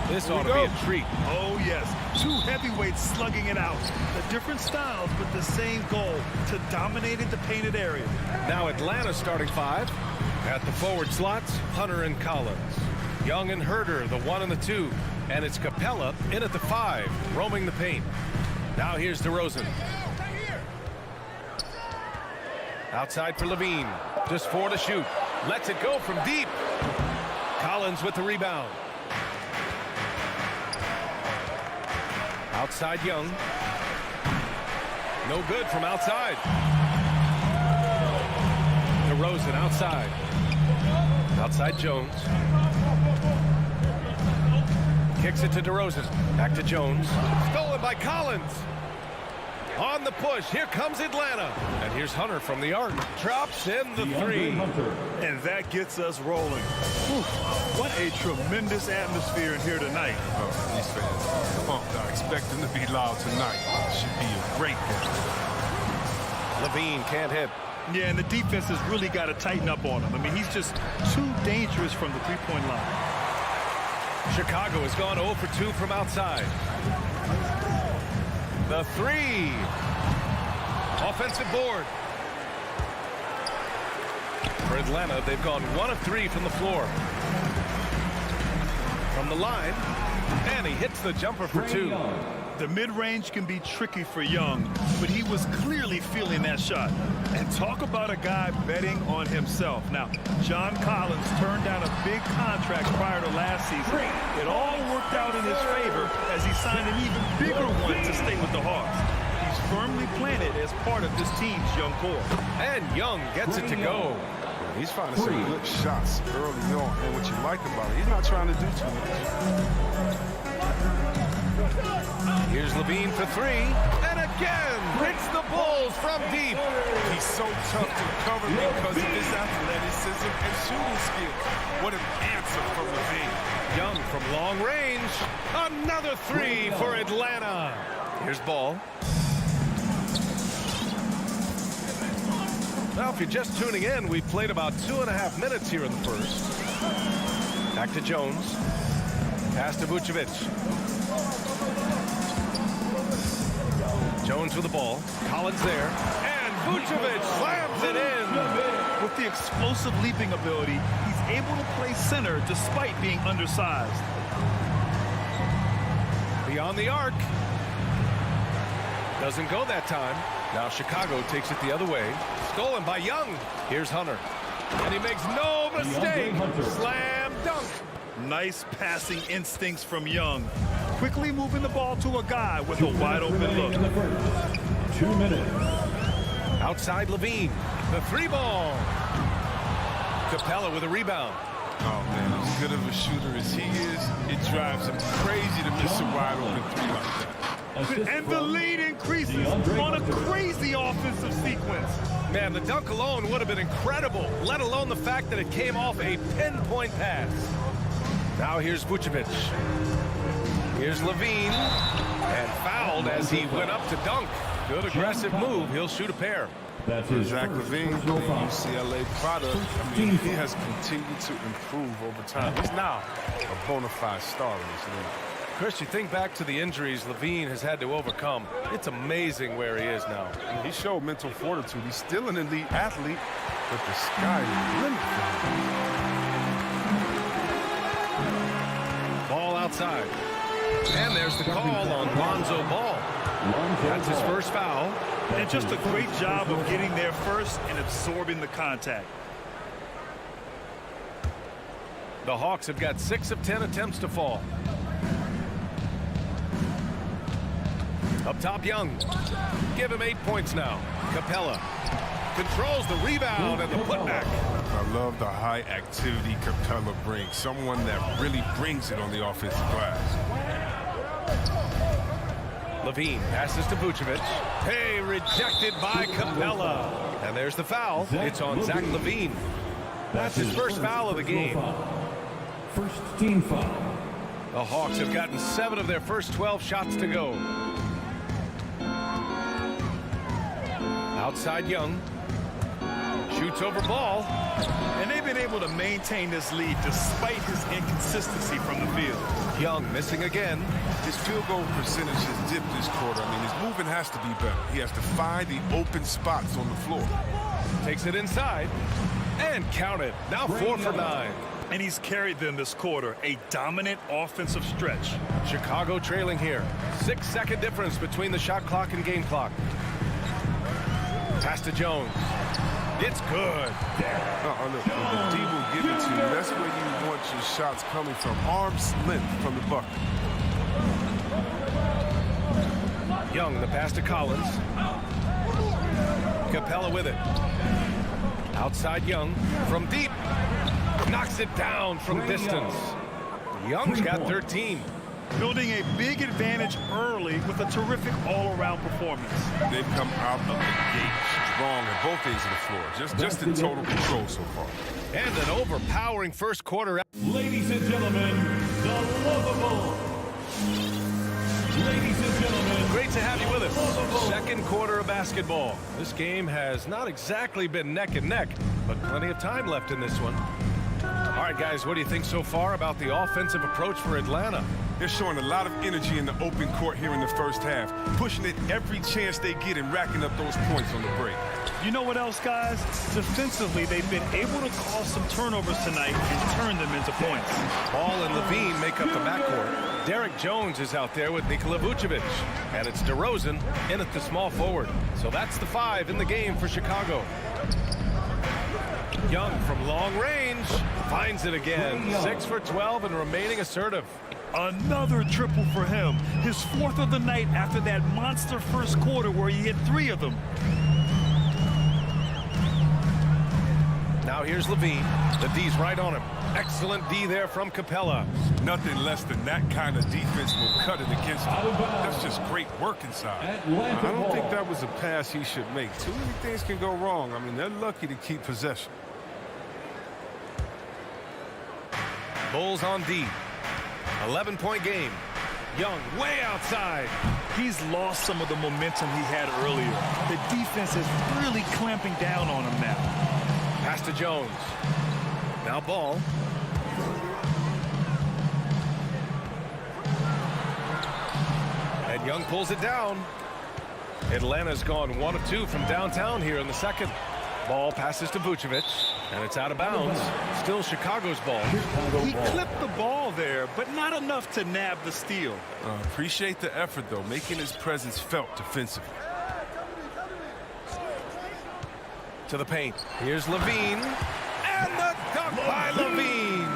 This ought to be a treat. Oh, yes. Two heavyweights slugging it out. The different styles, but the same goal, to dominate the painted area. Now Atlanta starting five. At the forward slots, Hunter and Collins. Young and Herder, the 1 and the 2. And it's Capella in at the 5, roaming the paint. Now here's DeRozan. Outside for Levine. Just 4 to shoot. Lets it go from deep. Collins with the rebound. Outside Young. No good from outside. DeRozan outside. Outside Jones. Kicks it to DeRozan. Back to Jones. Stolen by Collins. On the push. Here comes Atlanta. And here's Hunter from the arc. Drops in the 3. And that gets us rolling. Whew. What a tremendous atmosphere in here tonight. Oh, these fans pumped. I expect them to be loud tonight. Should be a great game. Levine can't hit. Yeah, and the defense has really got to tighten up on him. I mean, he's just too dangerous from the three-point line. Chicago has gone 0 for 2 from outside. The 3. Offensive board. For Atlanta, they've gone 1 of 3 from the floor. From the line, and he hits the jumper for 2. The mid-range can be tricky for Young, but he was clearly feeling that shot. And talk about a guy betting on himself. Now, John Collins turned down a big contract prior to last season. It all worked out in his favor as he signed an even bigger one to stay with the Hawks. He's firmly planted as part of this team's young core. And Young gets it to go. He's finding some good shots early on. And what you like about it, he's not trying to do too much. Here's Levine for 3, and again hits the Bulls from deep. He's so tough to cover because of his athleticism and shooting skills. What an answer from Levine. Young from long range. Another 3 for Atlanta. Here's Ball. Now, if you're just tuning in, we've played about 2.5 minutes here in the first. Back to Jones. Pass to Vucevic. Jones with the ball. Collins there. And Vucevic slams it in. With the explosive leaping ability, he's able to play center despite being undersized. Beyond the arc. Doesn't go that time. Now Chicago takes it the other way. Stolen by Young. Here's Hunter. And he makes no mistake. Slam dunk. Nice passing instincts from Young. Quickly moving the ball to a guy with a wide open look. 2 minutes. Outside Levine. The 3 ball. Capella with a rebound. Oh, man, as good of a shooter as he is, it drives him crazy to miss a wide open 3 like that. And the lead increases on a crazy offensive sequence. Man, the dunk alone would have been incredible, let alone the fact that it came off a pinpoint pass. Now here's Vucevic. Here's Levine. And fouled as he went up to dunk. Good aggressive move. He'll shoot a pair. That's his Zach Levine, the UCLA product, I mean, he has continued to improve over time. He's now a bona fide star in this league. Chris, you think back to the injuries Levine has had to overcome. It's amazing where he is now. I mean, he showed mental fortitude. He's still an elite athlete, but the sky is the limit for him. Ball outside. And there's the call on Lonzo Ball. That's his first foul. And just a great job of getting there first and absorbing the contact. The Hawks have got 6 of 10 attempts to fall. Up top, Young. Give him 8 points now. Capella controls the rebound and the putback. I love the high activity Capella brings. Someone that really brings it on the offensive glass. Levine passes to Vucevic. Hey, rejected by Capella. And there's the foul. It's on Zach Levine. That's his first foul of the game. First team foul. The Hawks have gotten 7 of their first 12 shots to go. Outside Young. Shoots over Ball. And they've been been able to maintain this lead despite his inconsistency from the field. Young missing again. His field goal percentage has dipped this quarter. I mean, his movement has to be better. He has to find the open spots on the floor. Takes it inside and counted. Now 4 for 9. And he's carried them this quarter, a dominant offensive stretch. Chicago trailing here. 6-second difference between the shot clock and game clock. Pass to Jones. It's good. Look, the D will give it to you. That's where you want your shots coming from. Arm's length from the bucket. Young, the pass to Collins. Capella with it. Outside Young from deep. Knocks it down from distance. Young's got 13. Building a big advantage early with a terrific all-around performance. They've come out of the gate strong at both ends of the floor. Just in total control so far. And an overpowering first quarter. Ladies and gentlemen, the lovable. Ladies and gentlemen. Great to have you with us. Second quarter of basketball. This game has not exactly been neck and neck, but plenty of time left in this one. All right, guys, what do you think so far about the offensive approach for Atlanta? They're showing a lot of energy in the open court here in the first half, pushing it every chance they get and racking up those points on the break. You know what else, guys? Defensively, they've been able to cause some turnovers tonight and turn them into points. Ball and Levine make up the backcourt. Derek Jones is out there with Nikola Vucevic. And it's DeRozan in at the small forward. So that's the 5 in the game for Chicago. Young from long range finds it again. 6 for 12 and remaining assertive. Another triple for him. His 4th of the night after that monster first quarter where he hit 3 of them. Now here's Levine. The D's right on him. Excellent D there from Capella. Nothing less than that kind of defense will cut it against him. That's just great work inside. I don't think that was a pass he should make. Too many things can go wrong. I mean, they're lucky to keep possession. Bulls on D. 11-point game. Young way outside. He's lost some of the momentum he had earlier. The defense is really clamping down on him now. Pass to Jones. Now Ball. And Young pulls it down. Atlanta's gone 1 of 2 from downtown here in the second. Ball passes to Vucevic, and it's out of bounds. Still Chicago's ball. He clipped the ball there, but not enough to nab the steal. Appreciate the effort, though, making his presence felt defensively. To the paint. Here's Levine. And the dunk by Levine.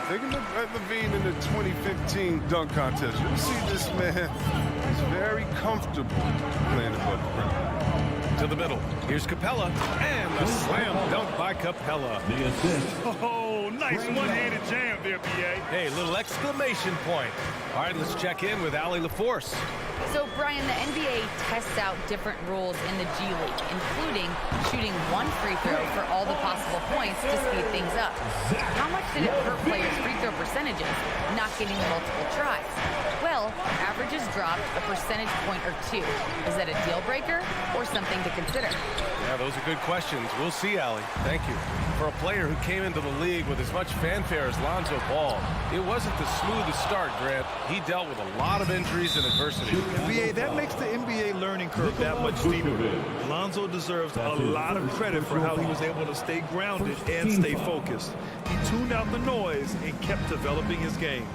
Take a look at Levine in the 2015 dunk contest. You'll see this man is very comfortable playing above the rim. To the middle. Here's Capella. And the slam dunk by Capella. The assist. Oh, nice one-handed jam there, B.A. Hey, little exclamation point. All right, let's check in with Allie LaForce. So, Brian, the NBA tests out different rules in the G League, including shooting 1 free throw for all the possible points to speed things up. How much did it hurt players' free throw percentages not getting multiple tries? Well, averages dropped a percentage point or 2. Is that a deal breaker or something to consider? Yeah, those are good questions. We'll see, Allie. Thank you. For a player who came into the league with as much fanfare as Lonzo Ball, it wasn't the smoothest start, Grant. He dealt with a lot of injuries and adversity. B.A., that makes the NBA learning curve that much steeper. Lonzo deserves a lot of credit for how he was able to stay grounded and stay focused. He tuned out the noise and kept developing his game.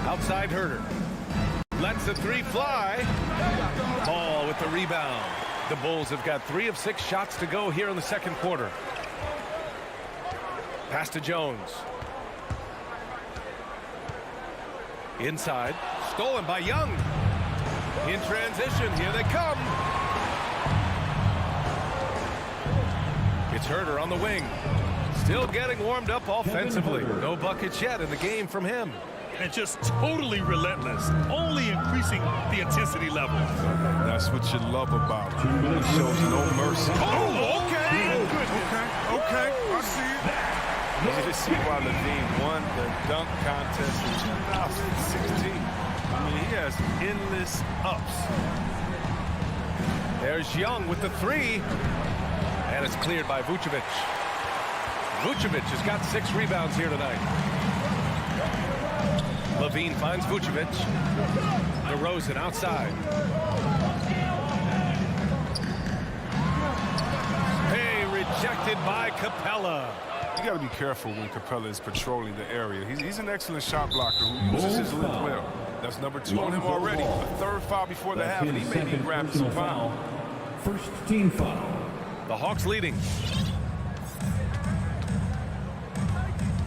Outside Herter. Lets the 3 fly. Ball with the rebound. The Bulls have got 3 of 6 shots to go here in the second quarter. Pass to Jones. Inside. Stolen by Young. In transition. Here they come. It's Herter on the wing. Still getting warmed up offensively. No buckets yet in the game from him. And just totally relentless, only increasing the intensity level. That's what you love about him. He shows no mercy. Oh, okay. Okay, I see it. You just see why Levine won the dunk contest in 2016. I mean, he has endless ups. There's Young with the 3. And it's cleared by Vucevic. Vucevic has got 6 rebounds here tonight. Levine finds Vucevic. DeRozan outside. Hey, rejected by Capella. You got to be careful when Capella is patrolling the area. He's an excellent shot blocker who uses his length well. That's number 2 on him already. A third foul before the half, and he may be grabbing some foul. First team foul. The Hawks leading.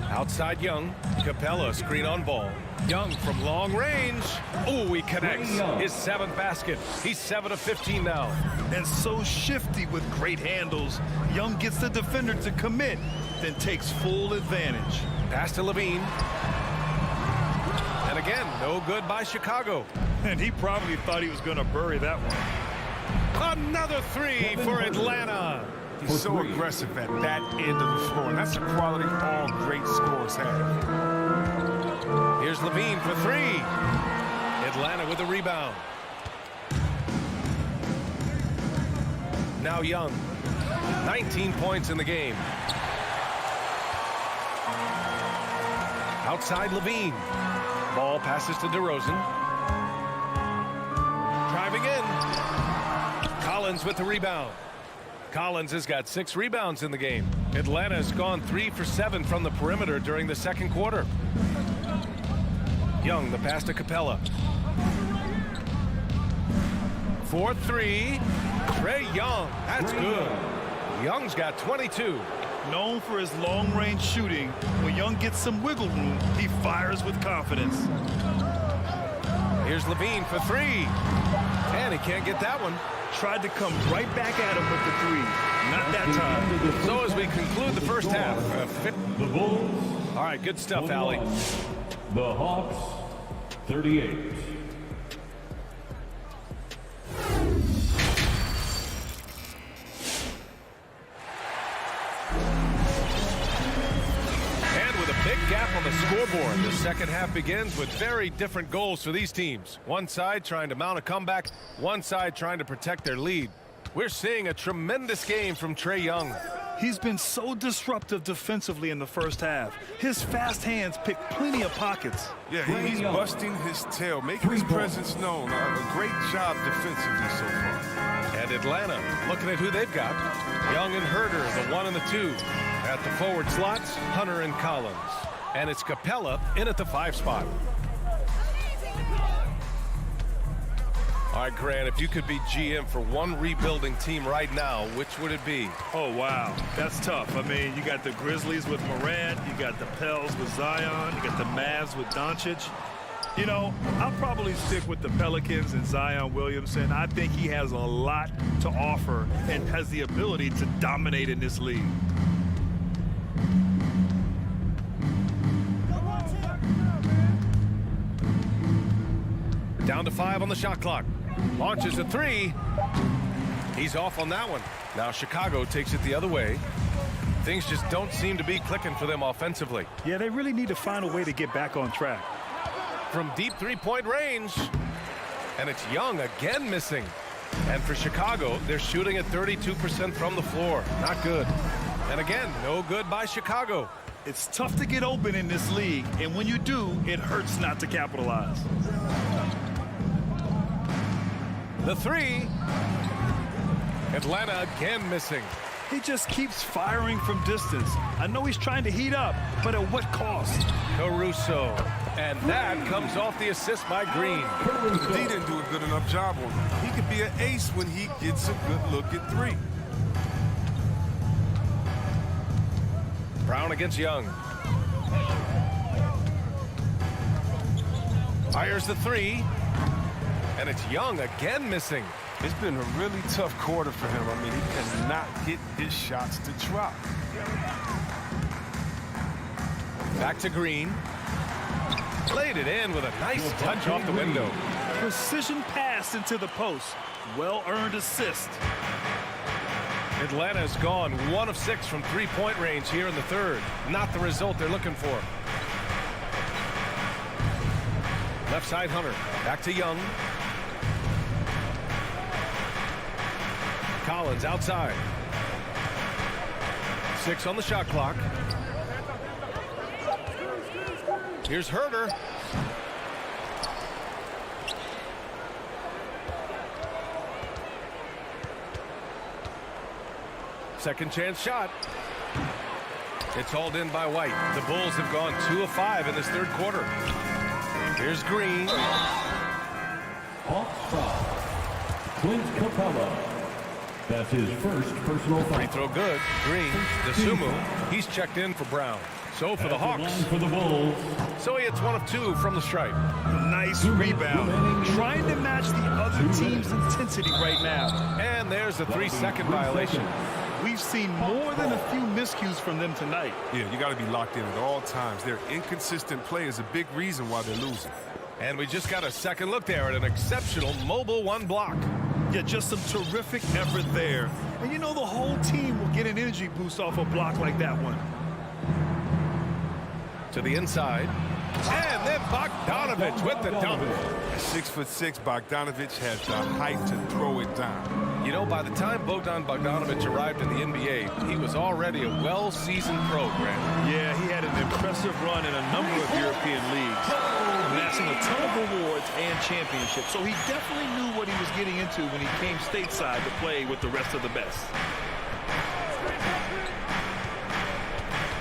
Outside Young. Capella screen on ball. Young from long range. Oh, he connects. His 7th basket. He's 7 of 15 now. And so shifty with great handles. Young gets the defender to commit, then takes full advantage. Pass to Levine. And again, no good by Chicago. And he probably thought he was going to bury that one. Another 3 for Atlanta. He's so aggressive at that end of the floor, and that's a quality all great scorers have. Here's Levine for 3. Atlanta with the rebound. Now Young. 19 points in the game. Outside Levine. Ball passes to DeRozan. Driving in. Collins with the rebound. Collins has got 6 rebounds in the game. Atlanta has gone 3 for 7 from the perimeter during the second quarter. Young, the pass to Capella. 4-3. Trae Young. That's good. Young's got 22. Known for his long-range shooting, when Young gets some wiggle room, he fires with confidence. Here's Levine for 3. And he can't get that one. Tried to come right back at him with the 3. Not that time. So as we conclude the first half. The Bulls. All right, good stuff, Allie. The Hawks, 38. Big gap on the scoreboard. The second half begins with very different goals for these teams. One side trying to mount a comeback, one side trying to protect their lead. We're seeing a tremendous game from Trae Young. He's been so disruptive defensively in the first half. His fast hands pick plenty of pockets. Yeah, he's busting his tail, making his presence known. A great job defensively so far. And Atlanta, looking at who they've got. Young and Herter, the 1 and the 2. At the forward slots, Hunter and Collins. And it's Capella in at the 5 spot. All right, Grant, if you could be GM for one rebuilding team right now, which would it be? Oh, wow. That's tough. I mean, you got the Grizzlies with Morant. You got the Pels with Zion. You got the Mavs with Doncic. You know, I'll probably stick with the Pelicans and Zion Williamson. I think he has a lot to offer and has the ability to dominate in this league. Down to 5 on the shot clock. Launches a 3. He's off on that one. Now Chicago takes it the other way. Things just don't seem to be clicking for them offensively. Yeah, they really need to find a way to get back on track. From deep 3-point range. And it's Young again missing. And for Chicago, they're shooting at 32% from the floor. Not good. And again, no good by Chicago. It's tough to get open in this league, and when you do, it hurts not to capitalize. The 3. Atlanta again missing. He just keeps firing from distance. I know he's trying to heat up, but at what cost? Caruso. And that comes off the assist by Green. The D didn't do a good enough job on him. He could be an ace when he gets a good look at 3. Brown against Young. Fires the 3. And it's Young again missing. It's been a really tough quarter for him. I mean, he cannot get his shots to drop. Back to Green. Played it in with a nice touch off the window. Precision pass into the post. Well-earned assist. Atlanta's gone 1 of 6 from 3-point range here in the third. Not the result they're looking for. Left side Hunter. Back to Young. Collins outside. 5:06 on the shot clock. Here's Herter. Second chance shot. It's hauled in by White. The Bulls have gone 2 of 5 in this third quarter. Here's Green. Hawks foul. Clint Capella. That's his first personal foul. Free throw good. Green. DeSumo. He's checked in for Brown. So for the Hawks. For the Bulls. So he hits 1 of 2 from the stripe. Nice rebound. Trying to match the other team's intensity right now. And there's a 3-second violation. We've seen more than a few miscues from them tonight. Yeah, you got to be locked in at all times. Their inconsistent play is a big reason why they're losing. And we just got a second look there at an exceptional mobile 1 block. Yeah, just some terrific effort there. And you know the whole team will get an energy boost off a block like that one. To the inside. And then Bogdanovich with the dunk. 6'6", Bogdanovich has the height to throw it down. You know, by the time Bogdanovich arrived in the NBA, he was already a well-seasoned pro, Grant. Yeah, he had an impressive run in a number of European leagues, amassing a ton of awards and championships. So he definitely knew what he was getting into when he came stateside to play with the rest of the best.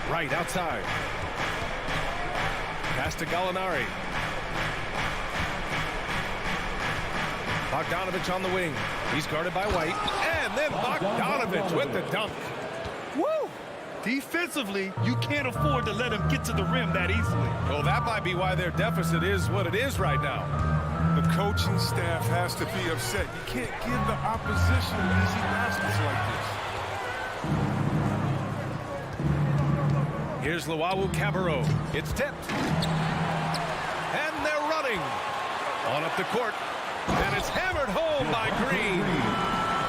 Right outside. Pass to Gallinari. Bogdanovich on the wing. He's guarded by White. And then Bogdanovich with the dunk. Woo! Defensively, you can't afford to let him get to the rim that easily. Well, that might be why their deficit is what it is right now. The coaching staff has to be upset. You can't give the opposition easy baskets like this. Here's Luau Cabarrot. It's tipped. And they're running. On up the court. And it's hammered home by Green.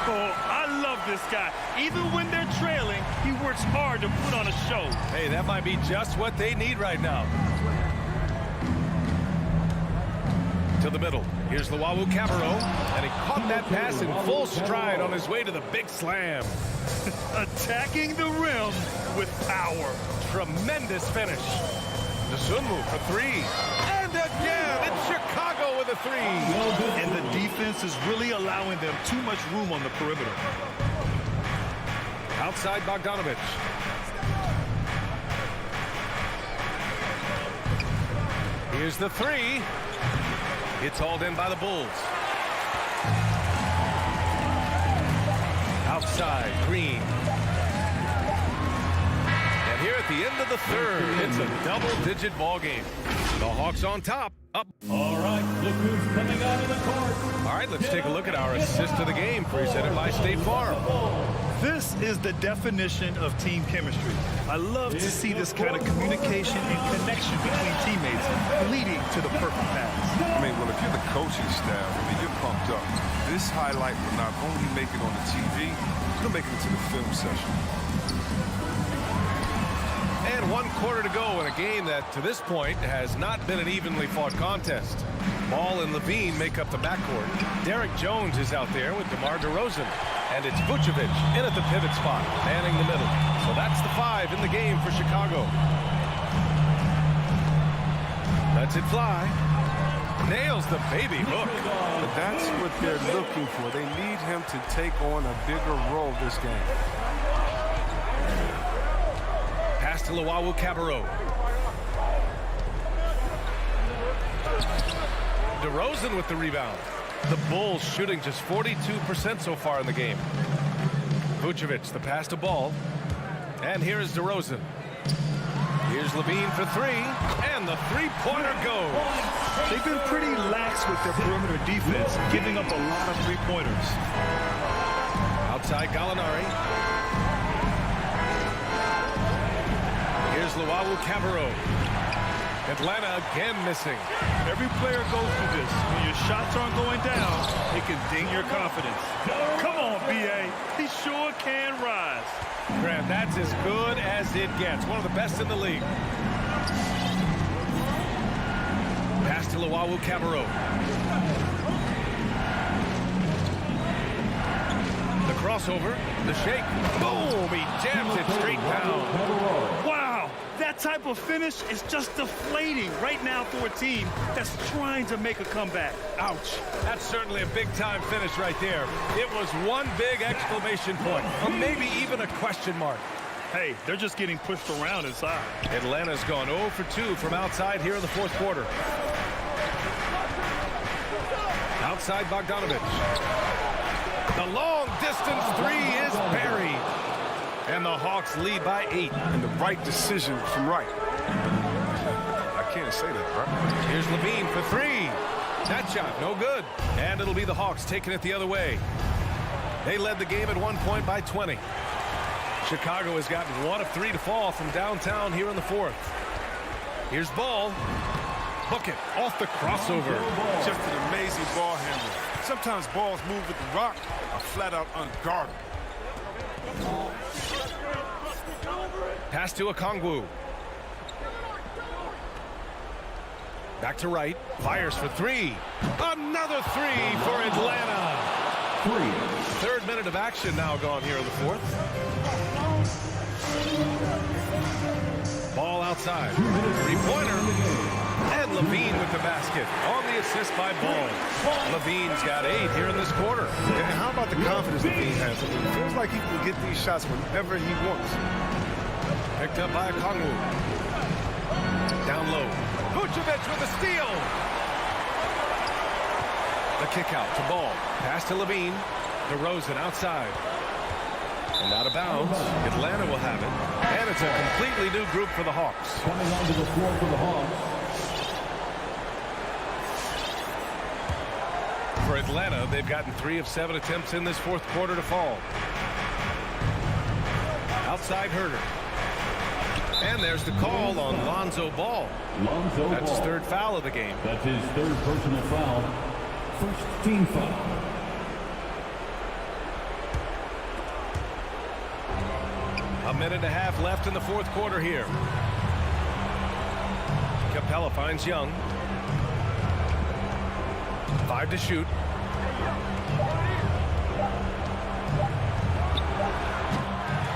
Oh, I love this guy. Even when they're trailing, he works hard to put on a show. Hey, that might be just what they need right now. To the middle. Here's Luau Cabarrot. And he caught that pass in full stride on his way to the big slam. Attacking the rim with power. Tremendous finish. DeSumo for 3. And again, it's Chicago with a 3. And the defense is really allowing them too much room on the perimeter. Outside Bogdanovich. Here's the 3. It's hauled in by the Bulls. Outside, Green. And here at the end of the third, it's a double-digit ball game. The Hawks on top. Up. All right, look who's coming out of the court. All right, let's take a look at our assist of the game presented by State Farm. This is the definition of team chemistry. I love to see this kind of communication and connection between teammates leading to the perfect pass. I mean, well, if you're the coaching staff, you're pumped up. This highlight will not only make it on the TV, it'll make it into the film session. And 1 quarter to go in a game that, to this point, has not been an evenly fought contest. Ball and Levine make up the backcourt. Derek Jones is out there with DeMar DeRozan. And it's Vucevic in at the pivot spot, manning the middle. So that's the 5 in the game for Chicago. Lets it fly. Nails the baby hook. But that's what they're looking for. They need him to take on a bigger role this game. Pass to Luau Cabarrot. DeRozan with the rebound. The Bulls shooting just 42% so far in the game. Vucevic, the pass to Ball. And here is DeRozan. Here's Levine for 3. And the three-pointer goes. They've been pretty lax with their perimeter defense, giving up a lot of three-pointers. Outside Gallinari. Here's Luau Cabarrot. Atlanta again missing. Every player goes through this. When your shots aren't going down, it can ding your confidence. Come on, B.A. He sure can rise. Grant, that's as good as it gets. One of the best in the league. Pass to Luau Cabarrot. The crossover, the shake, boom, he jams it straight down. Wow, that type of finish is just deflating right now for a team that's trying to make a comeback. Ouch, that's certainly a big-time finish right there. It was one big exclamation point, or maybe even a question mark. Hey, they're just getting pushed around inside. Atlanta's gone 0 for 2 from outside here in the fourth quarter. Outside Bogdanovich. The long distance three is buried. And the Hawks lead by 8. And the right decision from Wright. I can't say that, right? Here's Levine for 3. That shot, no good. And it'll be the Hawks taking it the other way. They led the game at 1 point by 20. Chicago has gotten 1 of 3 to fall from downtown here in the fourth. Here's Ball. Book it off the crossover. Just an amazing ball handler. Sometimes balls move with the rock are flat out unguarded. Pass to Okongwu. Back to Wright. Fires for 3. Another 3 for Atlanta. 3rd minute of action now gone here in the fourth. Ball outside. 3-pointer. And Levine with the basket on the assist by Ball. Levine's got 8 here in this quarter. And how about the confidence Levine has? I mean, it feels like he can get these shots whenever he wants. Picked up by Okongwu. Down low. Vucevic with a steal. The kick out to Ball. Pass to Levine. DeRozan outside. And out of bounds. Atlanta will have it. And it's a completely new group for the Hawks. Coming onto the floor for the Hawks. For Atlanta, they've gotten 3 of 7 attempts in this fourth quarter to fall. Outside Herter. And there's the call on Lonzo Ball. That's his 3rd foul of the game. That's his 3rd personal foul. First team foul. A minute and a half left in the fourth quarter here. Capella finds Young. 5 to shoot.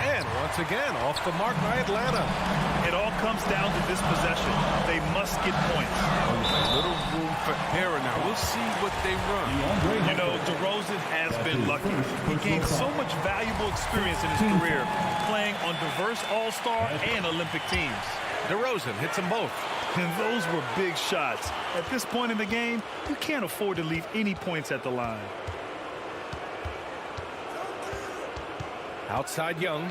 And once again, off the mark by Atlanta. It all comes down to this possession. They must get points. Little room for error now. We'll see what they run. You know, DeRozan has been lucky. He gained so much valuable experience in his career playing on diverse all-star and Olympic teams. DeRozan hits them both. And those were big shots. At this point in the game, you can't afford to leave any points at the line. Outside Young.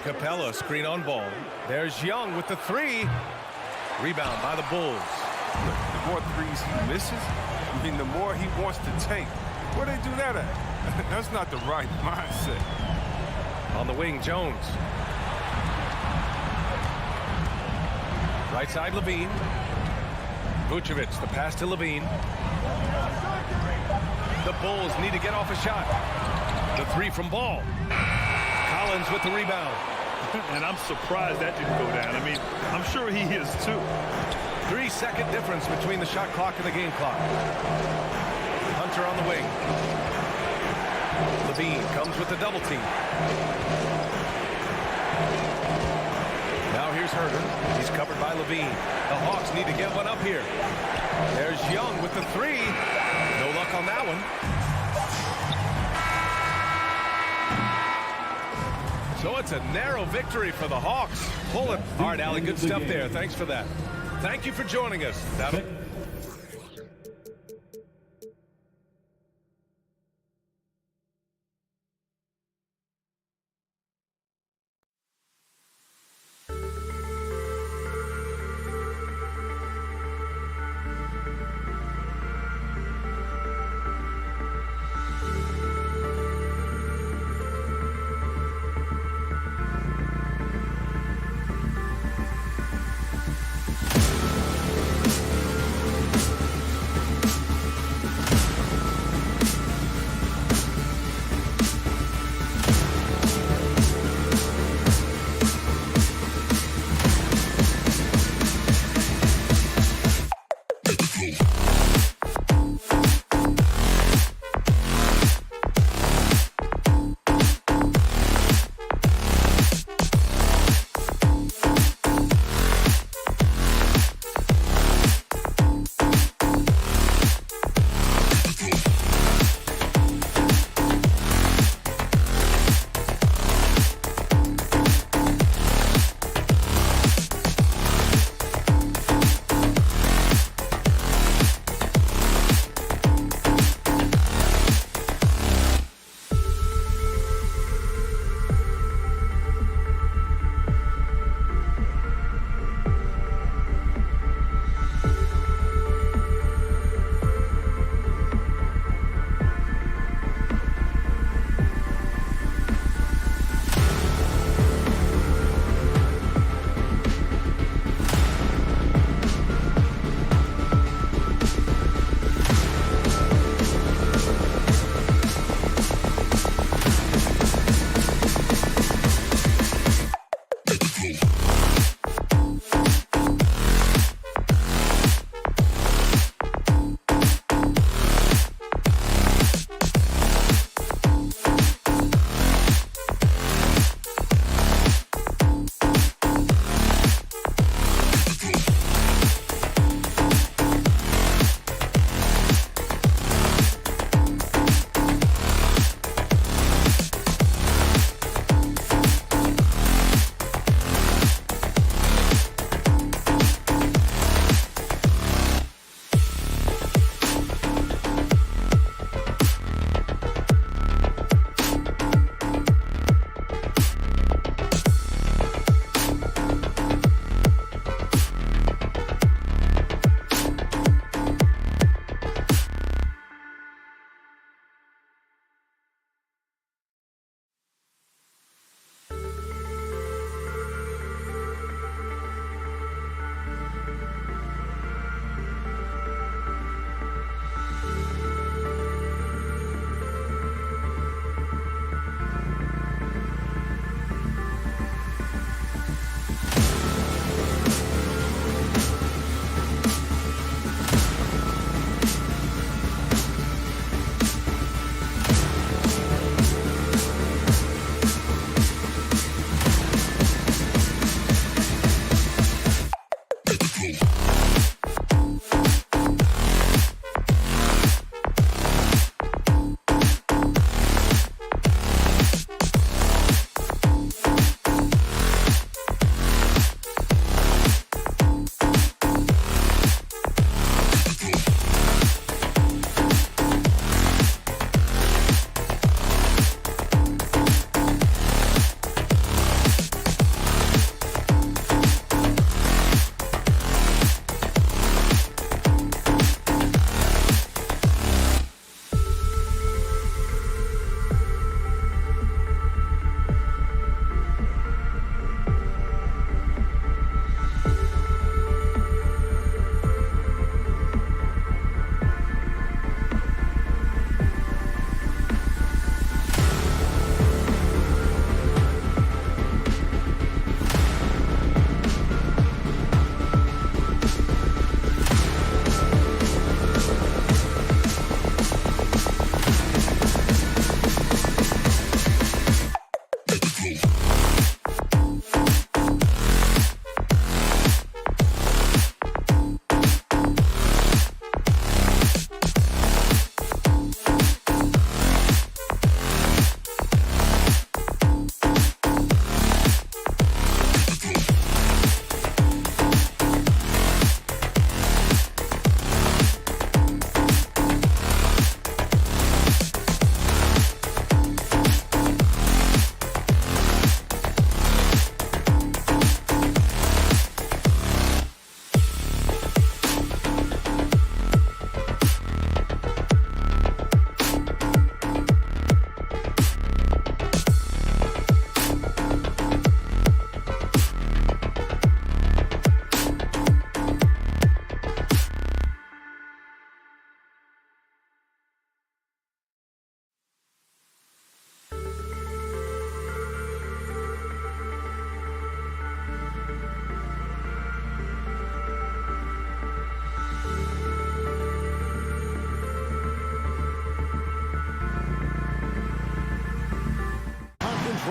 Capella screen on Ball. There's Young with the 3. Rebound by the Bulls. The more threes he misses, I mean, the more he wants to take. Where they do that at? That's not the right mindset. On the wing, Jones. Right side, Levine. Vucevic, the pass to Levine. The Bulls need to get off a shot. The 3 from Ball. Collins with the rebound. And I'm surprised that didn't go down. I mean, I'm sure he is too. 3-second difference between the shot clock and the game clock. Hunter on the wing. Levine comes with the double team. Now here's Herter. He's covered by Levine. The Hawks need to get one up here. There's Young with the 3. No luck on that one. So it's a narrow victory for the Hawks. Pull it. All right, Allie, good stuff there. Thanks for that. Thank you for joining us.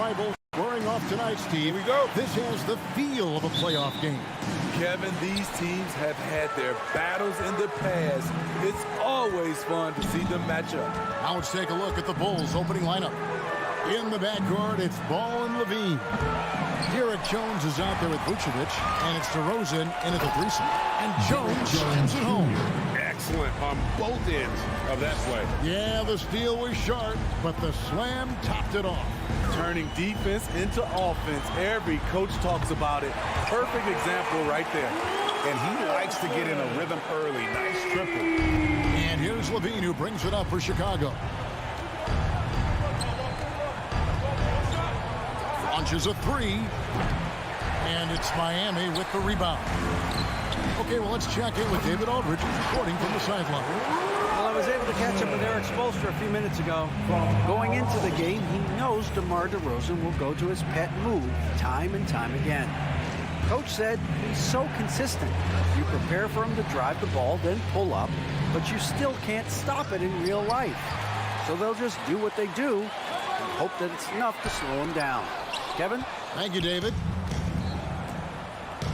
rivals squaring off tonight, Steve. Here we go. This has the feel of a playoff game. Kevin, these teams have had their battles in the past. It's always fun to see them match up. Now let's take a look at the Bulls' opening lineup. In the backcourt, it's Ball and Levine. Derek Jones is out there with Vucevic, and it's DeRozan in at the threesome. And Jones slams it home. Excellent on both ends of that play. Yeah, the steal was sharp, but the slam topped it off. Turning defense into offense. Every coach talks about it. Perfect example right there. And he likes to get in a rhythm early. Nice triple. And here's Levine, who brings it up for Chicago. Launches a three. And it's Miami with the rebound. Okay, well, let's check in with David Aldridge, reporting from the sideline. Well, I was able to catch up with Eric Spoelstra a few minutes ago. Going into the game, he knows DeMar DeRozan will go to his pet move time and time again. Coach said he's so consistent. You prepare for him to drive the ball, then pull up, but you still can't stop it in real life. So they'll just do what they do and hope that it's enough to slow him down. Kevin? Thank you, David.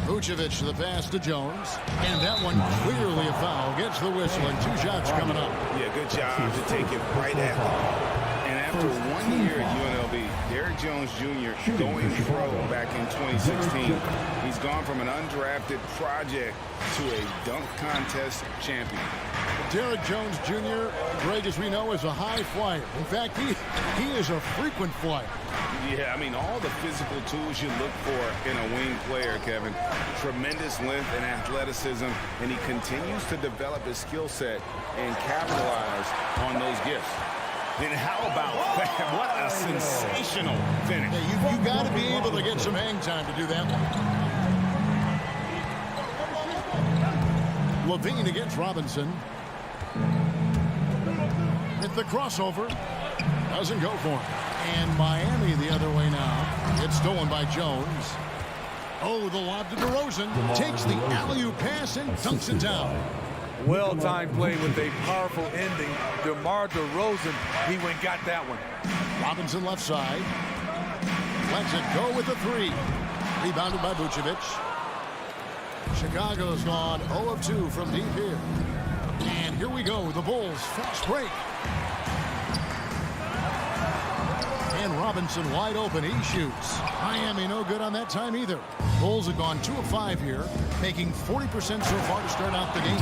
Vucevic to the pass to Jones. And that one clearly a foul. Gets the whistle and 2 shots coming up. Yeah, good job to take it right at them. And after 1 year at UNLV, Derek Jones Jr. going pro back in 2016. He's gone from an undrafted project to a dunk contest champion. Derek Jones Jr., Greg, as we know, is a high flyer. In fact, he is a frequent flyer. Yeah, I mean, all the physical tools you look for in a wing player, Kevin. Tremendous length and athleticism, and he continues to develop his skill set and capitalize on those gifts. And how about that? What a sensational finish. Yeah, you got to be able to get some hang time to do that one. Levine against Robinson. Hit the crossover. Doesn't go for him. And Miami the other way now. It's stolen by Jones. Oh, the lob to DeRozan. Takes the alley-oop pass and dunks it down. Well-timed play with a powerful ending. DeMar DeRozan, he went and got that one. Robinson left side. Lets it go with the three. Rebounded by Vucevic. Chicago's gone 0 of 2 from deep here. And here we go. The Bulls fast break. And Robinson wide open. He shoots. Miami no good on that time either. Bulls have gone 2 of 5 here, making 40% so far to start out the game.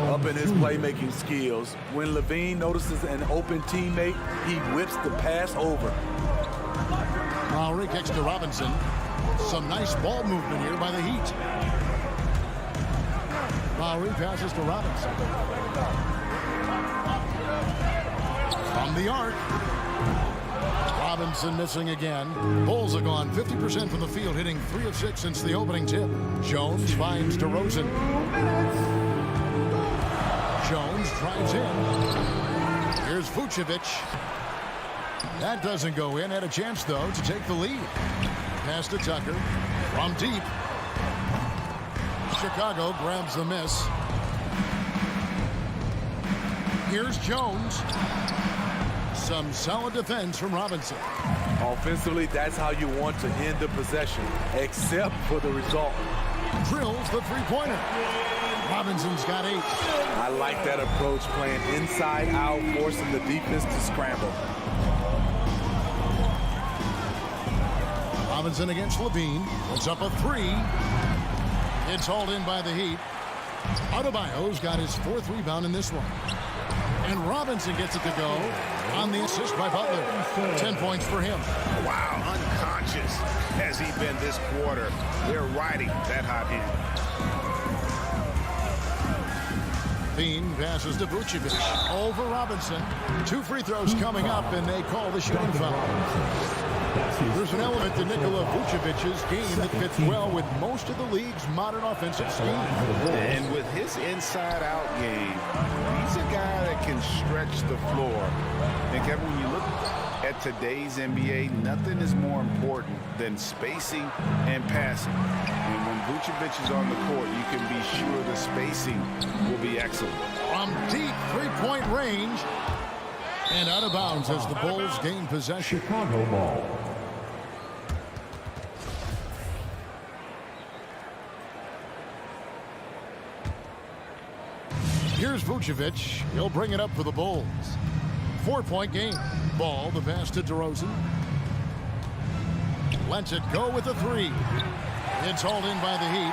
Up in his playmaking skills. When Levine notices an open teammate, he whips the pass over. Lowry kicks to Robinson. Some nice ball movement here by the Heat. Lowry passes to Robinson. From the arc. Robinson missing again. Bulls have gone 50% from the field, hitting 3 of 6 since the opening tip. Jones finds DeRozan. Jones drives in. Here's Vucevic. That doesn't go in. Had a chance, though, to take the lead. Pass to Tucker. From deep. Chicago grabs the miss. Here's Jones. Some solid defense from Robinson. Offensively, that's how you want to end the possession, except for the result. Drills the three-pointer. Robinson's got 8. I like that approach, playing inside out, forcing the defense to scramble. Robinson against Levine. It's up a 3. It's hauled in by the Heat. Adebayo's got his 4th rebound in this one. And Robinson gets it to go on the assist by Butler. 10 points for him. Wow, unconscious has he been this quarter. They're riding that hot hand. Levine passes to Vucevic. Over Robinson. 2 free throws coming up, and they call the shooting foul. There's an element to Nikola Vucevic's game that fits well with most of the league's modern offensive scheme. And with his inside-out game, he's a guy that can stretch the floor. And Kevin, when you look at today's NBA, nothing is more important than spacing and passing. And when Vucevic is on the court, you can be sure the spacing will be excellent. From deep three-point range. And out of bounds as the Bulls gain possession. Chicago ball. Here's Vucevic. He'll bring it up for the Bulls. 4-point game. Ball, the pass to DeRozan. Lets it go with the three. It's hauled in by the Heat.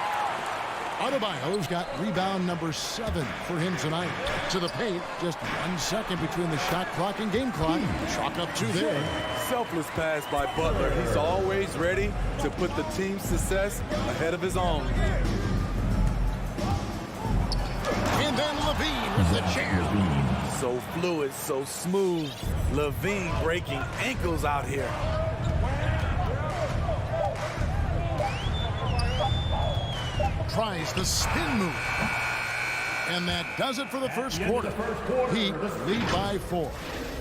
Adebayo's got rebound number 7 for him tonight. To the paint, just 1 second between the shot clock and game clock. Chalk up 2 there. Selfless pass by Butler. He's always ready to put the team's success ahead of his own. And then Levine with the jam. So fluid, so smooth. Levine breaking ankles out here. Tries the spin move. And that does it for the first quarter. Heat lead by 4.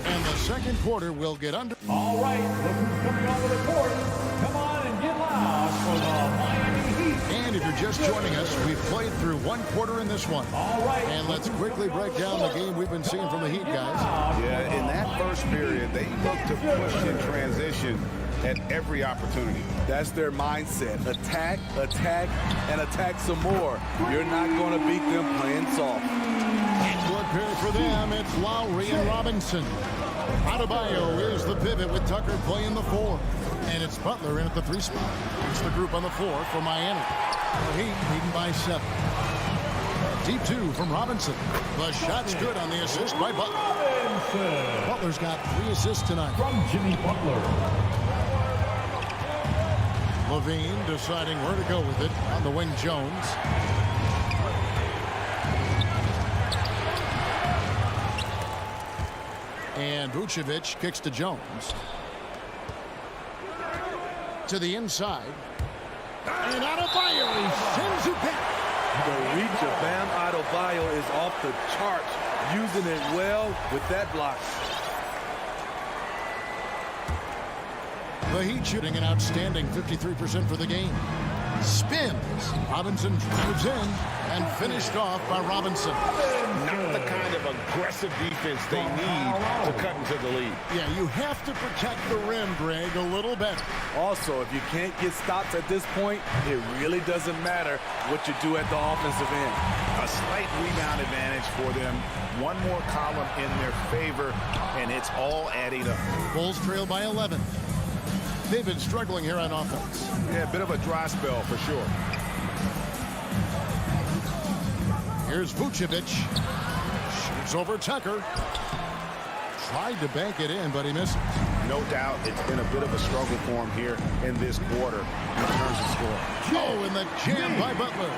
And the second quarter will get under. All right, look who's coming onto the court. Come on and get loud for the Miami Heat. And if you're just joining us, we've played through 1 quarter in this one. All right. And let's quickly break down the game we've been seeing from the Heat, guys. Yeah, in that first period, they looked to push in transition at every opportunity. That's their mindset. Attack, attack, and attack some more. You're not going to beat them playing soft. Good pair for them. It's Lowry and Robinson. Adebayo is the pivot with Tucker playing the 4. And it's Butler in at the 3 spot. It's the group on the floor for Miami. The Heat leading by 7. Deep 2 from Robinson. The shot's good on the assist by Butler. Robinson. Butler's got 3 assists tonight. From Jimmy Butler. Levine deciding where to go with it on the wing. Jones. And Vucevic kicks to Jones. To the inside. And Adebayo sends it back. The reach of Bam Adebayo is off the charts, using it well with that block. The Heat shooting an outstanding 53% for the game. Spins. Robinson drives in and finished off by Robinson. Not the kind of aggressive defense they need to cut into the lead. Yeah, you have to protect the rim, Greg, a little better. Also, if you can't get stops at this point, it really doesn't matter what you do at the offensive end. A slight rebound advantage for them. One more column in their favor, and it's all adding up. Bulls trail by 11. They've been struggling here on offense. Yeah, a bit of a dry spell for sure. Here's Vucevic. Shoots over Tucker. Tried to bank it in, but he misses. No doubt it's been a bit of a struggle for him here in this quarter in terms of score. Oh, and the jam by Butler.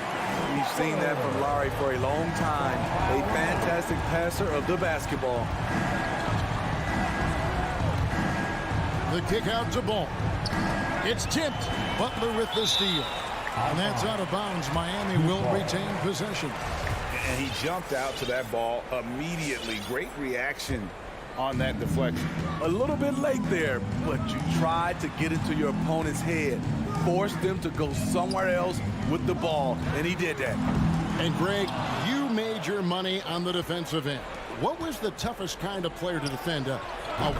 We've seen that from Lowry for a long time. A fantastic passer of the basketball. The kick out to Ball. It's tipped. Butler with the steal. And that's out of bounds. Miami will retain possession. And he jumped out to that ball immediately. Great reaction on that deflection. A little bit late there, but you tried to get into your opponent's head. Force them to go somewhere else with the ball, and he did that. And Greg, you made your money on the defensive end. What was the toughest kind of player to defend? A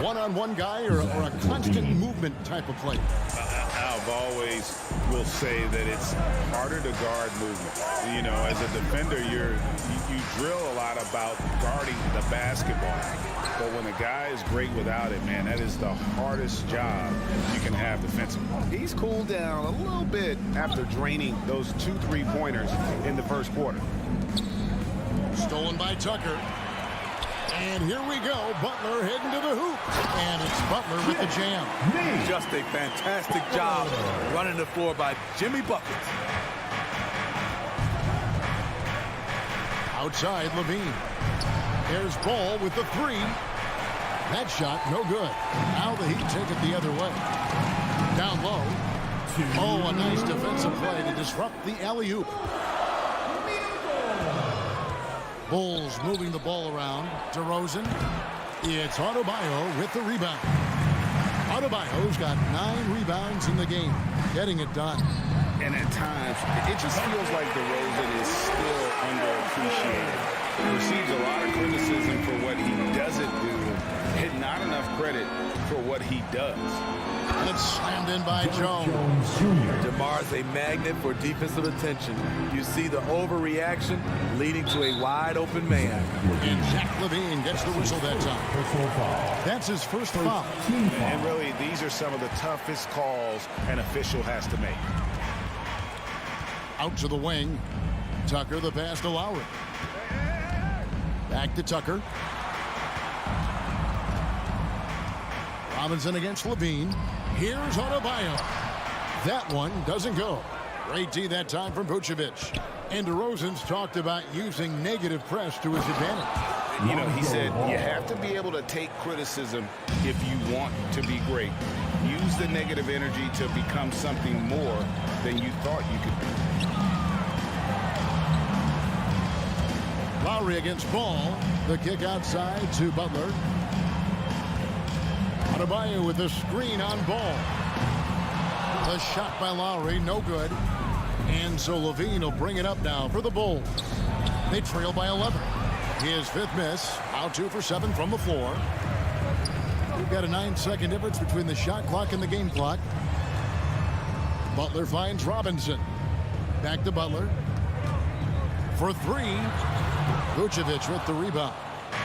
one-on-one guy or a constant movement type of player? I've always will say that it's harder to guard movement. You know, as a defender, you drill a lot about guarding the basketball. But when a guy is great without it, man, that is the hardest job you can have defensively. He's cooled down a little bit after draining those 2 3-pointers in the first quarter. Stolen by Tucker. And here we go. Butler heading to the hoop. And it's Butler with the jam. Just a fantastic job running the floor by Jimmy Buckets. Outside, Levine. There's Ball with the 3. That shot, no good. Now the Heat take it the other way. Down low. Oh, a nice defensive play to disrupt the alley-oop. Bulls moving the ball around. DeRozan. It's Adebayo with the rebound. Adebayo's got 9 rebounds in the game. Getting it done. And at times, it just feels like DeRozan is still underappreciated. He receives a lot of criticism for what he doesn't do. and not enough credit for what he does. And it's slammed in by Jones. DeMar's a magnet for defensive attention. You see the overreaction leading to a wide open man. And Zach Levine gets the whistle that time. That's his first foul. And really, these are some of the toughest calls an official has to make. Out to the wing. Tucker, the pass to Lowry. Back to Tucker. Robinson against Levine. Here's Adebayo. That one doesn't go. Great D that time from Vucevic. And DeRozan's talked about using negative press to his advantage. You know, he said you have to be able to take criticism if you want to be great. Use the negative energy to become something more than you thought you could be. Lowry against Ball. The kick outside to Butler. Adebayo with the screen on Ball. The shot by Lowry, no good. And so Levine will bring it up now for the Bulls. They trail by 11. His fifth miss. Out 2 for 7 from the floor. We've got a 9-second difference between the shot clock and the game clock. Butler finds Robinson. Back to Butler. For 3. Vucevic with the rebound.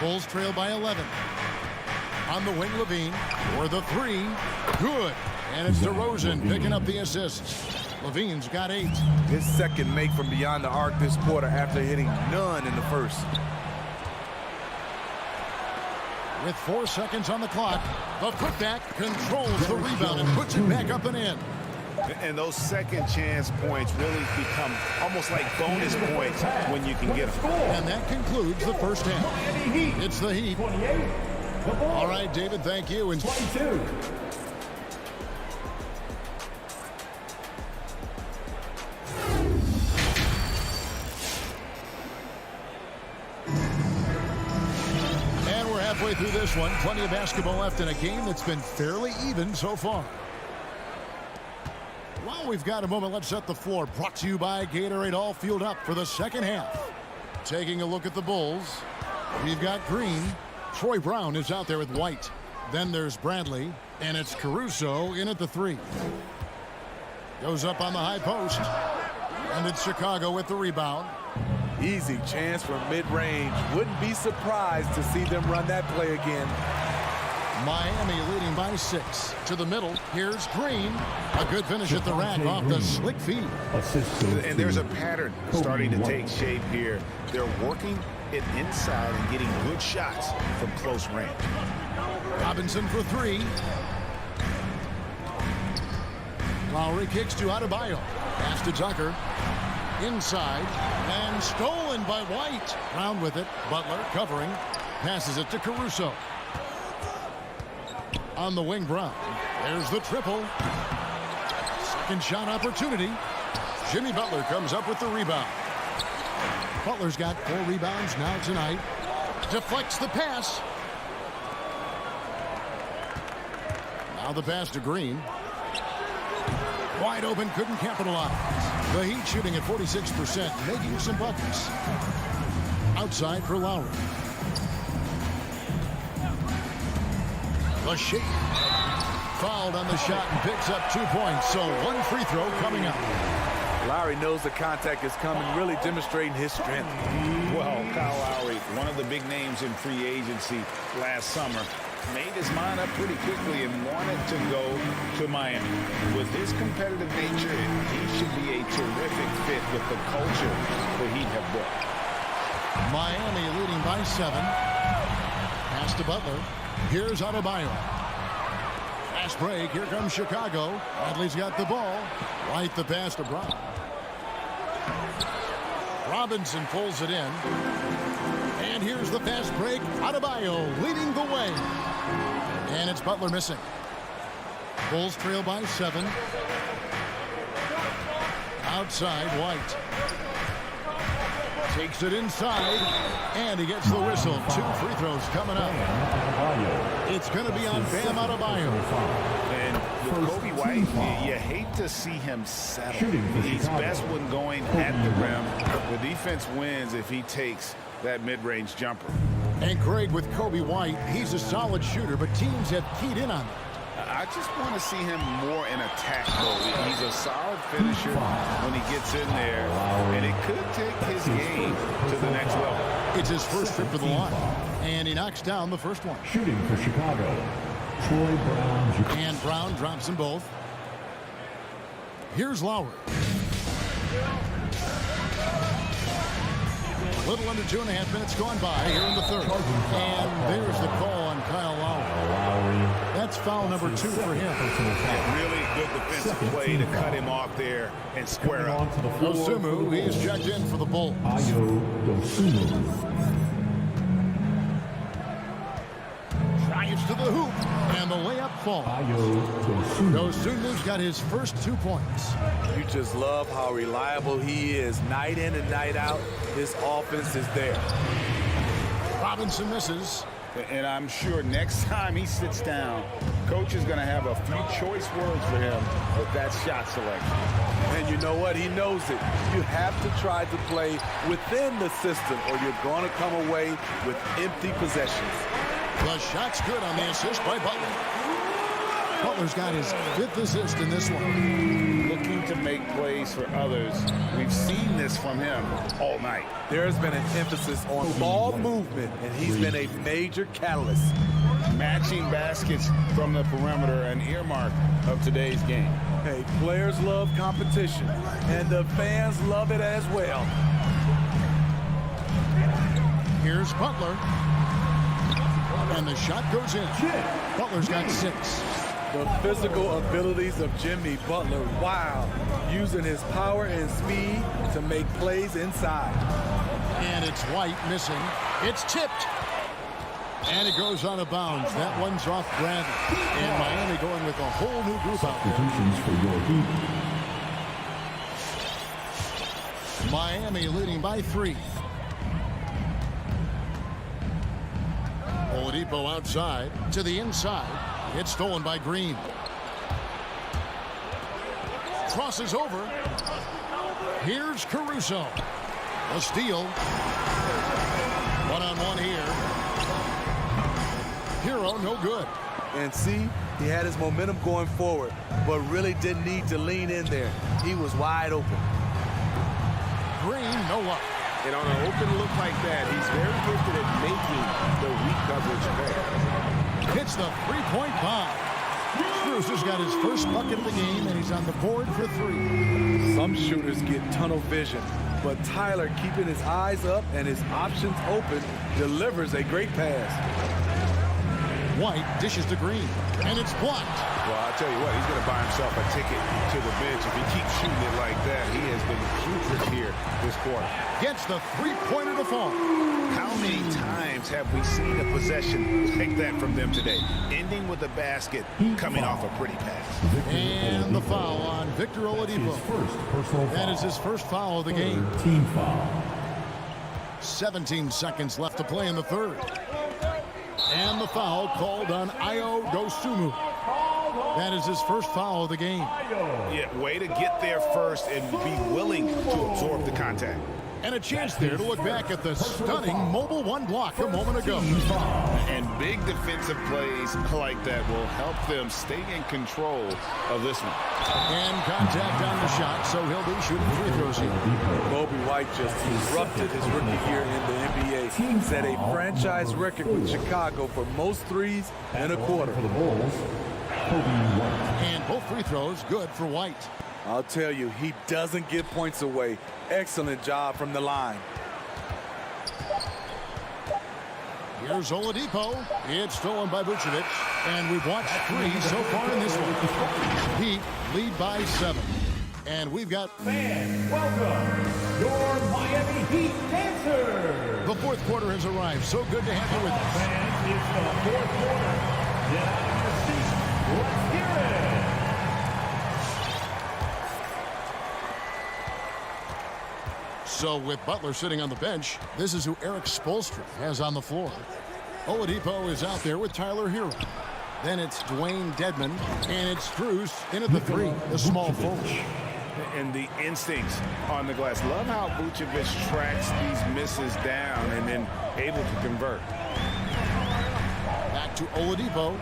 Bulls trail by 11. On the wing, Levine for the 3. Good. And it's DeRozan picking up the assist. Levine's got 8. His second make from beyond the arc this quarter after hitting none in the first. With 4 seconds on the clock, the putback controls the rebound and puts it back up and in. And those second chance points really become almost like bonus points when you can get them. And that concludes the first half. It's the Heat. All right, David, thank you. And 22. And we're halfway through this one. Plenty of basketball left in a game that's been fairly even so far. While we've got a moment, let's set the floor. Brought to you by Gatorade, all fueled up for the second half. Taking a look at the Bulls. We've got Green. Troy Brown is out there with White. Then there's Bradley, and it's Caruso in at the 3. Goes up on the high post, and it's Chicago with the rebound. Easy chance from mid-range. Wouldn't be surprised to see them run that play again. Miami leading by 6. To the middle, here's Green. A good finish at the rack off the slick feed. And there's a pattern starting to take shape here. They're working it inside and getting good shots from close range. Robinson for 3. Lowry kicks to Adebayo. Pass to Tucker. Inside. And stolen by White. Round with it. Butler covering. Passes it to Caruso. On the wing, Brown. There's the triple. Second shot opportunity. Jimmy Butler comes up with the rebound. Butler's got 4 rebounds now tonight. Deflects the pass. Now the pass to Green. Wide open, couldn't capitalize. The Heat shooting at 46%, making some buckets. Outside for Lowry. The shake. Fouled on the shot and picks up 2 points. So 1 free throw coming up. Lowry knows the contact is coming, really demonstrating his strength. Well, Kyle Lowry, one of the big names in free agency last summer, made his mind up pretty quickly and wanted to go to Miami. With his competitive nature, he should be a terrific fit with the culture that he have built. Miami leading by 7. Pass to Butler. Here's Adebayo. Fast break. Here comes Chicago. Bradley's got the ball. White the pass to Brown. Robinson pulls it in. And here's the fast break. Adebayo leading the way. And it's Butler missing. Bulls trail by 7. Outside, White. Takes it inside. And he gets the whistle. 2 free throws coming up. It's going to be on Bam Adebayo. And with Kobe White, you hate to see him settle. He's best when going at the rim. The defense wins if he takes that mid-range jumper. And Craig, with Kobe White, he's a solid shooter, but teams have keyed in on him. I just want to see him more in attack mode. He's a solid finisher when he gets in there, and it could take his game to the next level. It's his first trip to the line, and he knocks down the first one. Shooting for Chicago, Troy Brown. And Brown drops them both. Here's Lowry. A little under 2.5 minutes gone by here in the third. And there's the call on Kyle Lowry. That's foul number 2 for him. Really good defensive play to cut him off there and square up. Dosunmu, he's checked in for the Bulls. Drives to the hoop, and the layup falls. Dosunmu's got his first 2 points. You just love how reliable he is. Night in and night out, his offense is there. Robinson misses. And I'm sure next time he sits down, coach is going to have a few choice words for him with that shot selection. And you know what? He knows it. You have to try to play within the system, or you're going to come away with empty possessions. The shot's good on the assist by Butler. Butler's got his 5th assist in this one. Looking to make plays for others. We've seen this from him all night. There's been an emphasis on ball movement, and he's been a major catalyst. Matching baskets from the perimeter, an earmark of today's game. Hey, players love competition, and the fans love it as well. Here's Butler. And the shot goes in. Butler's got 6. The physical abilities of Jimmy Butler, wow. Using his power and speed to make plays inside. And it's White missing. It's tipped. And it goes out of bounds. That one's off Bradley. And Miami going with a whole new group out there. Miami leading by 3. Oladipo outside to the inside. It's stolen by Green. Crosses over. Here's Caruso. A steal. One-on-one here. Hero, no good. And see, he had his momentum going forward, but really didn't need to lean in there. He was wide open. Green, no luck. And on an open look like that, he's very gifted at making the weak coverage pay. Hits the three-point bomb. Cruz has got his first bucket of the game, and he's on the board for 3. Some shooters get tunnel vision, but Tyler, keeping his eyes up and his options open, delivers a great pass. White dishes to Green, and it's blocked. Well, I'll tell you what, he's going to buy himself a ticket to the bench. If he keeps shooting it like that, he has been putrid here this quarter. Gets the three-pointer to fall. How many times have we seen a possession like that from them today? Ending with a basket, coming off a pretty pass. And the foul on Victor Oladipo. That is his first foul of the game. Team foul. 17 seconds left to play in the third. And the foul called on Ayo Dosunmu. That is his first foul of the game. Yeah, way to get there first and be willing to absorb the contact. And a chance there to look back at the stunning Mobile 1 block a moment ago. And big defensive plays like that will help them stay in control of this one. And contact on the shot, so he'll be shooting free throws here. Kobe White just erupted his rookie year in the NBA. Set a franchise record with Chicago for most threes in a quarter. For the Bulls, Kobe White. And both free throws good for White. I'll tell you, he doesn't give points away. Excellent job from the line. Here's Oladipo. It's stolen by Vucevic. And we've watched 3 so far in this one. Heat lead by 7. And we've got... Fans, welcome your Miami Heat dancers. The fourth quarter has arrived. So good to have you with us. Fans, it's the fourth quarter. Get out of your seats. Let's hear it. So with Butler sitting on the bench, this is who Eric Spoelstra has on the floor. Oladipo is out there with Tyler Hero. Then it's Dwayne Dedmon, and it's Strus in at the 3, the small forward. and the instincts on the glass. Love how Vucevic tracks these misses down and then able to convert. Back to Oladipo.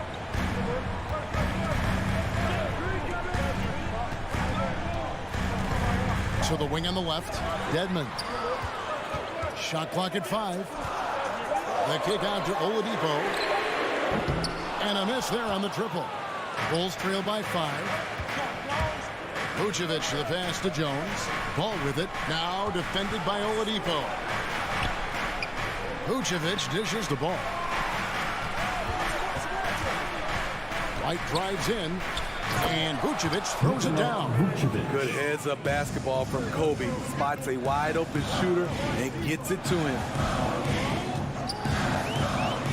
To the wing on the left, Dedmon. Shot clock at 5. The kick out to Oladipo. And a miss there on the triple. Bulls trail by 5. Vucevic the pass to Jones. Ball with it. Now defended by Oladipo. Vucevic dishes the ball. White drives in. And Vucevic throws it down. Good heads-up basketball from Kobe. Spots a wide-open shooter and gets it to him.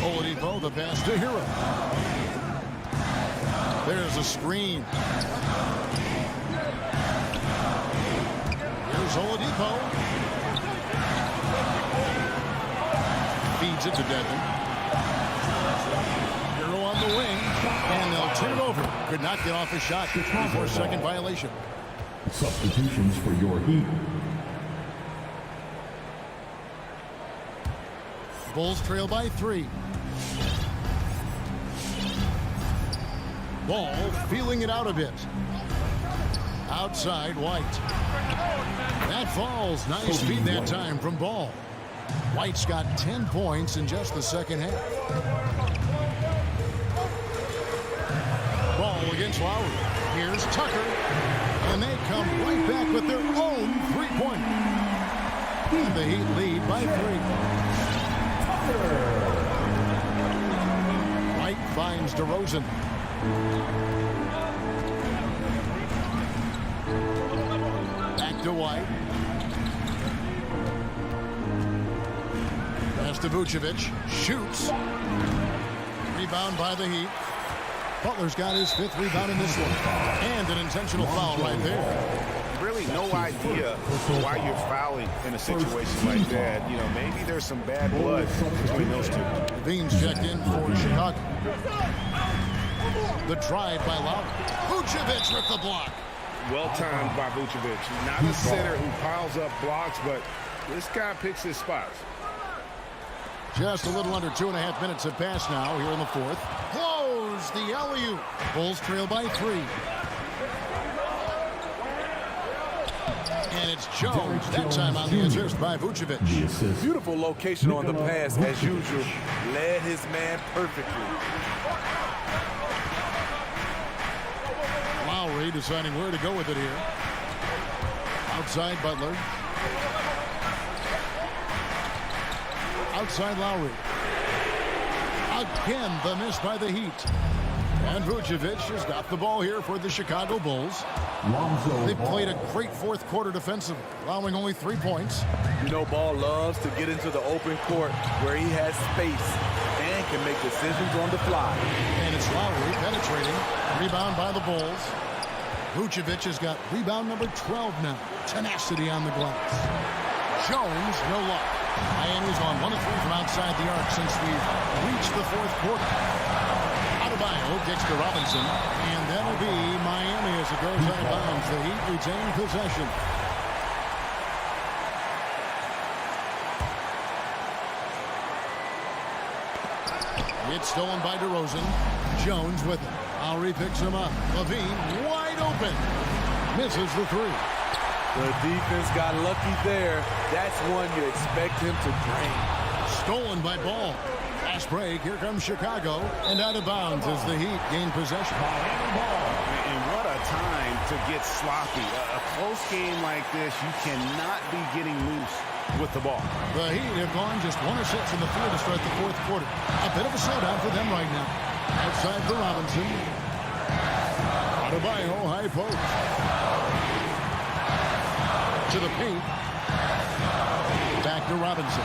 Oladipo the pass to Hero. There's a screen. Here's Oladipo. Feeds it to Dedmon. Hero on the wing. And they'll turn it over. Could not get off a shot before second violation. Substitutions for your Heat. Bulls trail by 3. Ball feeling it out a bit. Outside White. That falls. Nice feed that time from Ball. White's got 10 points in just the second half. Ball against Lowry. Here's Tucker. And they come right back with their own three-pointer. And the Heat lead by 3. White finds DeRozan. Back to White. Pass to Vucevic. Shoots. Rebound by the Heat. Butler's got his 5th rebound in this one. And an intentional foul right there. Really no idea why you're fouling in a situation like that. You know, maybe there's some bad blood between those two. Levine's checked in for Chicago. The drive by Lowry. Vucevic with the block. Well timed by Vucevic. Not a center who piles up blocks, but this guy picks his spots. Just a little under 2.5 minutes have passed now here in the 4th. Close the alley-oop. Bulls trail by 3. And it's Jones. That time on the assist by Vucevic. Beautiful location on the pass as usual. Led his man perfectly. Lowry deciding where to go with it here. Outside Butler. Outside Lowry. Again, the miss by the Heat. And Vucevic has got the ball here for the Chicago Bulls. They played a great 4th quarter defensively, allowing only 3 points. You know, Ball loves to get into the open court where he has space and can make decisions on the fly. And it's Lowry penetrating. Rebound by the Bulls. Vucevic has got rebound number 12 now. Tenacity on the glass. Jones, no luck. Miami's on 1 of 3 from outside the arc since we've reached the 4th quarter. Adebayo kicks to Robinson, and that'll be Miami as it goes out of bounds. The Heat retain possession. It's stolen by DeRozan. Jones with it. Lowry picks him up. Levine wide open. Misses the 3. The defense got lucky there. That's one you expect him to drain. Stolen by Ball. Fast break. Here comes Chicago. And out of bounds as the Heat gain possession. And what a time to get sloppy. A close game like this, you cannot be getting loose with the ball. The Heat have gone just 1 of 6 in the field to start the 4th quarter. A bit of a slowdown for them right now. Outside for Robinson. Adebayo, high post. To the paint. Back to Robinson.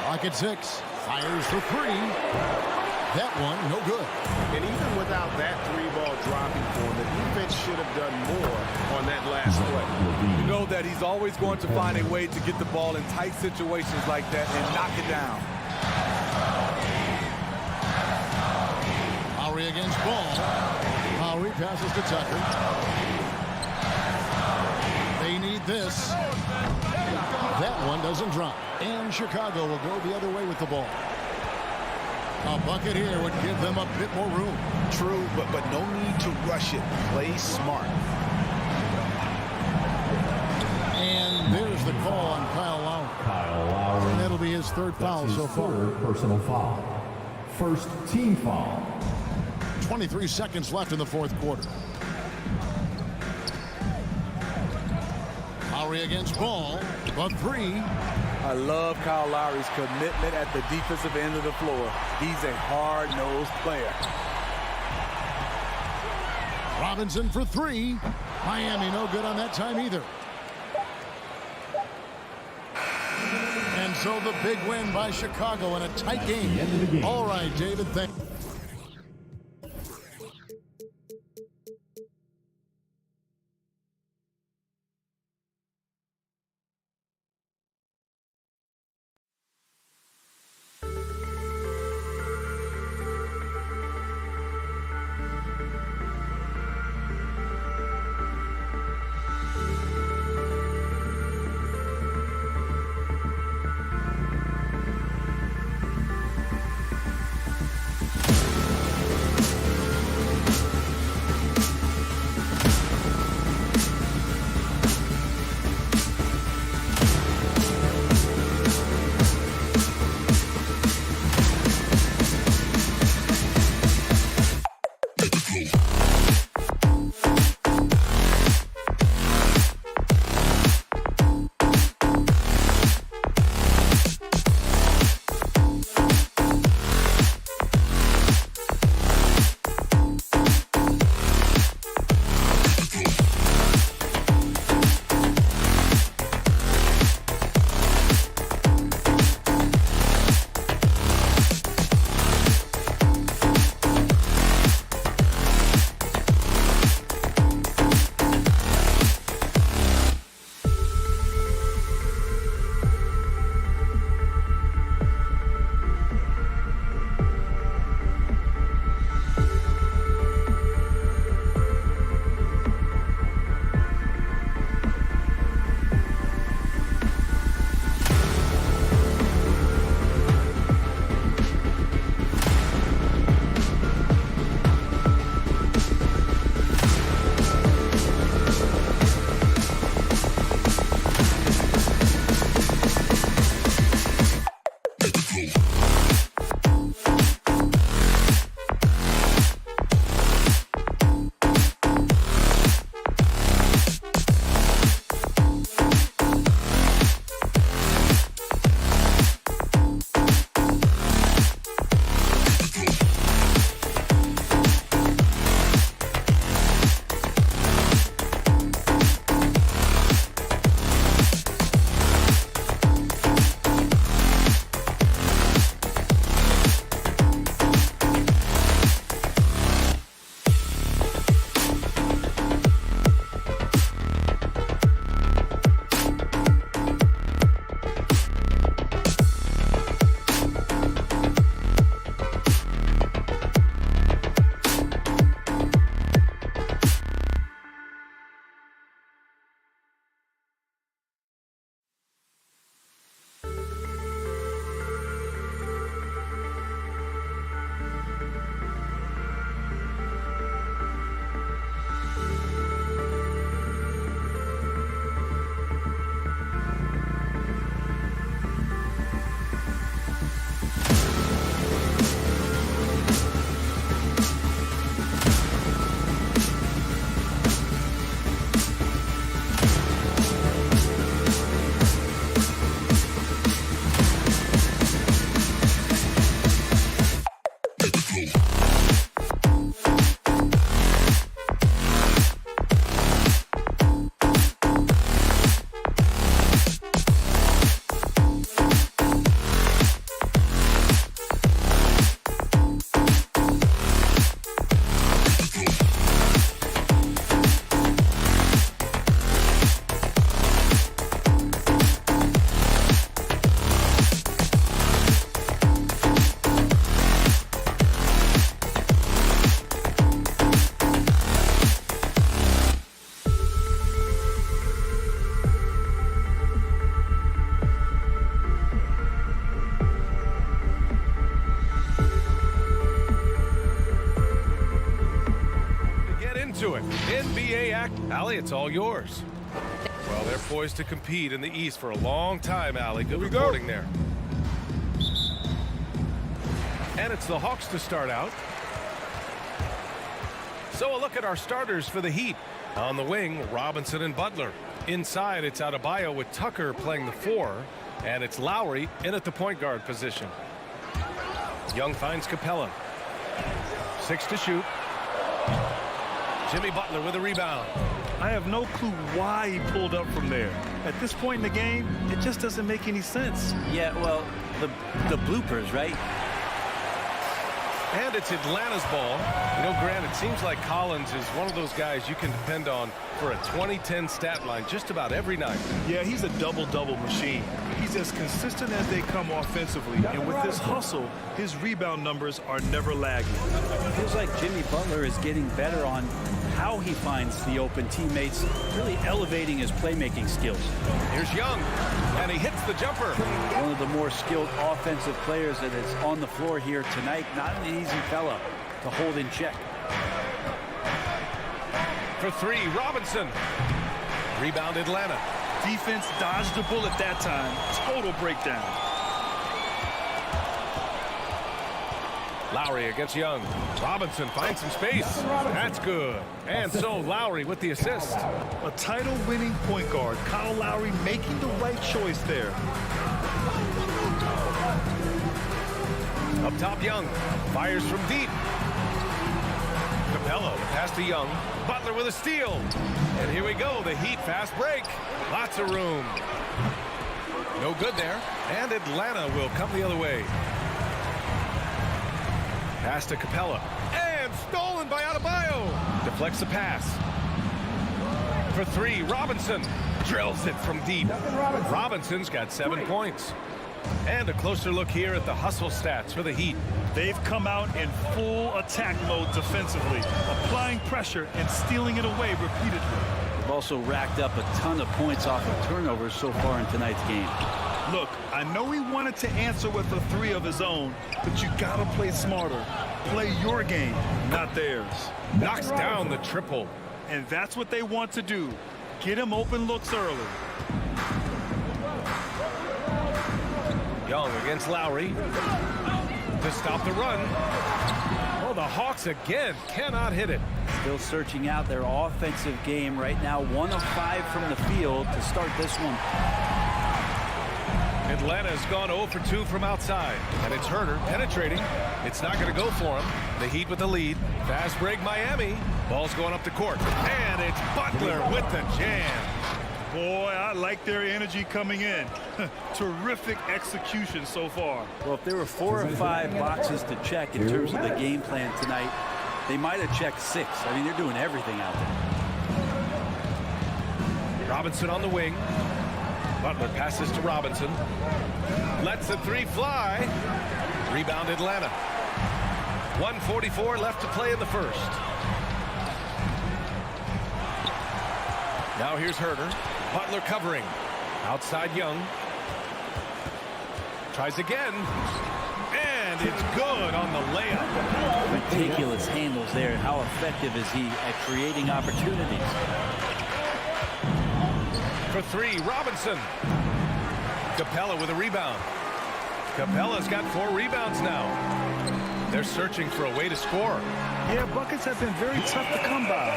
Clock at 6. Fires for 3. That one, no good. And even without that 3-ball dropping for him, the defense should have done more on that last play. You know that he's always going to find a way to get the ball in tight situations like that and knock it down. Lowry against Ball. Lowry passes to Tucker. They need this. That one doesn't drop. And Chicago will go the other way with the ball. A bucket here would give them a bit more room. True, but no need to rush it. Play smart. And there's the call on Kyle Lowry. And that'll be his third foul so far. Third personal foul. First team foul. 23 seconds left in the fourth quarter. Lowry against Ball. But three. I love Kyle Lowry's commitment at the defensive end of the floor. He's a hard-nosed player. Robinson for three. Miami no good on that time either. And so the big win by Chicago in a tight game. All right, David, thank you. back. Allie, it's all yours. Well, they're poised to compete in the East for a long time, Allie. Good reporting there. And it's the Hawks to start out. So a look at our starters for the Heat. On the wing, Robinson and Butler. Inside, it's Adebayo with Tucker playing the 4. And it's Lowry in at the point guard position. Young finds Capella. 6 to shoot. Jimmy Butler with a rebound. I have no clue why he pulled up from there. At this point in the game, it just doesn't make any sense. Yeah, well, the bloopers, right? And it's Atlanta's ball. You know, Grant, it seems like Collins is one of those guys you can depend on for a 20-10 stat line just about every night. Yeah, he's a double-double machine. He's as consistent as they come offensively. And with this hustle, his rebound numbers are never lagging. It feels like Jimmy Butler is getting better on how he finds the open teammates, really elevating his playmaking skills. Here's Young, and he hits the jumper. One of the more skilled offensive players that is on the floor here tonight. Not an easy fella to hold in check. For 3, Robinson. Rebound Atlanta. Defense dodged the bullet that time. Total breakdown. Lowry against Young. Robinson finds some space. That's good. And so Lowry with the assist. A title-winning point guard. Kyle Lowry making the right choice there. Up top, Young. Fires from deep. Capella, the pass to Young. Butler with a steal. And here we go. The Heat fast break. Lots of room. No good there. And Atlanta will come the other way. Pass to Capella. And stolen by Adebayo. Deflects the pass. For 3, Robinson. Drills it from deep. Robinson's got 7 points. And a closer look here at the hustle stats for the Heat. They've come out in full attack mode defensively, applying pressure and stealing it away repeatedly. They've also racked up a ton of points off of turnovers so far in tonight's game. Look, I know he wanted to answer with a 3 of his own, but you gotta play smarter. Play your game, not theirs. Knocks down the triple. And that's what they want to do. Get him open looks early. Young against Lowry to stop the run. Oh, the Hawks again cannot hit it. Still searching out their offensive game right now. 1 of 5 from the field to start this one. Atlanta's gone 0 for 2 from outside. And it's Herter penetrating. It's not going to go for him. The Heat with the lead. Fast break Miami. Ball's going up the court. And it's Butler with the jam. Boy, I like their energy coming in. Terrific execution so far. Well, if there were 4 or 5 boxes to check in terms of the game plan tonight, they might have checked 6. I mean, they're doing everything out there. Robinson on the wing. Butler passes to Robinson. Lets the 3 fly. Rebound Atlanta. 1:44 left to play in the first. Now here's Herter. Butler covering. Outside Young. Tries again. And it's good on the layup. Ridiculous handles there. How effective is he at creating opportunities? For 3, Robinson. Capella with a rebound. Capella's got 4 rebounds now. They're searching for a way to score. Yeah, buckets have been very tough to come by.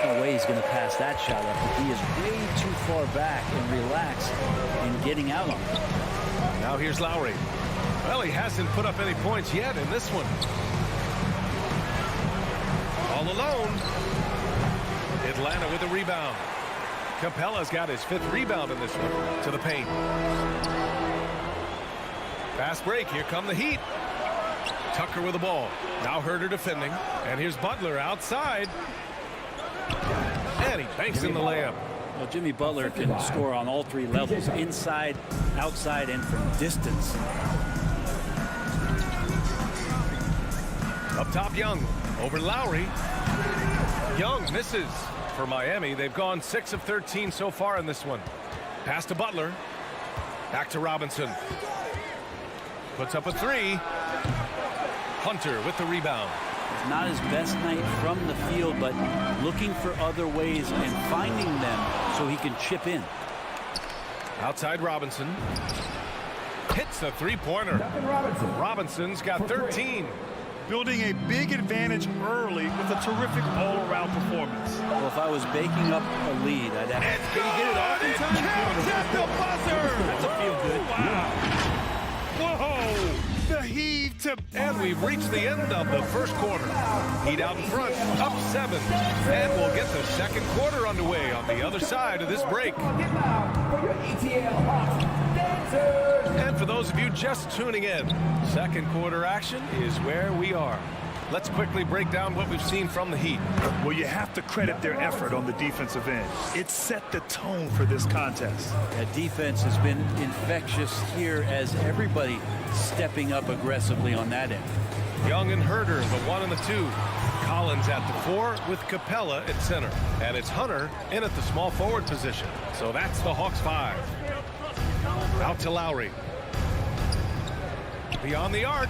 No way he's going to pass that shot up. He is way too far back and relaxed in getting out on it. Now here's Lowry. Well, he hasn't put up any points yet in this one. All alone. Atlanta with a rebound. Capella's got his 5th rebound in this one. To the paint. Fast break. Here come the Heat. Tucker with the ball. Now Herter defending. And here's Butler outside. And he banks in the layup. Well, Jimmy Butler can score on all 3 levels. Inside, outside, and from distance. Up top, Young. Over Lowry. Young misses. For Miami, they've gone 6 of 13 so far in this one. Pass to Butler. Back to Robinson. Puts up a 3. Hunter with the rebound. It's not his best night from the field, but looking for other ways and finding them so he can chip in. Outside Robinson. Hits a three-pointer. Robinson's got 13. Building a big advantage early with a terrific all-around performance. Well, if I was baking up a lead, I'd have to. Did he get it off in time? Counts at the buzzer! That's a feel good. Wow. Whoa! The heave to... And we've reached the end of the first quarter. Heat out in front, up 7. And we'll get the second quarter underway on the other side of this break. And for those of you just tuning in, second quarter action is where we are. Let's quickly break down what we've seen from the Heat. Well, you have to credit their effort on the defensive end. It set the tone for this contest. That defense has been infectious here as everybody stepping up aggressively on that end. Young and Herter, the 1 and the 2. Collins at the 4 with Capella at center. And it's Hunter in at the small forward position. So that's the Hawks 5. Out to Lowry. Beyond the arc.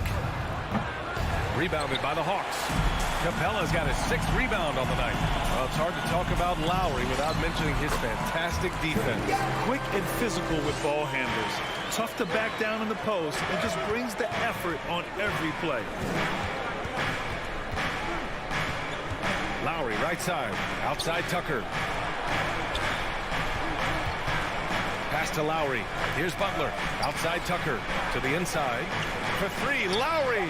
Rebounded by the Hawks. Capella's got his 6th rebound on the night. Well, it's hard to talk about Lowry without mentioning his fantastic defense. Quick and physical with ball handlers. Tough to back down in the post and just brings the effort on every play. Lowry right side. Outside Tucker. Pass to Lowry. Here's Butler. Outside Tucker. To the inside. For 3, Lowry.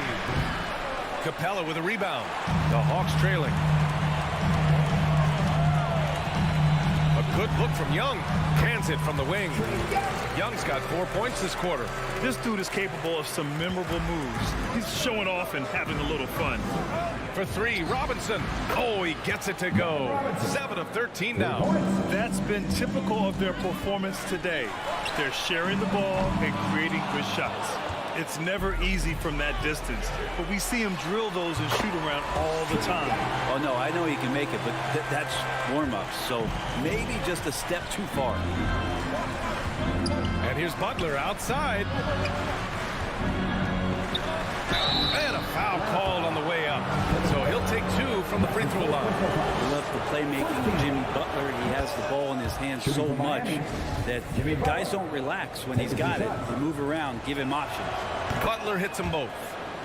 Capella with a rebound. The Hawks trailing. A good look from Young. Cans it from the wing. Young's got 4 points this quarter. This dude is capable of some memorable moves. He's showing off and having a little fun. For 3, Robinson. Oh, he gets it to go. 7 of 13 now. That's been typical of their performance today. They're sharing the ball and creating good shots. It's never easy from that distance, but we see him drill those and shoot around all the time. Oh, no, I know he can make it, but that's warm-ups, so maybe just a step too far. And here's Butler outside. And a foul called on the way up. So he'll take 2 from the free throw line. I love the playmaking of Jimmy Butler. He has the ball in his hands so much that guys don't relax when he's got it. They move around, give him options. Butler hits them both.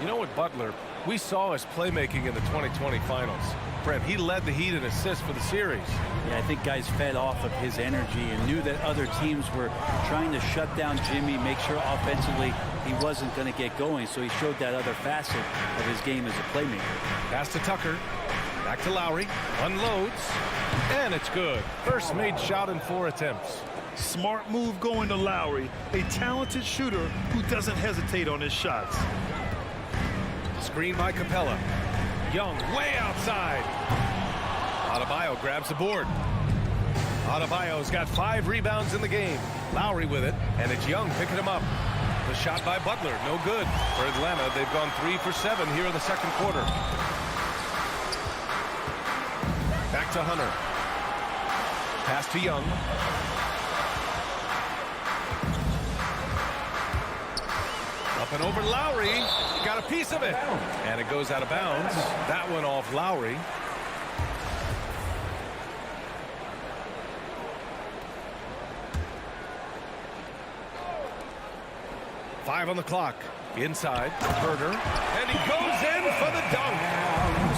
You know what, Butler, we saw his playmaking in the 2020 finals. Brent, he led the Heat in assists for the series. Yeah, I think guys fed off of his energy and knew that other teams were trying to shut down Jimmy, make sure offensively he wasn't going to get going. So he showed that other facet of his game as a playmaker. Pass to Tucker. Back to Lowry. Unloads. And it's good. First made shot in 4 attempts. Smart move going to Lowry, a talented shooter who doesn't hesitate on his shots. Screen by Capella. Young way outside. Adebayo grabs the board. Adebayo's got 5 rebounds in the game. Lowry with it, and it's Young picking him up. The shot by Butler, no good. For Atlanta, they've gone 3 for 7 here in the second quarter. Back to Hunter. Pass to Young. Up and over Lowry. Got a piece of it. And it goes out of bounds. That one off Lowry. Five on the clock. Inside. Herter. And he goes in for the dunk.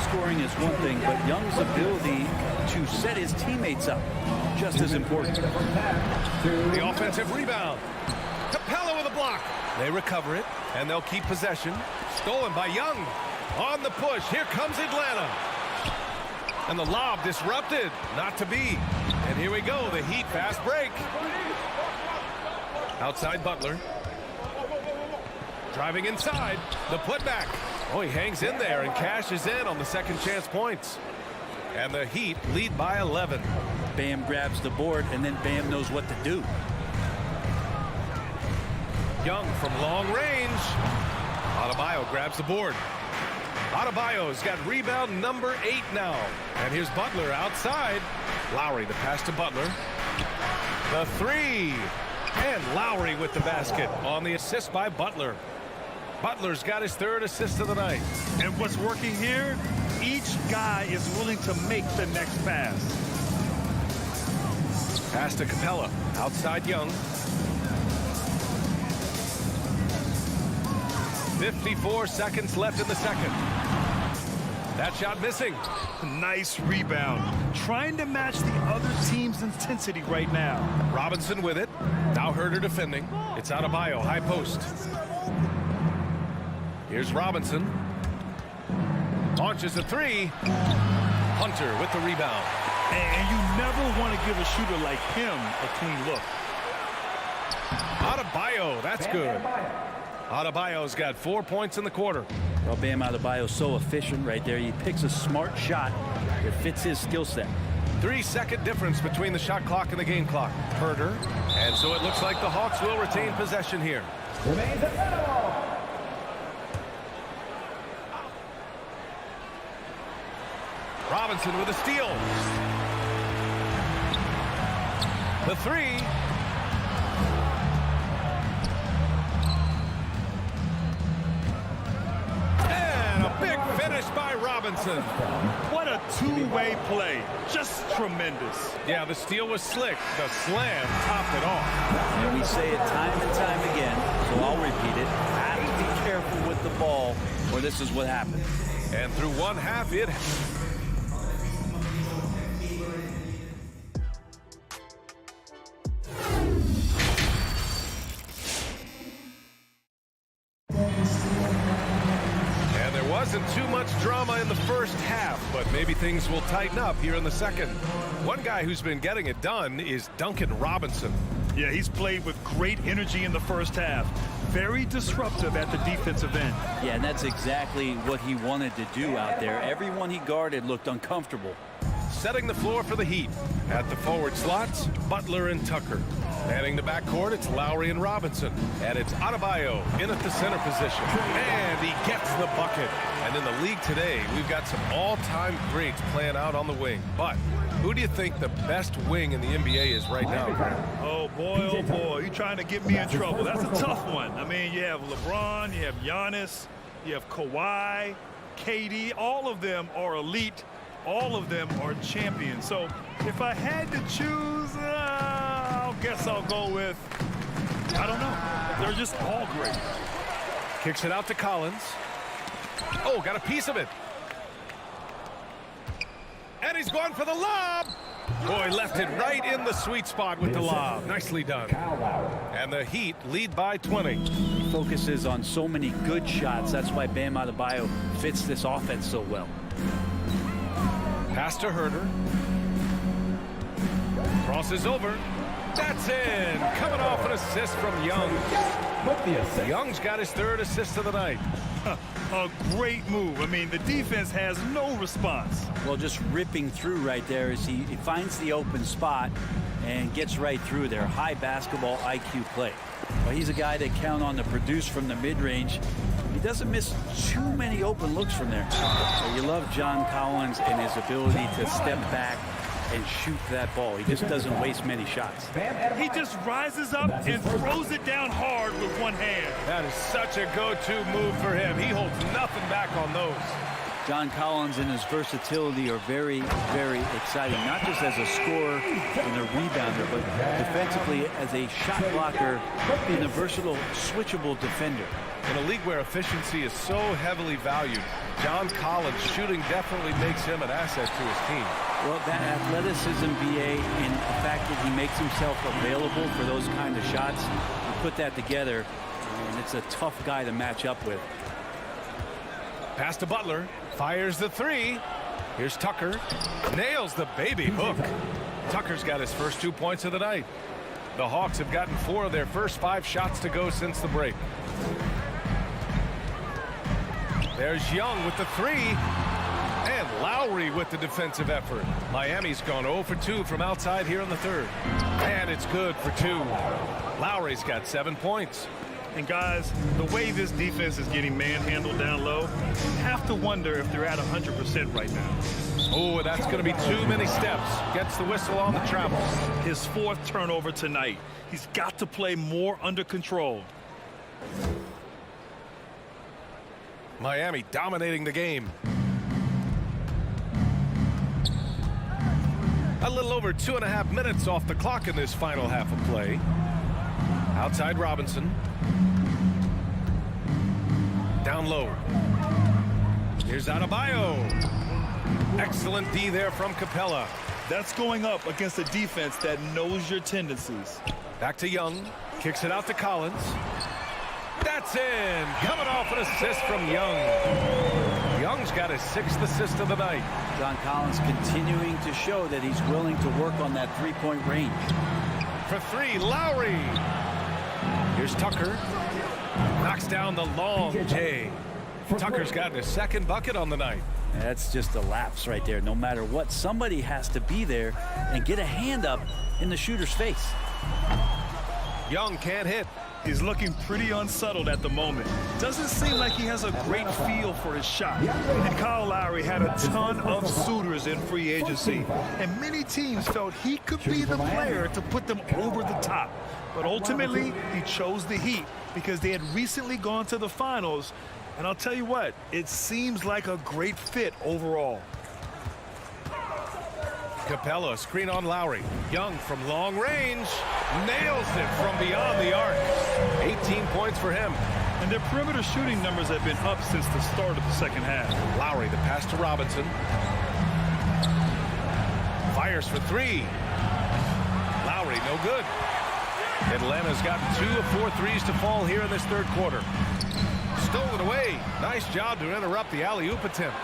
Scoring is one thing, but Young's ability to set his teammates up just as important. The offensive rebound. Capella with a block. They recover it, and they'll keep possession. Stolen by Young. On the push. Here comes Atlanta. And the lob disrupted. Not to be. And here we go. The Heat fast break. Outside Butler. Driving inside. The putback. Oh, he hangs in there and cashes in on the second chance points. And the Heat lead by 11. Bam grabs the board, and then Bam knows what to do. Young from long range. Adebayo grabs the board. Adebayo's got rebound number 8 now. And here's Butler outside. Lowry the pass to Butler. The 3. And Lowry with the basket on the assist by Butler. Butler's got his 3rd assist of the night. And what's working here? Each guy is willing to make the next pass. Pass to Capella. Outside Young. 54 seconds left in the second. That shot missing. Nice rebound. Trying to match the other team's intensity right now. Robinson with it. Now Herder defending. It's Adebayo, high post. Here's Robinson. Launches a 3. Hunter with the rebound. And you never want to give a shooter like him a clean look. Adebayo, that's good. Adebayo's got 4 points in the quarter. Well, Bam Adebayo's so efficient right there. He picks a smart shot that fits his skill set. 3-second difference between the shot clock and the game clock. Herder. And so it looks like the Hawks will retain possession here. Remains at minimum. Robinson with a steal. The 3. And a big finish by Robinson. What a two-way play. Just tremendous. Yeah, the steal was slick. The slam topped it off. And we say it time and time again, so I'll repeat it. Have to be careful with the ball, or this is what happens. And through one half, it... Wasn't too much drama in the first half, but maybe things will tighten up here in the second. One guy who's been getting it done is Duncan Robinson. Yeah, he's played with great energy in the first half. Very disruptive at the defensive end. Yeah, and that's exactly what he wanted to do out there. Everyone he guarded looked uncomfortable. Setting the floor for the Heat. At the forward slots, Butler and Tucker. Manning the backcourt, it's Lowry and Robinson. And it's Adebayo in at the center position. And he gets the bucket. And in the league today, we've got some all-time greats playing out on the wing. But who do you think the best wing in the NBA is right now, Grant? Oh, boy, you're trying to get me in trouble. That's a tough one. I mean, you have LeBron, you have Giannis, you have Kawhi, KD. All of them are elite. All of them are champions. So if I had to choose, I guess I'll go with, I don't know. They're just all great. Kicks it out to Collins. Oh, got a piece of it. And he's going for the lob. Boy, left it right in the sweet spot with the lob. Nicely done. And the Heat lead by 20. He focuses on so many good shots. That's why Bam Adebayo fits this offense so well. Pass to Herder. Crosses over. That's in. Coming off an assist from Young. Young's got his 3rd assist of the night. A great move. I mean, the defense has no response. Well, just ripping through right there as he finds the open spot and gets right through there. High basketball IQ play. Well, he's a guy that count on to produce from the mid-range. He doesn't miss too many open looks from there. So you love John Collins and his ability to step back and shoot that ball. He just doesn't waste many shots. He just rises up and throws it down hard with one hand. That is such a go-to move for him. He holds nothing back on those. John Collins and his versatility are very, very exciting, not just as a scorer and a rebounder, but defensively as a shot blocker and a versatile, switchable defender. In a league where efficiency is so heavily valued, John Collins' shooting definitely makes him an asset to his team. Well, that athleticism, BA, and the fact that he makes himself available for those kind of shots, you put that together, and it's a tough guy to match up with. Pass to Butler. Fires the 3. Here's Tucker. Nails the baby hook. Tucker's got his first 2 points of the night. The Hawks have gotten 4 of their first 5 shots to go since the break. There's Young with the 3. And Lowry with the defensive effort. Miami's gone 0 for 2 from outside here in the 3rd. And it's good for 2. Lowry's got 7 points. And guys, the way this defense is getting manhandled down low, you have to wonder if they're at 100% right now. Oh, that's going to be too many steps. Gets the whistle on the travel. His 4th turnover tonight. He's got to play more under control. Miami dominating the game. A little over 2.5 minutes off the clock in this final half of play. Outside Robinson. Down low. Here's Adebayo. Excellent D there from Capella. That's going up against a defense that knows your tendencies. Back to Young. Kicks it out to Collins. That's in. Coming off an assist from Young. Young's got his 6th assist of the night. John Collins continuing to show that he's willing to work on that three-point range. For 3, Lowry. Here's Tucker. Knocks down the long J. Tucker's got his 2nd bucket on the night. That's just a lapse right there. No matter what, somebody has to be there and get a hand up in the shooter's face. Young can't hit. He's looking pretty unsettled at the moment. Doesn't seem like he has a great feel for his shot. And Kyle Lowry had a ton of suitors in free agency. And many teams felt he could be the player to put them over the top. But ultimately, he chose the Heat because they had recently gone to the finals. And I'll tell you what, it seems like a great fit overall. Capella, screen on Lowry. Young from long range. Nails it from beyond the arc. 18 points for him. And their perimeter shooting numbers have been up since the start of the second half. Lowry, the pass to Robinson. Fires for 3. Lowry, no good. Atlanta's gotten 2 of 4 threes to fall here in this 3rd quarter. Stolen away. Nice job to interrupt the alley-oop attempt.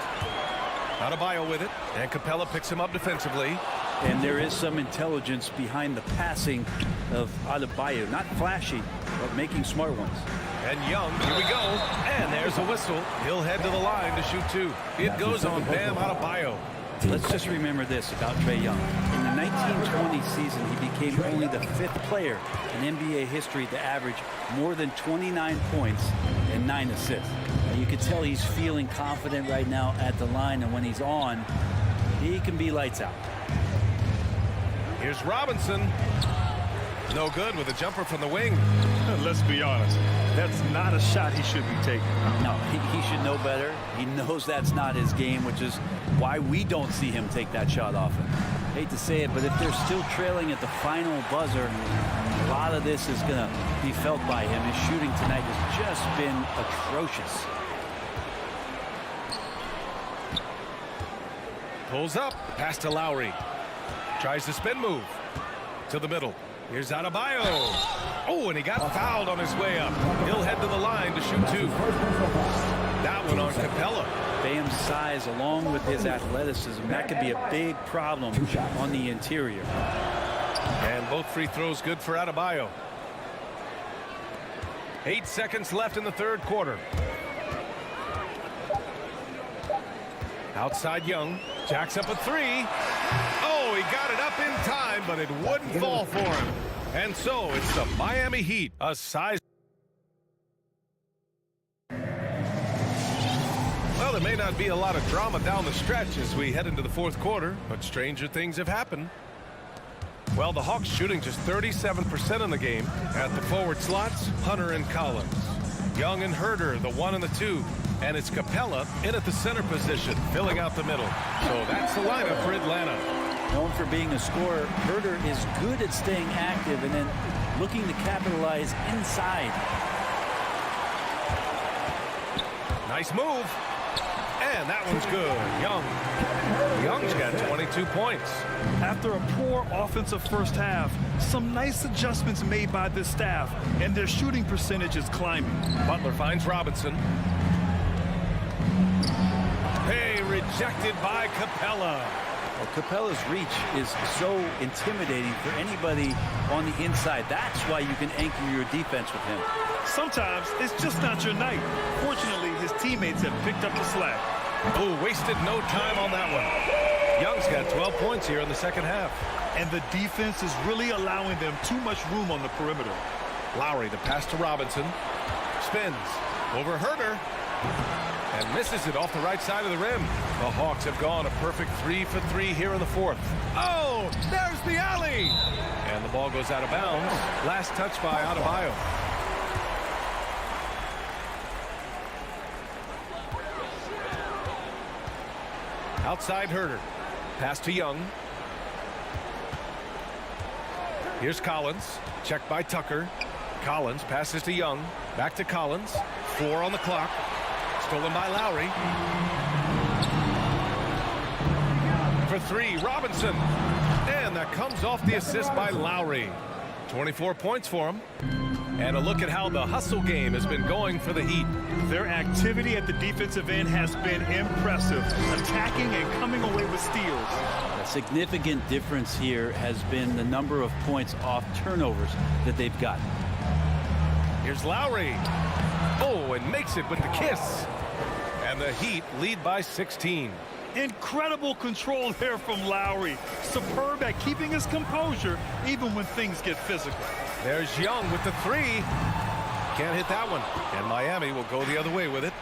Adebayo with it, and Capella picks him up defensively. And there is some intelligence behind the passing of Adebayo. Not flashy, but making smart ones. And Young, here we go. And there's a whistle. He'll head to the line to shoot 2. It goes on Bam Adebayo. Let's just remember this about Trae Young. In the 1920 season, he became only the 5th player in NBA history to average more than 29 points and 9 assists. You can tell he's feeling confident right now at the line, and when he's on, he can be lights out. Here's Robinson. No good with a jumper from the wing. Let's be honest, that's not a shot he should be taking. No, he should know better. He knows that's not his game, which is why we don't see him take that shot often. Hate to say it, but if they're still trailing at the final buzzer, a lot of this is going to be felt by him. His shooting tonight has just been atrocious. Pulls up, pass to Lowry. Tries the spin move to the middle. Here's Adebayo. Oh, and he got fouled on his way up. He'll head to the line to shoot 2. That one on Capella. Bam's size along with his athleticism, that could be a big problem on the interior. And both free throws good for Adebayo. 8 seconds left in the 3rd quarter. Outside Young. Jacks up a 3. Oh, he got it up in time, but it wouldn't fall for him. And so it's the Miami Heat, a size. Well, there may not be a lot of drama down the stretch as we head into the 4th quarter, but stranger things have happened. Well, the Hawks shooting just 37% in the game. At the forward slots, Hunter and Collins. Young and Herter, the 1 and the 2. And it's Capella in at the center position, filling out the middle. So that's the lineup for Atlanta. Known for being a scorer, Herter is good at staying active and then looking to capitalize inside. Nice move. And that one's good. Young's got 22 points. After a poor offensive first half, some nice adjustments made by this staff, and their shooting percentage is climbing. Butler finds Robinson. Hey, rejected by Capella. Well, Capella's reach is so intimidating for anybody on the inside. That's why you can anchor your defense with him. Sometimes it's just not your night. Fortunately, his teammates have picked up the slack. Oh, wasted no time on that one. Young's got 12 points here in the 2nd half. And the defense is really allowing them too much room on the perimeter. Lowry, the pass to Robinson. Spins over Herter. And misses it off the right side of the rim. The Hawks have gone a perfect 3 for 3 here in the 4th. Oh, there's the alley. And the ball goes out of bounds. Last touch by Adebayo. Outside Herder. Pass to Young. Here's Collins. Checked by Tucker. Collins passes to Young. Back to Collins. 4 on the clock. Stolen by Lowry. For 3, Robinson. And that comes off the assist by Lowry. 24 points for him. And a look at how the hustle game has been going for the Heat. Their activity at the defensive end has been impressive, attacking and coming away with steals. A significant difference here has been the number of points off turnovers that they've gotten. Here's Lowry. Oh, and makes it with the kiss. And the Heat lead by 16. Incredible control there from Lowry. Superb at keeping his composure even when things get physical. There's Young with the 3. Can't hit that one. And Miami will go the other way with it.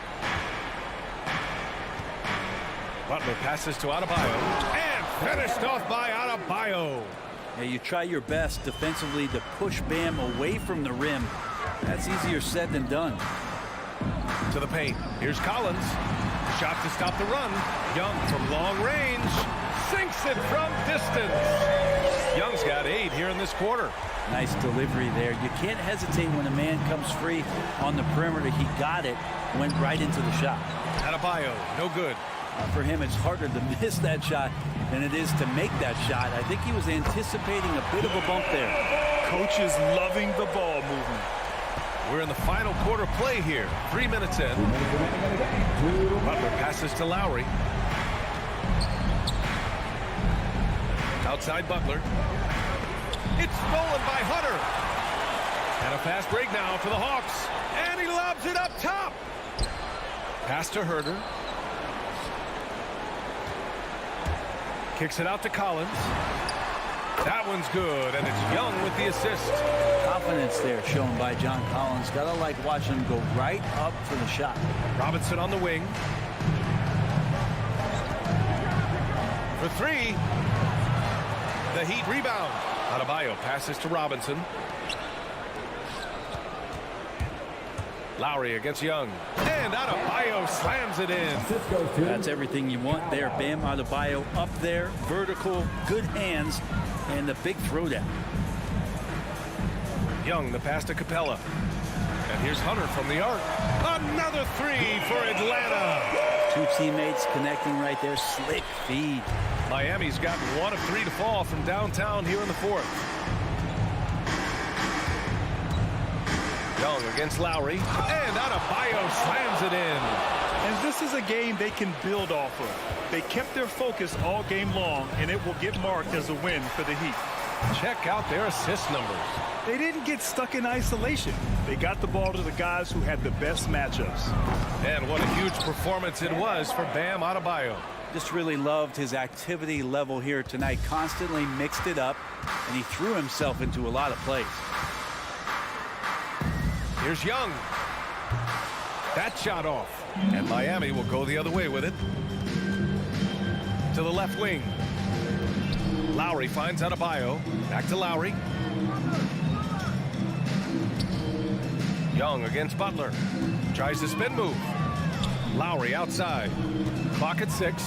Butler passes to Adebayo. And finished off by Adebayo. Yeah, you try your best defensively to push Bam away from the rim. That's easier said than done. To the paint. Here's Collins. Shot to stop the run. Young from long range. Sinks it from distance. Young's got 8 here in this quarter. Nice delivery there. You can't hesitate when a man comes free on the perimeter. He got it. Went right into the shot. Adebayo, no good. For him, it's harder to miss that shot than it is to make that shot. I think he was anticipating a bit of a bump there. Coach is loving the ball movement. We're in the final quarter play here. 3 minutes in. Butler passes to Lowry. Outside Butler. It's stolen by Hunter. And a fast break now for the Hawks. And he lobs it up top. Pass to Herder. Kicks it out to Collins. That one's good, and it's Young with the assist. Confidence there shown by John Collins. Gotta like watching him go right up for the shot. Robinson on the wing. For 3. The Heat rebound. Adebayo passes to Robinson. Lowry against Young. And Adebayo slams it in. That's everything you want there. Bam Adebayo up there. Vertical, good hands, and the big throwdown. Young, the pass to Capella. And here's Hunter from the arc. Another 3 for Atlanta. 2 teammates connecting right there. Slick feed. Miami's got 1 of 3 to fall from downtown here in the 4th. Young against Lowry. And Adebayo slams it in. And this is a game they can build off of. They kept their focus all game long, and it will get marked as a win for the Heat. Check out their assist numbers. They didn't get stuck in isolation. They got the ball to the guys who had the best matchups. And what a huge performance it was for Bam Adebayo. Just really loved his activity level here tonight. Constantly mixed it up, and he threw himself into a lot of plays. Here's Young. That shot off. And Miami will go the other way with it. To the left wing. Lowry finds Adebayo. Back to Lowry. Young against Butler. Tries to spin move. Lowry outside. Clock at 6.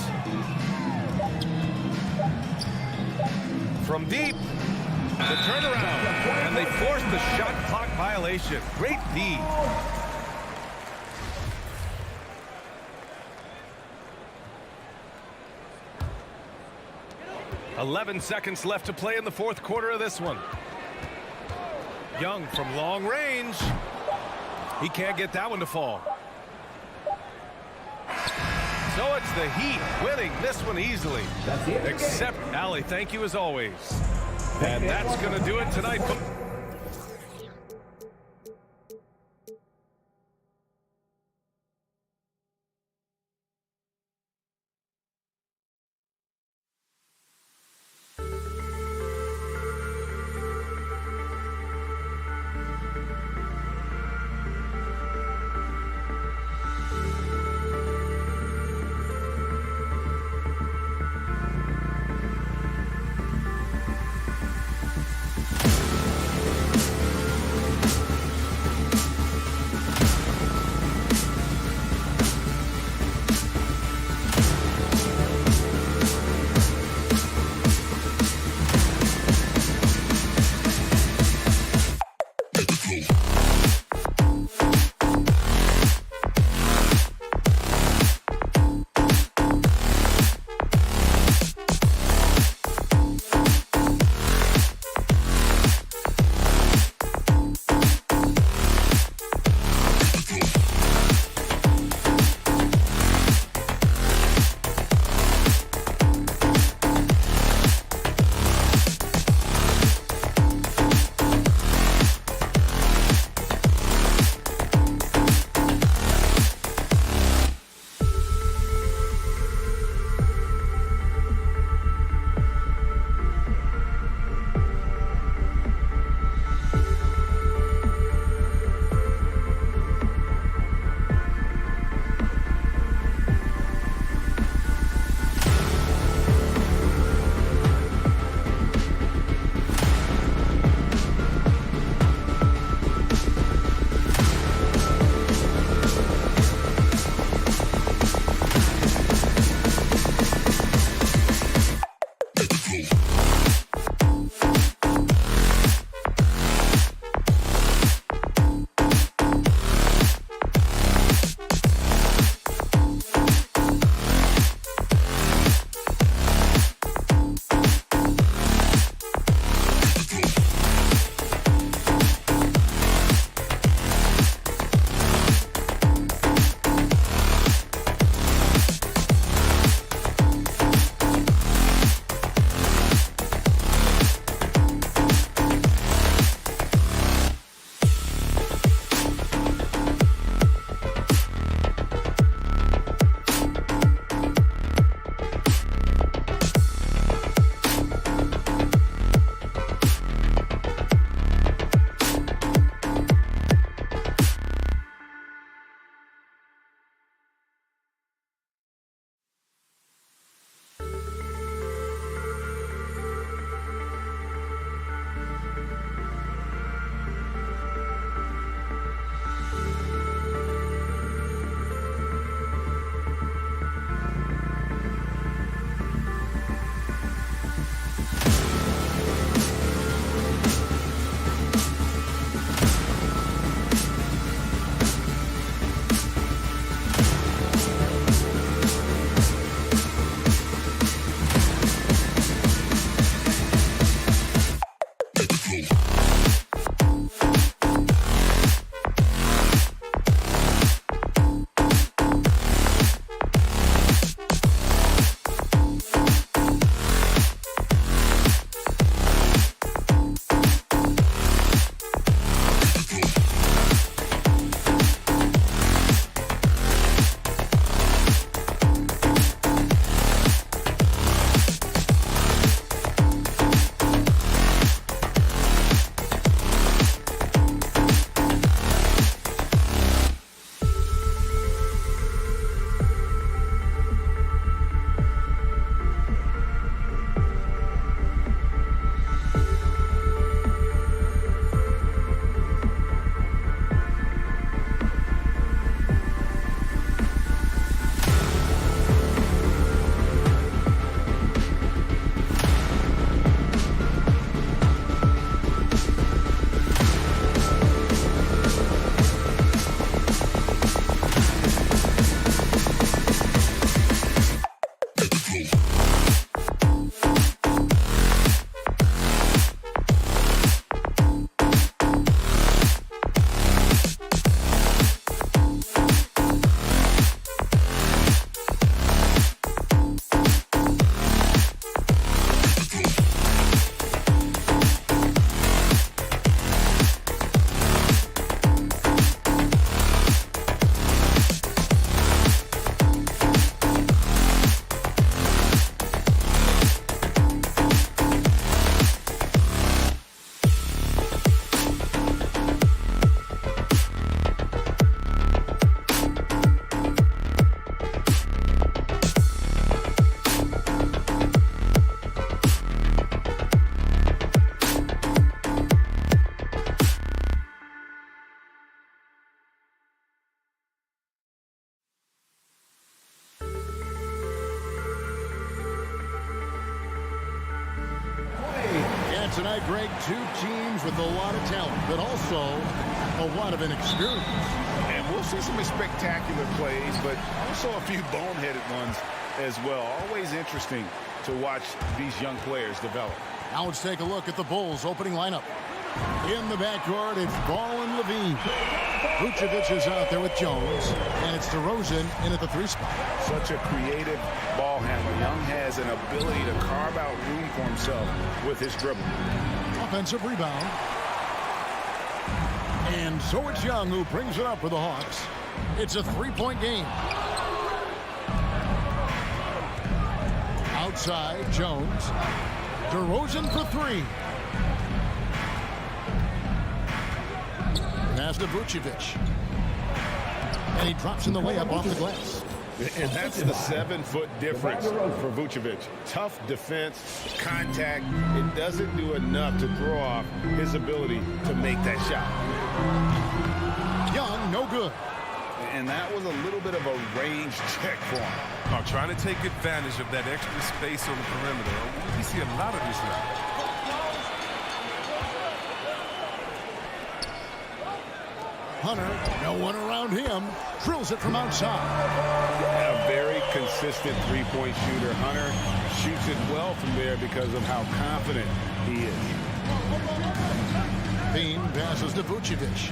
From deep. The turnaround. And they force the shot clock violation. Great D. .11 seconds left to play in the 4th quarter of this one. Young from long range. He can't get that one to fall. So it's the Heat winning this one easily. Except, Allie, thank you as always. And that's going to do it tonight. Two teams with a lot of talent, but also a lot of inexperience. And we'll see some spectacular plays, but also a few boneheaded ones as well. Always interesting to watch these young players develop. Now let's take a look at the Bulls' opening lineup. In the backcourt, it's Ball and Levine. Vucevic is out there with Jones, and it's DeRozan in at the 3 spot. Such a creative ball handler. Young has an ability to carve out room for himself with his dribble. Offensive rebound. And so it's Young who brings it up for the Hawks. It's a 3-point game. Outside, Jones. DeRozan for 3. Pass to Vucevic. And he drops in the layup off the glass. And that's the 7-foot difference for Vucevic. Tough defense, contact. It doesn't do enough to throw off his ability to make that shot. Young, no good. And that was a little bit of a range check for him. Oh, trying to take advantage of that extra space on the perimeter. We see a lot of this now. Hunter, no one around him, drills it from outside. A very consistent three-point shooter. Hunter shoots it well from there because of how confident he is. Bean passes to Vucevic.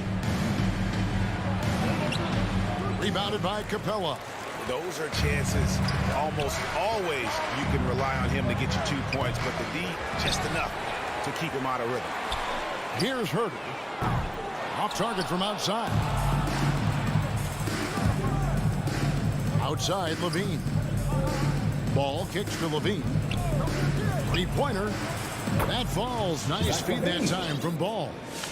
Rebounded by Capella. Those are chances almost always you can rely on him to get you 2 points, but the D just enough to keep him out of rhythm. Here's Herder. Off target from outside. Outside, Levine. Ball kicks to Levine. 3-pointer. That falls. Nice feed that time from Ball.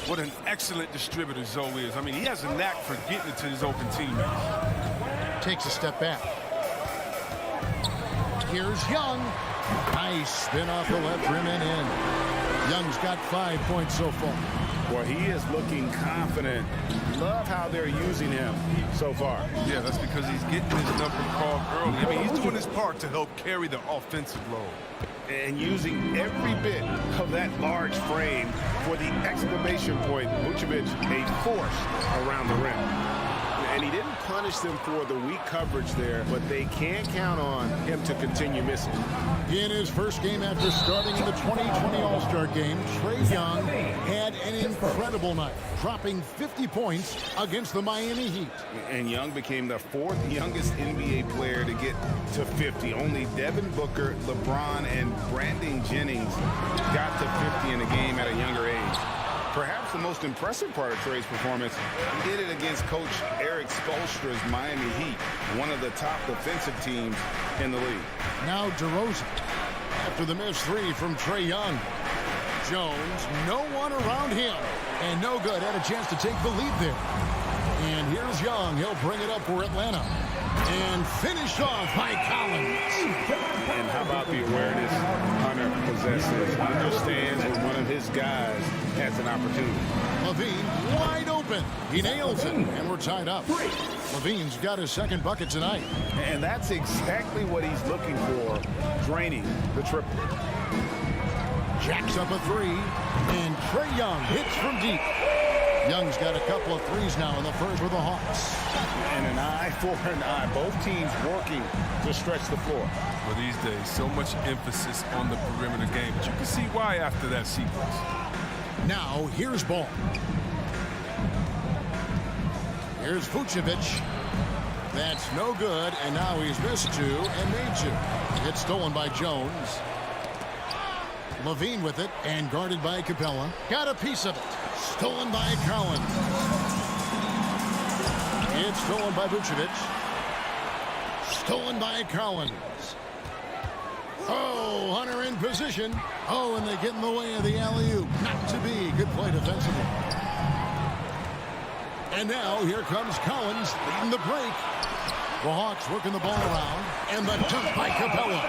What an excellent distributor Zoe is. I mean, he has a knack for getting it to his open teammates. Takes a step back. Here's Young. Nice spin off the left rim and in. Young's got 5 points so far. Well, he is looking confident. Love how they're using him so far. Yeah, that's because he's getting his number called early. I mean, he's doing his part to help carry the offensive load. And using every bit of that large frame for the exclamation point. Vucevic, a force around the rim. And he didn't punish them for the weak coverage there, but they can't count on him to continue missing. In his first game after starting in the 2020 All-Star Game, Trae Young had an incredible night, dropping 50 points against the Miami Heat. And Young became the 4th youngest NBA player to get to 50. Only Devin Booker, LeBron, and Brandon Jennings got to 50 in a game at a younger age. Perhaps the most impressive part of Trae's performance, he did it against Coach Eric Spoelstra's Miami Heat, one of the top defensive teams in the league. Now DeRozan, after the missed 3 from Trae Young. Jones, no one around him, and no good. Had a chance to take the lead there. And here's Young. He'll bring it up for Atlanta. And finished off by Collins. And how about the awareness Hunter possesses? Understands when one of his guys has an opportunity. Levine wide open. He nails it, and we're tied up. Levine's got his second bucket tonight. And that's exactly what he's looking for, draining the triple. Jacks up a 3, and Trae Young hits from deep. Young's got a couple of threes now in the first for the Hawks. And an eye for an eye. Both teams working to stretch the floor. Well, these days, so much emphasis on the perimeter game, but you can see why after that sequence. Now, here's Ball. Here's Vucevic. That's no good, and now he's missed 2 and made 2. It's stolen by Jones. Levine with it, and guarded by Capella. Got a piece of it. Stolen by Collins. It's stolen by Vucevic. Stolen by Collins. Oh, Hunter in position. Oh, and they get in the way of the alley-oop. Not to be. Good play defensively. And now here comes Collins leading the break. The Hawks working the ball around, and the dunk by Capella.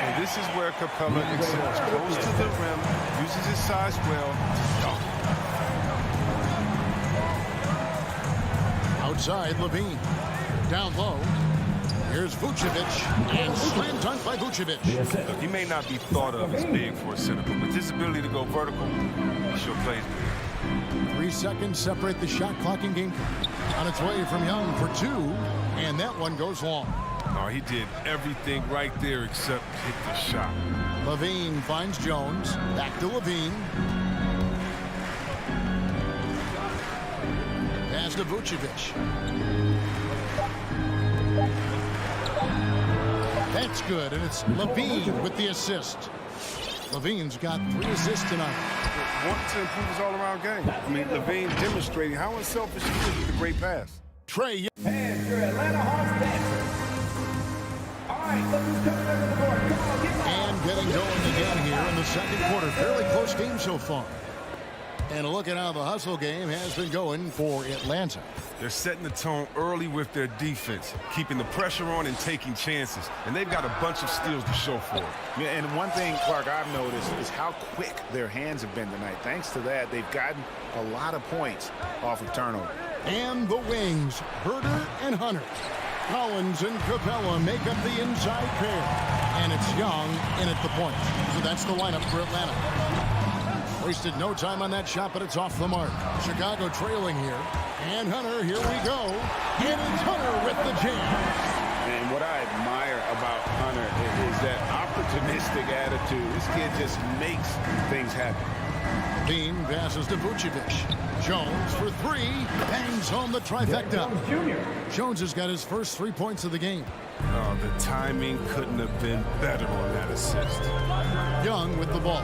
And this is where Capella excels. Goes to the rim, uses his size well. Outside, Levine. Down low. Here's Vucevic, and slam dunk by Vucevic. Look, he may not be thought of as big for a center, but with his ability to go vertical, He sure plays good. 3 seconds separate the shot clock and game clock. On its way from Young for 2, and that one goes long. Oh, he did everything right there except hit the shot. Levine finds Jones. Back to Levine. Pass to Vucevic. That's good, and it's Levine with the assist. Levine's got 3 assists tonight. Want to improve his all-around game. I mean, Levine demonstrating how unselfish he is with a great pass. Trey. And your Atlanta Hawks dancer. All right, look who's coming over the board. Come on, get loud. And getting going again here in the second quarter. Fairly close game so far. And a look at how the hustle game has been going for Atlanta. They're setting the tone early with their defense, keeping the pressure on and taking chances. And they've got a bunch of steals to show for it. Yeah, and one thing, Clark, I've noticed is how quick their hands have been tonight. Thanks to that, they've gotten a lot of points off of turnover. And the wings, Herter and Hunter. Collins and Capella make up the inside pair. And it's Young in at the point. So that's the lineup for Atlanta. Wasted no time on that shot, but it's off the mark. Chicago trailing here. And Hunter, here we go. And it's Hunter with the jam. And what I admire about Hunter is that opportunistic attitude. This kid just makes things happen. Bean passes to Vucevic. Jones for 3. Bangs home the trifecta. Jones has got his first 3 points of the game. Oh, the timing couldn't have been better on that assist. Young with the ball.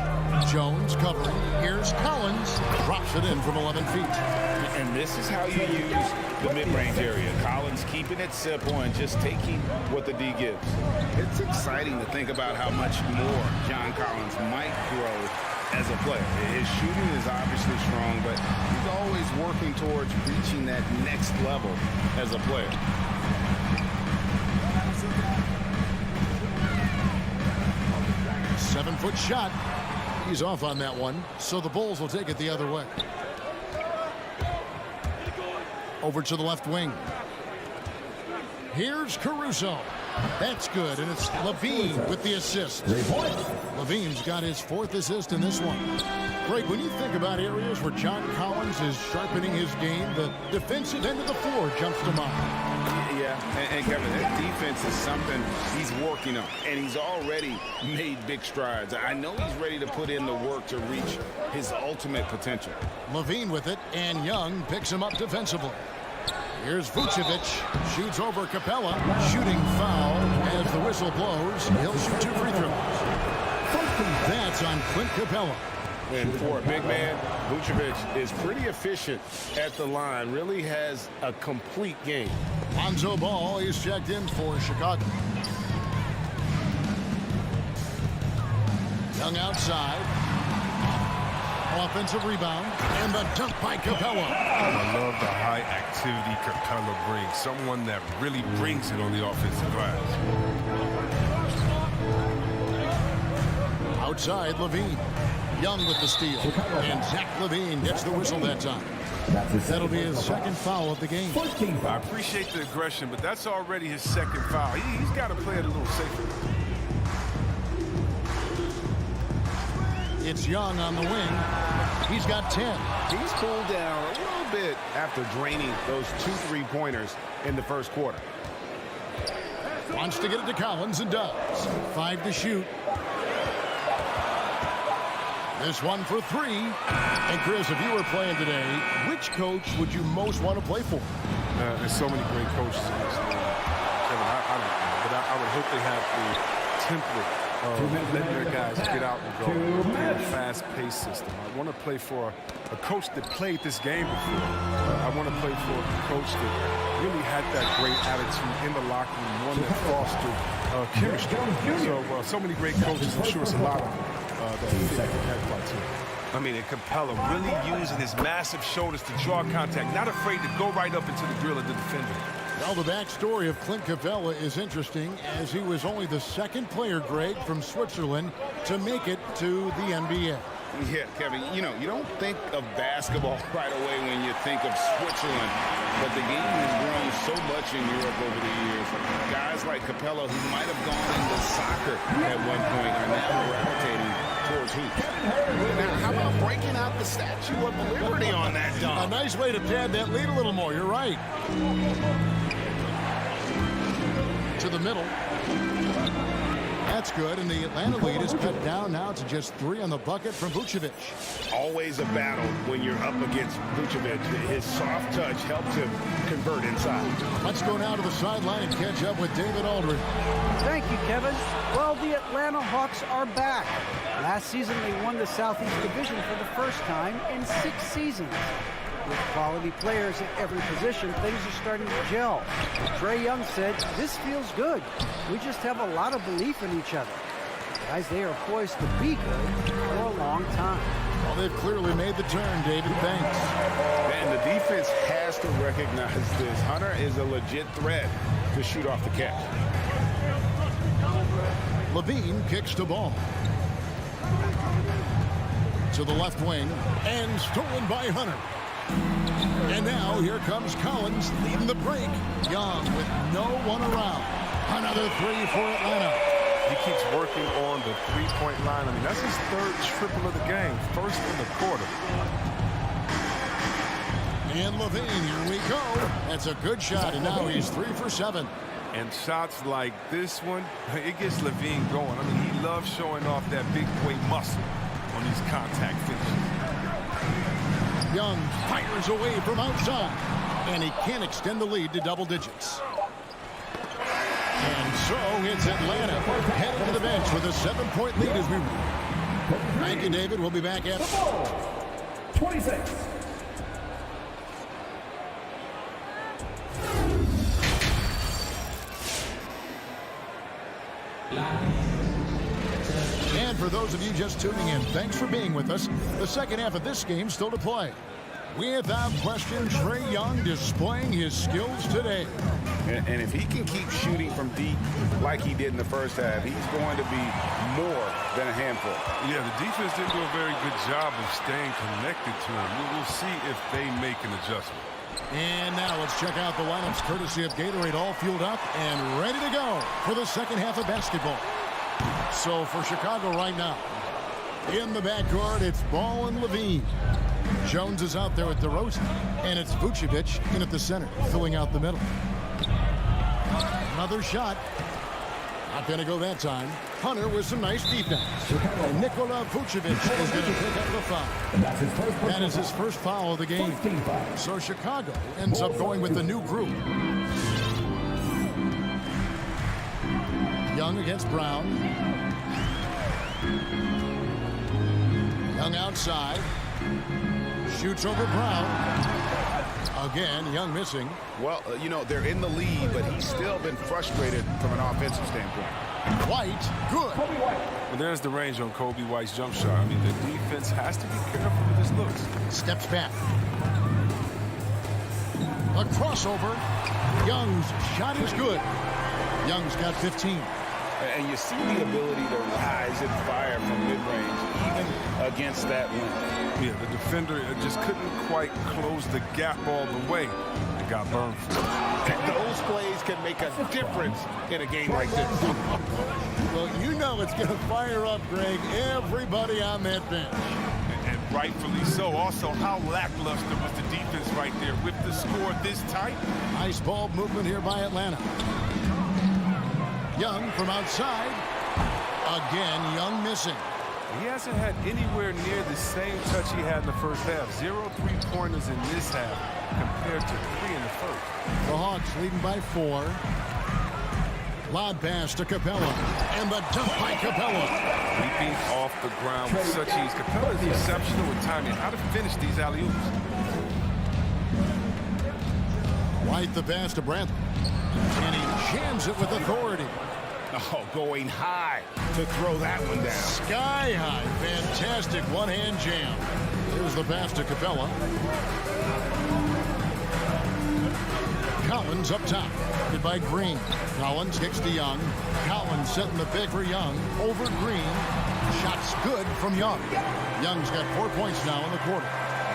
Jones covering. Here's Collins. Drops it in from 11 feet. And this is how you use the mid-range area. Collins keeping it simple and just taking what the D gives. It's exciting to think about how much more John Collins might grow as a player. His shooting is obviously strong, but he's always working towards reaching that next level as a player. Seven-foot shot. He's off on that one, so the Bulls will take it the other way. Over to the left wing. Here's Caruso. That's good, and it's Levine with the assist. Levine's got his 4th assist in this one. Greg, when you think about areas where John Collins is sharpening his game, the defensive end of the floor jumps to mind. Yeah, and Kevin, that defense is something he's working on, and he's already made big strides. I know he's ready to put in the work to reach his ultimate potential. Levine with it, and Young picks him up defensively. Here's Vucevic, shoots over Capella, shooting foul as the whistle blows. He'll shoot 2 free throws. That's on Clint Capella. And for a big man, Vucevic is pretty efficient at the line, really has a complete game. Lonzo Ball is checked in for Chicago. Young outside. Offensive rebound, and the dunk by Capella. I love the high activity Capella brings. Someone that really brings it on the offensive glass. Outside, Levine. Young with the steal. And Zach Levine gets the whistle that time. That'll be his 2nd foul of the game. I appreciate the aggression, but that's already his 2nd foul. He's got to play it a little safer. It's Young on the wing. He's got 10. He's cooled down a little bit after draining those 2 3-pointers in the first quarter. Wants to get it to Collins and does. 5 to shoot. This one for 3. And Chris, if you were playing today, which coach would you most want to play for? There's so many great coaches in this league. Kevin, I don't know, but I would hope they have the template of letting their guys get out and go. In a fast-paced system. I want to play for a coach that played this game before. I want to play for a coach that really had that great attitude in the locker room, one that fostered chemistry. So many great coaches. I'm sure it's a lot of them that fit that criteria. I mean, and Capella really using his massive shoulders to draw contact, not afraid to go right up into the grill of the defender. Well, the backstory of Clint Capella is interesting, as he was only the second player, Greg, from Switzerland to make it to the NBA. Yeah, Kevin, you know, you don't think of basketball right away when you think of Switzerland, but the game has grown so much in Europe over the years. Guys like Capella, who might have gone into soccer at one point, are now gravitating towards hoops. Now, how about breaking out the Statue of Liberty on that dunk? A nice way to pad that lead a little more. You're right. To the middle. That's good, and the Atlanta lead is cut down now to just 3 on the bucket from Vucevic. Always a battle when you're up against Vucevic. His soft touch helps him convert inside. Let's go now to the sideline and catch up with David Aldridge. Thank you, Kevin. Well, the Atlanta Hawks are back. Last season, they won the Southeast Division for the first time in 6 seasons. With quality players at every position, things are starting to gel. Trae Young said, "This feels good. We just have a lot of belief in each other." Guys, they are poised to be good for a long time. Well, they've clearly made the turn, David. Thanks. And the defense has to recognize this. Hunter is a legit threat to shoot off the catch. Levine kicks the ball to the left wing and stolen by Hunter. And now here comes Collins leading the break. Young with no one around. Another 3 for Atlanta. He keeps working on the three-point line. I mean, that's his 3rd triple of the game. First in the quarter. And Levine, here we go. That's a good shot, and now he's 3 for 7. And shots like this one, it gets Levine going. I mean, he loves showing off that big boy muscle on these contact finishes. Young fires away from outside, and he can't extend the lead to double digits. And so it's Atlanta heading to the bench with a 7-point lead as we roll. Thank you, David. We'll be back at 26. And for those of you just tuning in, thanks for being with us. The second half of this game still to play. Without question, Trae Young displaying his skills today. And if he can keep shooting from deep like he did in the first half, he's going to be more than a handful. Yeah, the defense didn't do a very good job of staying connected to him. We'll see if they make an adjustment. And now let's check out the lineups courtesy of Gatorade, all fueled up and ready to go for the second half of basketball. So for Chicago right now, in the backcourt, it's Ball and Levine. Jones is out there with DeRozan, and it's Vucevic in at the center, filling out the middle. Another shot. Not going to go that time. Hunter with some nice defense. And Nikola Vucevic is going to pick up the foul. That is his first foul of the game. So Chicago ends up going with the new group. Young against Brown. Young outside. Shoots over Brown. Again, Young missing. Well, you know, they're in the lead, but he's still been frustrated from an offensive standpoint. White, good. Well, there's the range on Kobe White's jump shot. I mean, the defense has to be careful with his looks. Steps back. A crossover. Young's shot is good. Young's got 15. And you see the ability to rise and fire from mid-range, even against that wind. Yeah, the defender just couldn't quite close the gap all the way and got burned. Those plays can make a difference in a game like this. Well, you know it's going to fire up, Greg, everybody on that bench. And rightfully so. Also, how lackluster was the defense right there with the score this tight? Nice ball movement here by Atlanta. Young from outside. Again, Young missing. He hasn't had anywhere near the same touch he had in the first half. 0 3-pointers in this half compared to 3 in the first. The Hawks leading by 4. Lob pass to Capella. And the dunk by Capella. Leaping off the ground with such ease. Capella is exceptional with timing. How to finish these alley-oops. White the pass to Bradley. And he jams it with authority. Oh, going high to throw that one down. Sky high. Fantastic one-hand jam. Here's the pass to Capella. Collins up top. Hit by Green. Collins kicks to Young. Collins setting the big for Young. Over Green. Shot's good from Young. Young's got 4 points now in the quarter.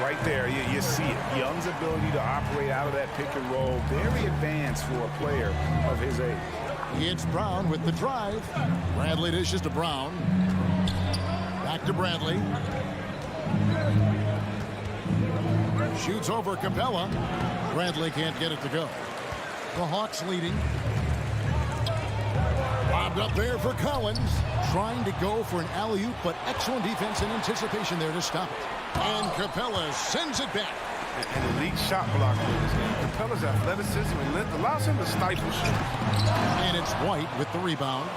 Right there, you see it. Young's ability to operate out of that pick and roll, very advanced for a player of his age. It's Brown with the drive. Bradley dishes to Brown. Back to Bradley. Shoots over Capella. Bradley can't get it to go. The Hawks leading. Bobbed up there for Collins. Trying to go for an alley-oop, but excellent defense and anticipation there to stop it. And Capella sends it back. An elite shot blocker. And Capella's athleticism and length allows him to stifle shoot. And it's White with the rebound.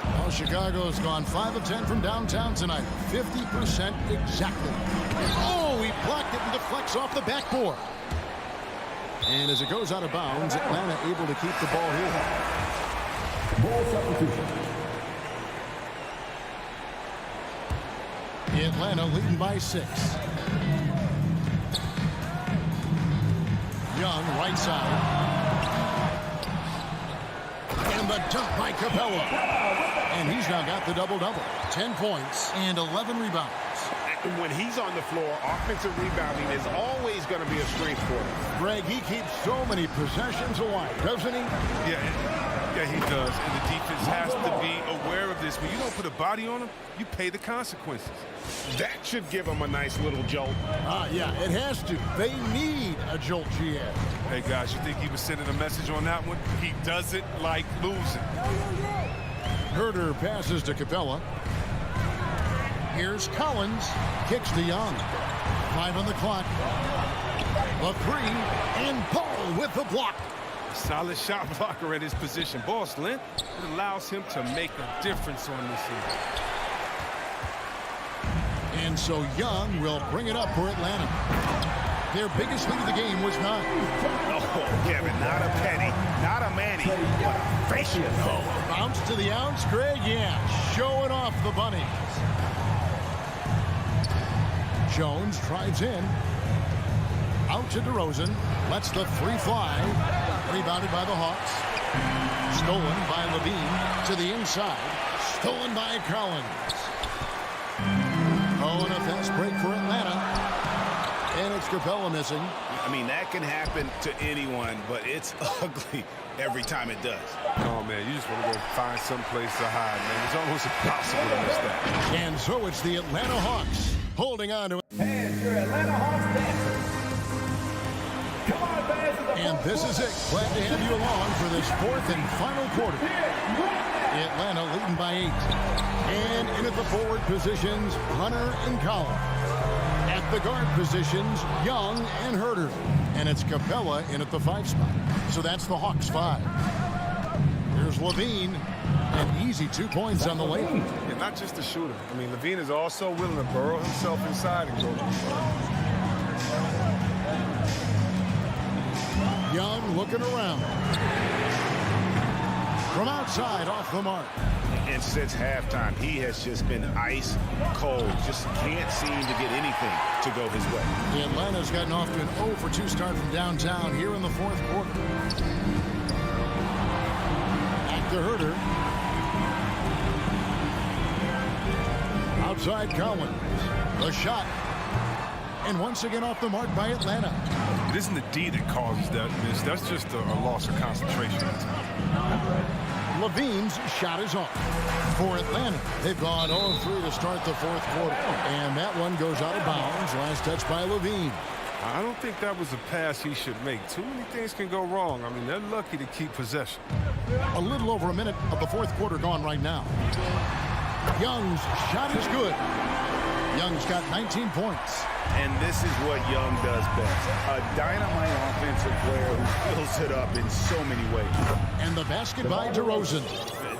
Well, Chicago's gone 5 of 10 from downtown tonight. 50% exactly. Oh, he blocked it and deflects off the backboard. And as it goes out of bounds, Atlanta able to keep the ball here. Ball substitution. Atlanta leading by 6. Young, right side. And the dunk by Capella. And he's now got the double-double. 10 points and 11 rebounds. When he's on the floor, offensive rebounding is always going to be a strength for him. Greg, he keeps so many possessions alive, doesn't he? Yeah, he does. And the defense has to be aware of this. When you don't put a body on him, you pay the consequences. That should give him a nice little jolt. Yeah, it has to. They need a jolt, GM. Hey, guys, you think he was sending a message on that one? He doesn't like losing. Herder passes to Capella. Here's Collins. Kicks to Young. 5 on the clock. The 3. And Paul with the block. Solid shot blocker at his position. Boss length, it allows him to make a difference on this end. And so Young will bring it up for Atlanta. Their biggest lead of the game was 9. Oh, Kevin, not a penny, not a manny, but a facial. Oh, bounce to the ounce, Greg. Yeah, showing off the bunnies. Jones drives in. Out to DeRozan. Lets the 3 fly. Rebounded by the Hawks. Stolen by Levine to the inside. Stolen by Collins. Oh, and a fast break for Atlanta. And it's Capella missing. I mean, that can happen to anyone, but it's ugly every time it does. Oh, man, you just want to go find some place to hide, man. It's almost impossible to miss that. And so it's the Atlanta Hawks holding on to it. And your Atlanta Hawks dancers. Come on, fans of the And this is it. Glad to have you along for this 4th and final quarter. Atlanta leading by 8. And in at the forward positions, Hunter and Collins. At the guard positions, Young and Herder. And it's Capella in at the 5 spot. So that's the Hawks 5. Here's Levine. And easy 2 points on the lane. Yeah, not just a shooter. I mean, Levine is also willing to burrow himself inside and go. Young looking around. From outside, off the mark. And since halftime, he has just been ice cold. Just can't seem to get anything to go his way. Atlanta's gotten off to an 0 for 2 start from downtown here in the 4th quarter. Back to Herder. Outside Collins. The shot. And once again off the mark by Atlanta. It isn't the D that causes that miss. That's just a loss of concentration. Levine's shot is off. For Atlanta, they've gone 0-3 to start the 4th quarter. And that one goes out of bounds. Last touch by Levine. I don't think that was a pass he should make. Too many things can go wrong. I mean, they're lucky to keep possession. A little over a minute of the 4th quarter gone right now. Young's shot is good. Young's got 19 points. And this is what Young does best. A dynamite offensive player who fills it up in so many ways. And the basket by DeRozan.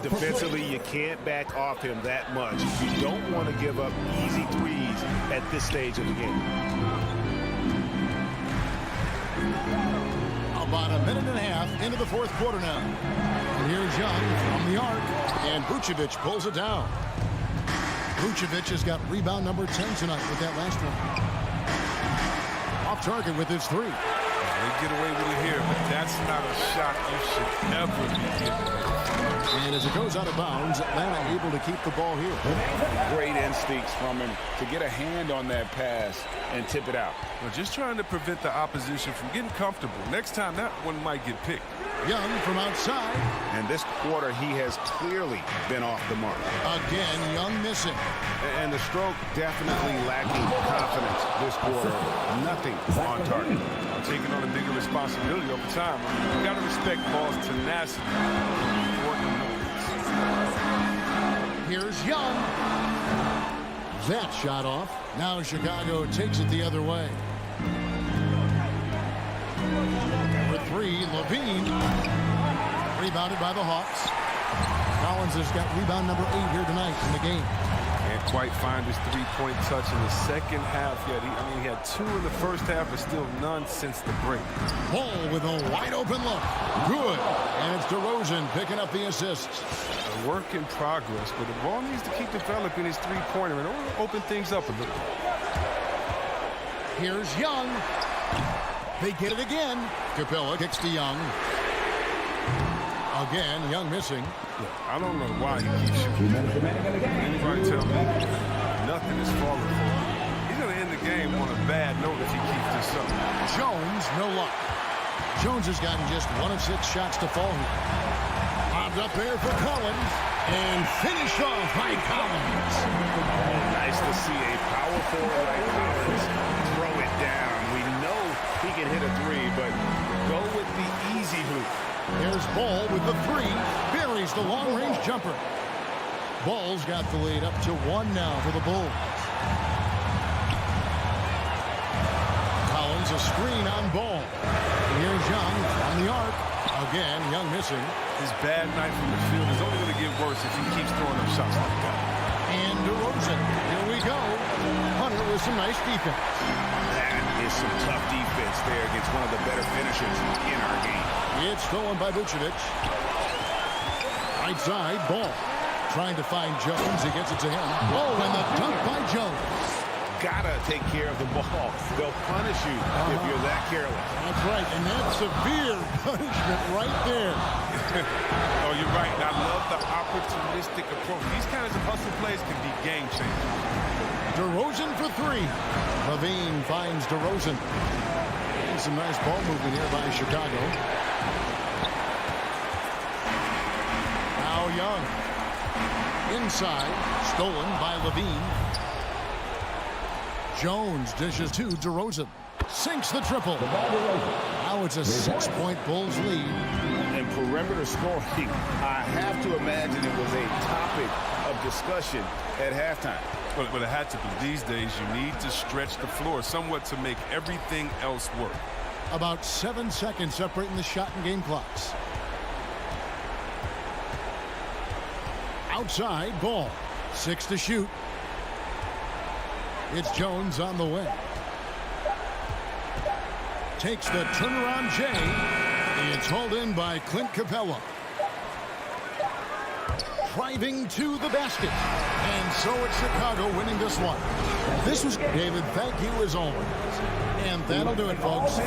Defensively, you can't back off him that much. You don't want to give up easy threes at this stage of the game. About a minute and a half into the 4th quarter now. And here's Young from the arc. And Vucevic pulls it down. Vucevic has got rebound number 10 tonight with that last one. Off target with his 3. They get away with it here, but that's not a shot you should ever be giving. And as it goes out of bounds, Atlanta able to keep the ball here. Great instincts from him to get a hand on that pass and tip it out. Well, just trying to prevent the opposition from getting comfortable. Next time, that one might get picked. Young from outside. And this quarter, he has clearly been off the mark. Again, Young missing. And the stroke definitely lacking confidence this quarter. Nothing on target. Taking on a bigger responsibility over time. You got to respect Ball's tenacity. Important moments. Here's Young. That shot off. Now Chicago takes it the other way. Number 3, Levine. Rebounded by the Hawks. Collins has got rebound number 8 here tonight in the game. Can't quite find his three-point touch in the second half yet. He had 2 in the first half, but still none since the break. Ball with a wide open look. Good. And it's DeRozan picking up the assists. A work in progress, but the ball needs to keep developing his three-pointer and open things up a little. Here's Young. They get it again. Capella kicks to Young. Again, Young missing. I don't know why he keeps shooting. Anybody tell me nothing is falling for him. He's going to end the game on a bad note if he keeps this up. Jones, no luck. Jones has gotten just 1 of 6 shots to fall here. Popped up there for Collins. And finished off by Collins. Nice to see a power forward like Collins throw it down. We know he can hit a 3, but go with the easy hoop. There's Ball with the 3. Buries the long-range jumper. Ball's got the lead up to 1 now for the Bulls. Collins a screen on Ball. And here's Young on the arc. Again, Young missing. His bad night from the field is only going to get worse if he keeps throwing up shots like that. And DeRozan. Here we go. Hunter with some nice defense. That is some tough defense there against one of the better finishers in our game. It's stolen by Vucevic. Right side, Ball. Trying to find Jones. He gets it to him. Oh, and the dunk by Jones. Gotta take care of the ball. They'll punish you if you're that careless. That's right, and that's severe punishment right there. Oh, you're right. And I love the opportunistic approach. These kinds of hustle plays can be game changers. DeRozan for 3. Levine finds DeRozan. And some nice ball movement here by Chicago. Now Young. Inside, stolen by Levine. Jones dishes to DeRozan. Sinks the triple. Now it's a 6-point Bulls lead. And perimeter scoring, I have to imagine it was a topic of discussion at halftime. But it had to be. These days, you need to stretch the floor somewhat to make everything else work. About 7 seconds separating the shot and game clocks. Outside, Ball. 6 to shoot. It's Jones on the wing. Takes the turnaround J. It's hauled in by Clint Capella. Driving to the basket. And so it's Chicago winning this one. This was David. Thank you as always. And that'll do it, folks.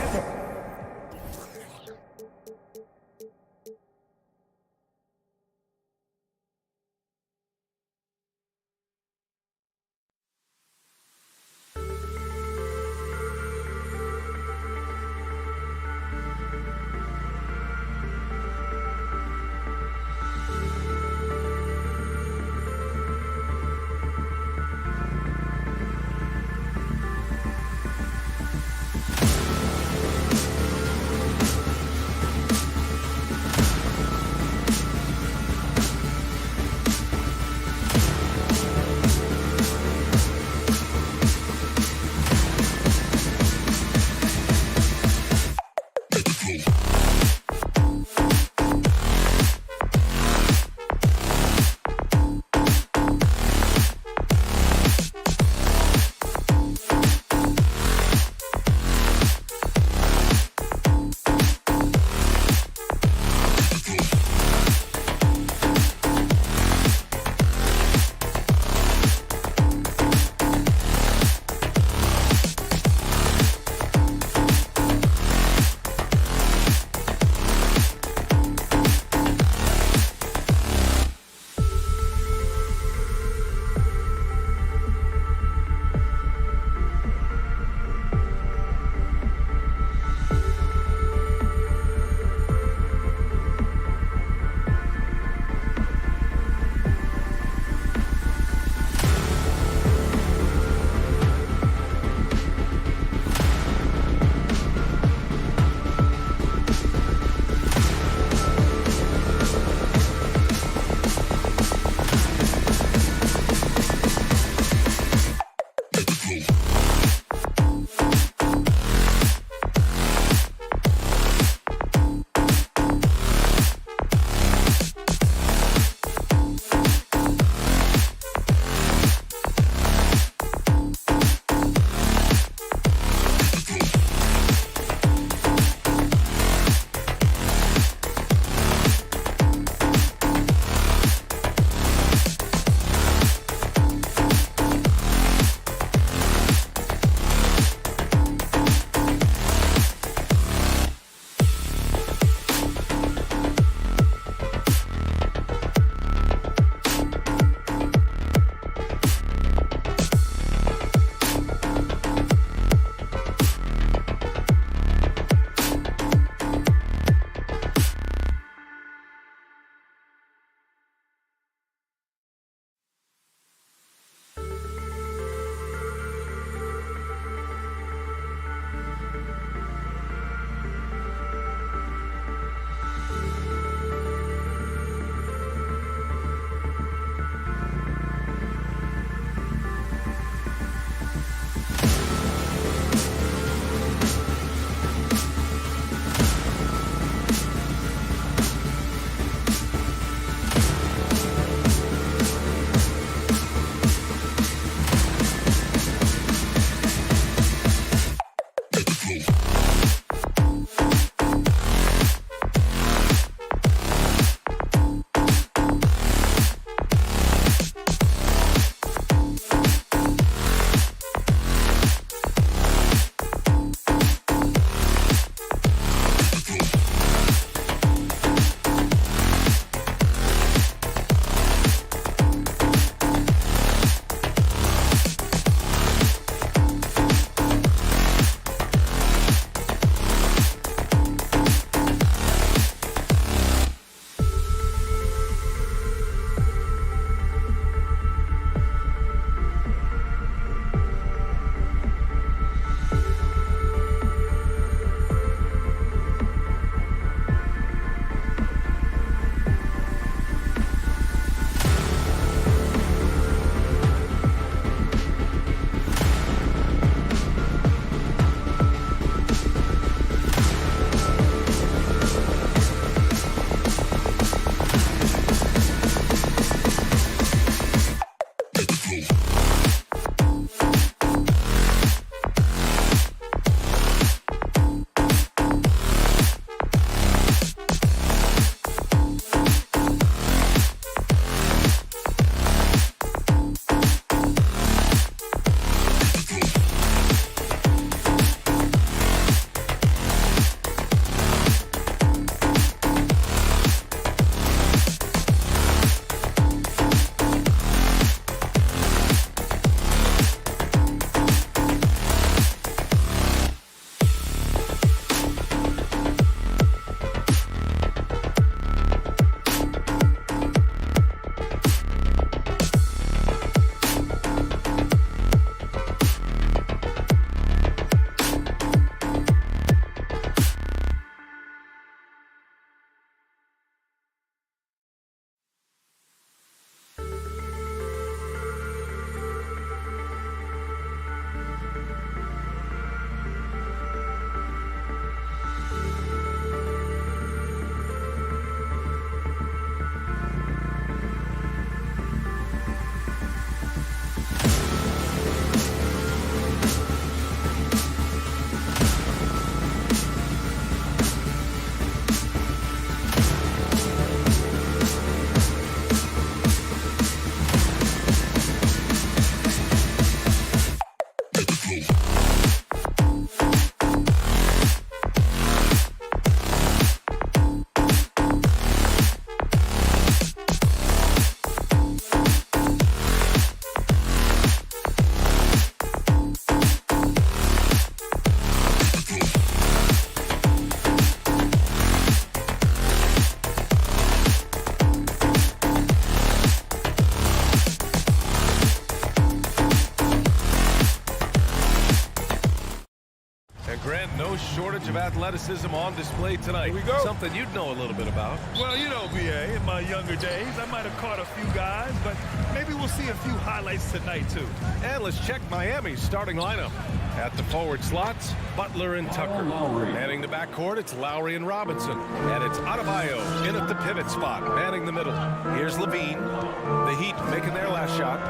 athleticism on display tonight. Here we go. Something you'd know a little bit about. Well, you know, B.A., in my younger days, I might have caught a few guys, but maybe we'll see a few highlights tonight, too. And let's check Miami's starting lineup. At the forward slots, Butler and Tucker. Manning the backcourt, it's Lowry and Robinson. And it's Adebayo in at the pivot spot, manning the middle. Here's Levine. The Heat making their last shot.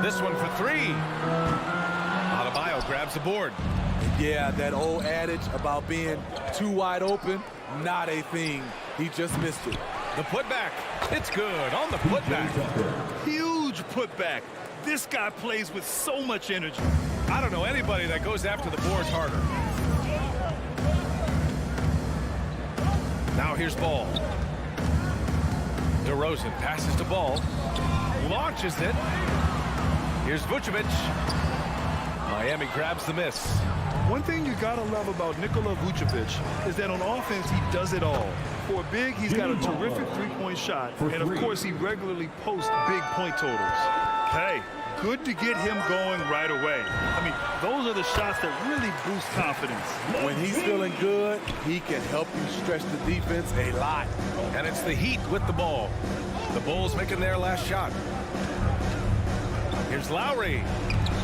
This one for three. Adebayo grabs the board. Yeah, that old adage about being too wide open, not a thing. He just missed it. The putback. It's good on the putback. Huge putback. This guy plays with so much energy. I don't know anybody that goes after the boards harder. Now here's Ball. DeRozan passes to Ball. Launches it. Here's Vucevic. Miami grabs the miss. One thing you gotta love about Nikola Vucevic is that on offense he does it all. For a big, he's got a terrific three-point shot, and of course he regularly posts big point totals. Hey, good to get him going right away. I mean, those are the shots that really boost confidence. When he's feeling good, he can help you stretch the defense a lot. And it's the Heat with the ball. The Bulls making their last shot. Here's Lowry.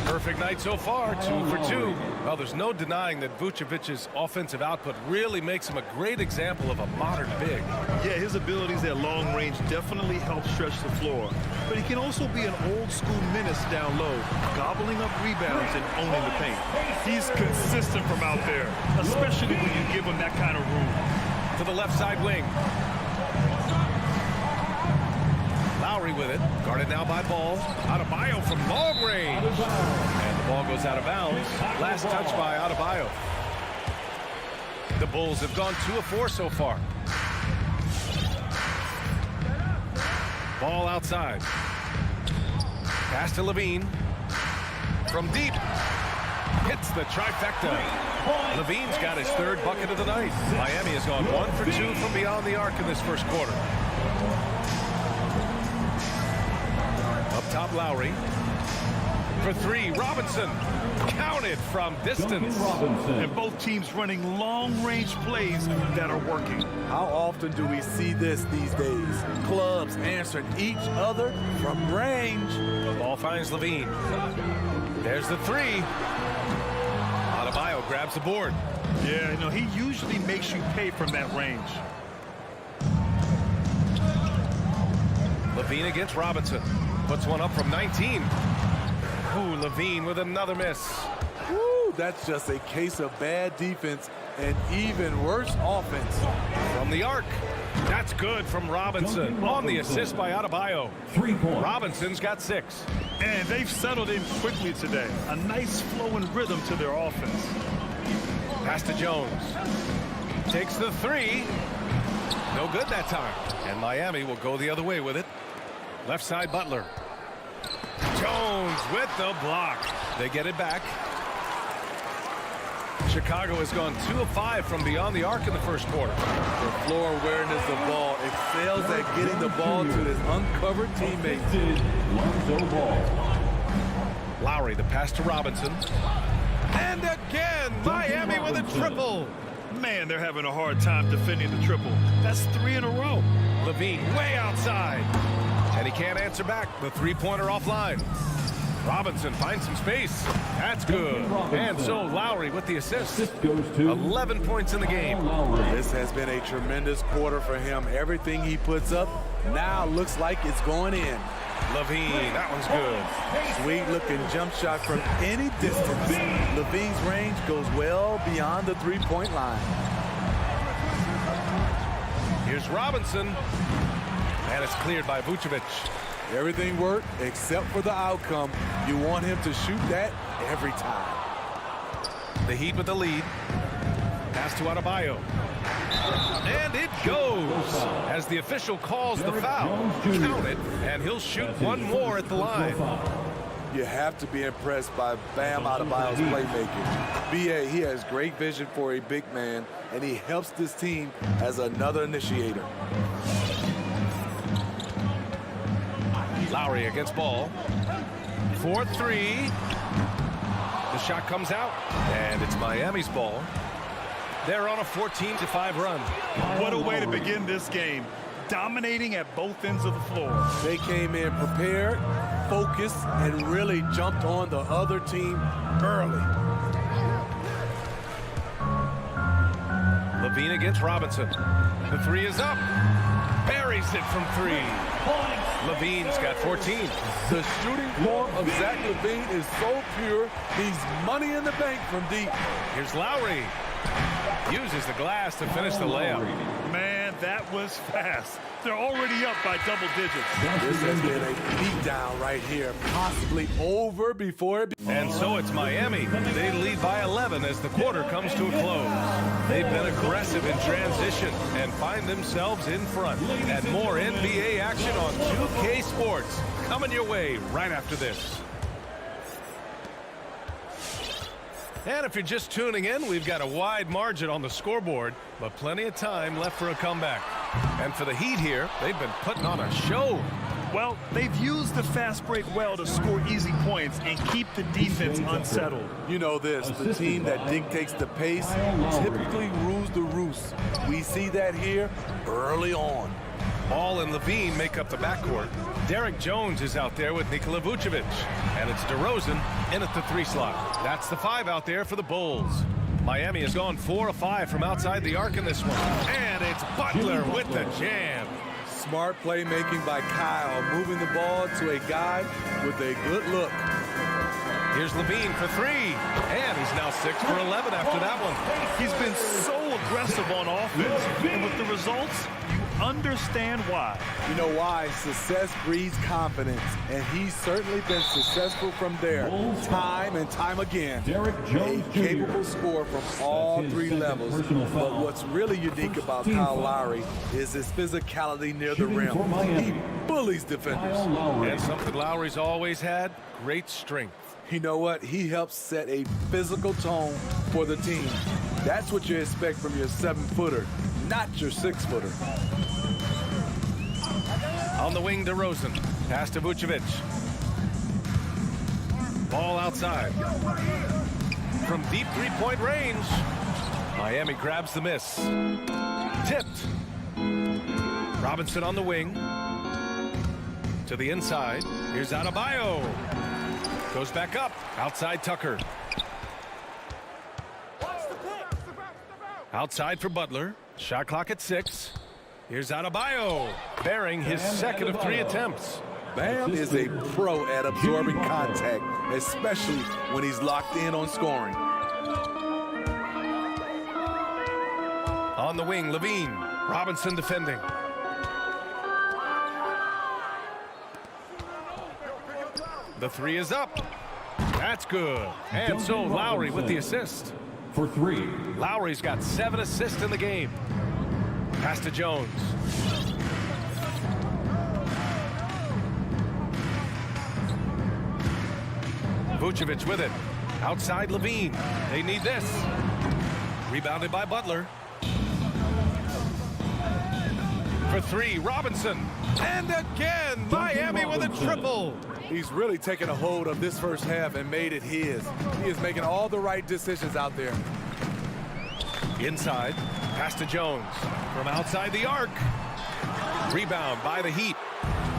Perfect night so far, 2 for 2. Well, there's no denying that Vucevic's offensive output really makes him a great example of a modern big. Yeah, his abilities at long range definitely help stretch the floor. But he can also be an old-school menace down low, gobbling up rebounds and owning the paint. He's consistent from out there, especially when you give him that kind of room. To the left side wing. Lowry with it, guarded now by Ball. Adebayo from long range. And the ball goes out of bounds. Last touch by Adebayo. The Bulls have gone 2 of 4 so far. Ball outside. Pass to Levine. From deep. Hits the trifecta. Levine's got his 3rd bucket of the night. Miami has gone 1 for 2 from beyond the arc in this first quarter. Up top, Lowry. For 3, Robinson. Counted from distance. And both teams running long-range plays that are working. How often do we see this these days? Clubs answering each other from range. Ball finds Levine. There's the 3. Adebayo grabs the board. Yeah, no, he usually makes you pay from that range. Levine against Robinson. Puts one up from 19. Ooh, Levine with another miss. Woo, that's just a case of bad defense and even worse offense. From the arc. That's good from Robinson. On the assist by Adebayo. 3 points. Robinson's got 6. And they've settled in quickly today. A nice flowing rhythm to their offense. Pass to Jones. Takes the 3. No good that time. And Miami will go the other way with it. Left side, Butler. Jones with the block. They get it back. Chicago has gone 2 of 5 from beyond the arc in the first quarter. The floor awareness of Ball excels at getting the ball to his uncovered teammates. Lowry, the pass to Robinson. And again, Miami with a triple. Man, they're having a hard time defending the triple. That's 3 in a row. Levine way outside. And he can't answer back. The 3-pointer offline. Robinson finds some space. That's good. And so Lowry with the assist. 11 points in the game. This has been a tremendous quarter for him. Everything he puts up now looks like it's going in. Levine, that one's good. Sweet looking jump shot from any distance. Levine's range goes well beyond the 3-point line. Here's Robinson. And it's cleared by Vucevic. Everything worked except for the outcome. You want him to shoot that every time. The Heat with the lead. Pass to Adebayo. And it goes as the official calls the foul. Count it, and he'll shoot one more at the line. You have to be impressed by Bam Adebayo's playmaking. B.A., he has great vision for a big man, and he helps this team as another initiator. Lowry against Ball. 4-3. The The shot comes out, and it's Miami's ball. They're on a 14-5 run. What a way to begin this game. Dominating at both ends of the floor. They came in prepared, focused, and really jumped on the other team early. Levine against Robinson. The three is up. Buries it from three. Levine's got 14. The shooting form of Zach Levine is so pure, he's money in the bank from deep. Here's Lowry. Uses the glass to finish the layup. Man, that was fast. They're already up by double digits. This has been a beatdown right here, possibly over before it. And so it's Miami. They lead by 11 as the quarter comes to a close. They've been aggressive in transition and find themselves in front. And more NBA action on 2K Sports coming your way right after this. And if you're just tuning in, we've got a wide margin on the scoreboard, but plenty of time left for a comeback. And for the Heat here, they've been putting on a show. Well, they've used the fast break well to score easy points and keep the defense unsettled. You know this, the team that dictates the pace typically rules the roost. We see that here early on. Ball and Levine make up the backcourt. Derek Jones is out there with Nikola Vucevic. And it's DeRozan in at the 3 slot. That's the 5 out there for the Bulls. Miami has gone 4 of 5 from outside the arc in this one. And it's Butler with the jam. Smart playmaking by Kyle, moving the ball to a guy with a good look. Here's Levine for 3. And he's now 6 for 11 after that one. He's been so aggressive on offense. And with the results, you understand why. You know why? Success breeds confidence. And he's certainly been successful from there, time and time again. A capable scorer from all 3 levels. But what's really unique about Kyle Lowry is his physicality near the rim. He bullies defenders. And something Lowry's always had, great strength. You know what? He helps set a physical tone for the team. That's what you expect from your 7-footer, not your 6-footer. On the wing, DeRozan. Pass to Vucevic. Ball outside. From deep 3-point range. Miami grabs the miss. Tipped. Robinson on the wing. To the inside. Here's Adebayo. Goes back up. Outside Tucker. Outside for Butler. Shot clock at 6. Here's Adebayo, bearing his second of 3 attempts. Bam is a pro at absorbing contact, especially when he's locked in on scoring. On the wing, Levine. Robinson defending. The 3 is up. That's good. And so Lowry with the assist. For 3. Lowry's got 7 assists in the game. Pass to Jones. Vucevic with it. Outside Levine. They need this. Rebounded by Butler. For 3, Robinson. And again, Miami with a triple. He's really taken a hold of this first half and made it his. He is making all the right decisions out there. Inside. Pass to Jones. From outside the arc. Rebound by the Heat.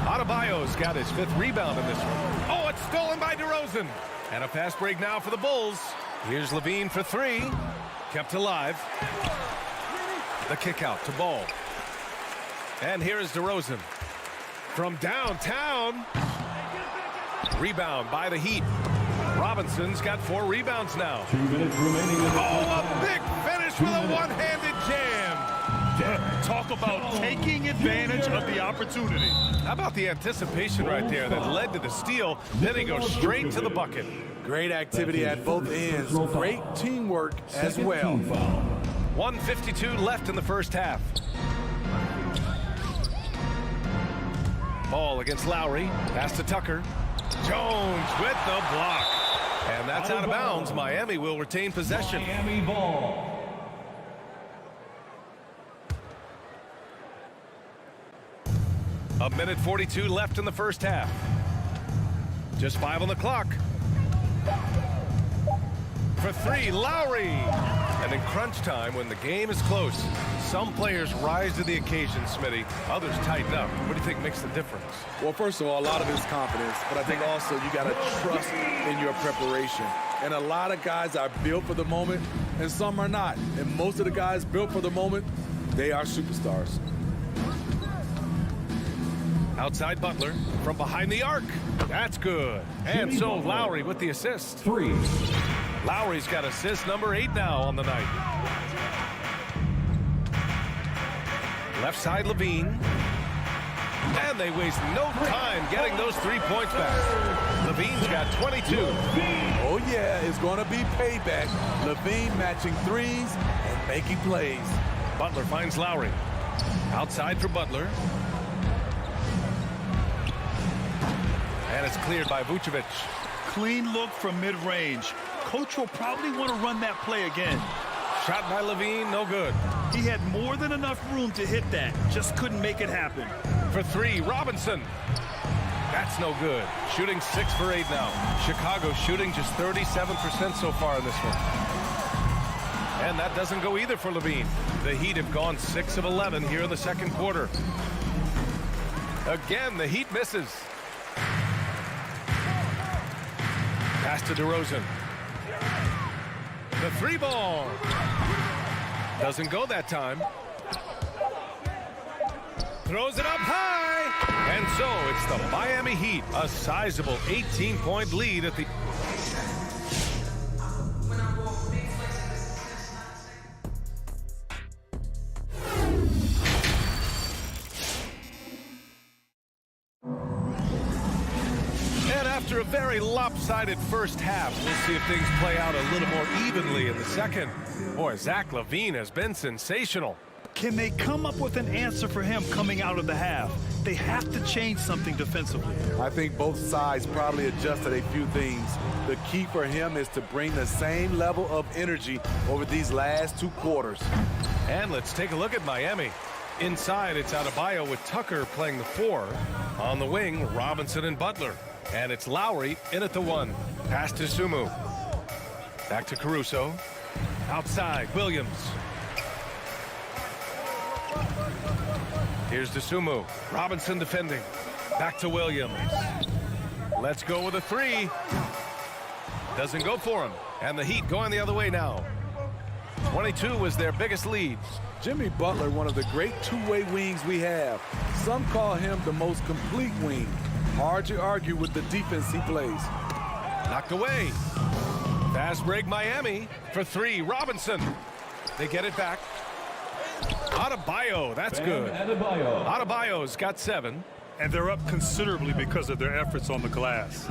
Adebayo's got his 5th rebound in this one. Oh, it's stolen by DeRozan. And a fast break now for the Bulls. Here's Levine for 3. Kept alive. The kick out to Ball. And here is DeRozan. From downtown. Rebound by the Heat. Robinson's got 4 rebounds now. 2 minutes remaining. Oh, a big finish with a one-handed jam. Talk about taking advantage of the opportunity. How about the anticipation right there that led to the steal? Then he goes straight to the bucket. Great activity at both ends. Great teamwork as well. 1:52 left in the first half. Ball against Lowry. Pass to Tucker. Jones with the block. And that's out of bounds. Miami will retain possession. Miami ball. A minute 42 left in the first half. Just 5 on the clock. For three, Lowry. And in crunch time, when the game is close, some players rise to the occasion, Smitty. Others tighten up. What do you think makes the difference? Well, first of all, a lot of it is confidence, but I think also you got to trust in your preparation. And a lot of guys are built for the moment, and some are not. And most of the guys built for the moment, they are superstars. Outside Butler from behind the arc. That's good. And so Lowry with the assist. 3. Lowry's got assist number 8 now on the night. Left side Levine. And they waste no time getting those 3 points back. Levine's got 22. Oh, yeah, it's going to be payback. Levine matching threes and making plays. Butler finds Lowry. Outside for Butler. And it's cleared by Vucevic. Clean look from mid-range. Coach will probably want to run that play again. Shot by Levine, no good. He had more than enough room to hit that. Just couldn't make it happen. For three, Robinson. That's no good. Shooting 6 for 8 now. Chicago shooting just 37% so far in this one. And that doesn't go either for Levine. The Heat have gone 6 of 11 here in the second quarter. Again, the Heat misses. Pass to DeRozan. The 3 ball. Doesn't go that time. Throws it up high. And so it's the Miami Heat, a sizable 18-point lead at the... And after a very lopsided first half, we'll see if things play out a little more evenly in the second. Boy, Zach LaVine has been sensational. Can they come up with an answer for him coming out of the half? They have to change something defensively. I think both sides probably adjusted a few things. The key for him is to bring the same level of energy over these last 2 quarters. And let's take a look at Miami. Inside, it's Adebayo with Tucker playing the 4. On the wing, Robinson and Butler. And it's Lowry in at the 1. Pass to Sumu. Back to Caruso. Outside, Williams. Here's DeSumo. Robinson defending. Back to Williams. Let's go with a 3. Doesn't go for him. And the Heat going the other way now. 22 was their biggest lead. Jimmy Butler, one of the great two-way wings we have. Some call him the most complete wing. Hard to argue with the defense he plays. Knocked away. Fast break Miami for 3. Robinson. They get it back. Adebayo, that's good. Adebayo's got 7. And they're up considerably because of their efforts on the glass.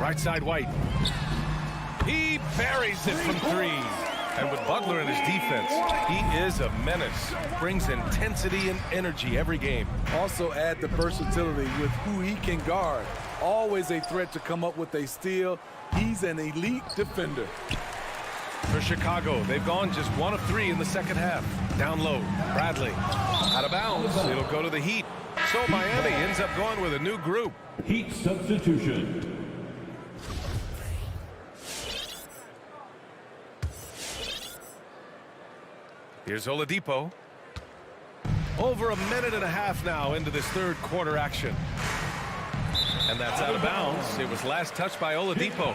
Right side White. He buries it from 3. And with Butler in his defense, he is a menace. Brings intensity and energy every game. Also add the versatility with who he can guard. Always a threat to come up with a steal. He's an elite defender. For Chicago, they've gone just 1 of 3 in the second half. Down low, Bradley. Out of bounds, it'll go to the Heat. So Miami ends up going with a new group. Heat substitution. Here's Oladipo. Over a minute and a half now into this third quarter action. And that's out of bounds. It was last touched by Oladipo.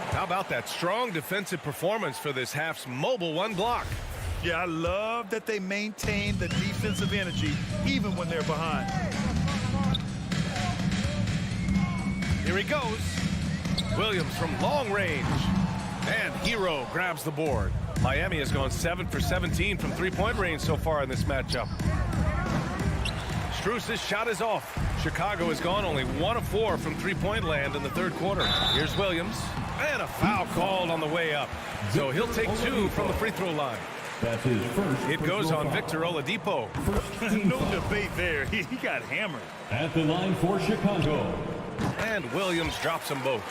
How about that strong defensive performance for this half's mobile 1 block? Yeah, I love that they maintain the defensive energy even when they're behind. Here he goes. Williams from long range. And Hero grabs the board. Miami has gone 7 for 17 from 3-point range so far in this matchup. Strus's shot is off. Chicago has gone only 1 of 4 from 3-point land in the third quarter. Here's Williams. And a foul called on the way up. So he'll take 2 from the free throw line. That's his first. It goes on Victor Oladipo. No debate there. He got hammered. At the line for Chicago. And Williams drops them both.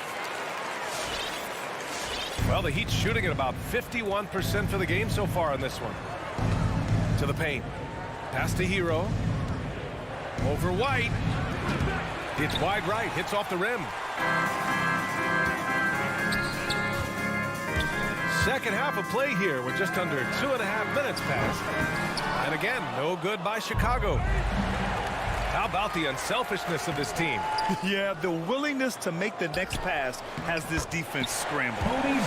Well, the Heat's shooting at about 51% for the game so far in this one. To the paint. Pass to Hero. Over White. It's wide right. Hits off the rim. Second half of play here with just under 2.5 minutes passed. And again, no good by Chicago. How about the unselfishness of this team? Yeah, the willingness to make the next pass has this defense scrambled.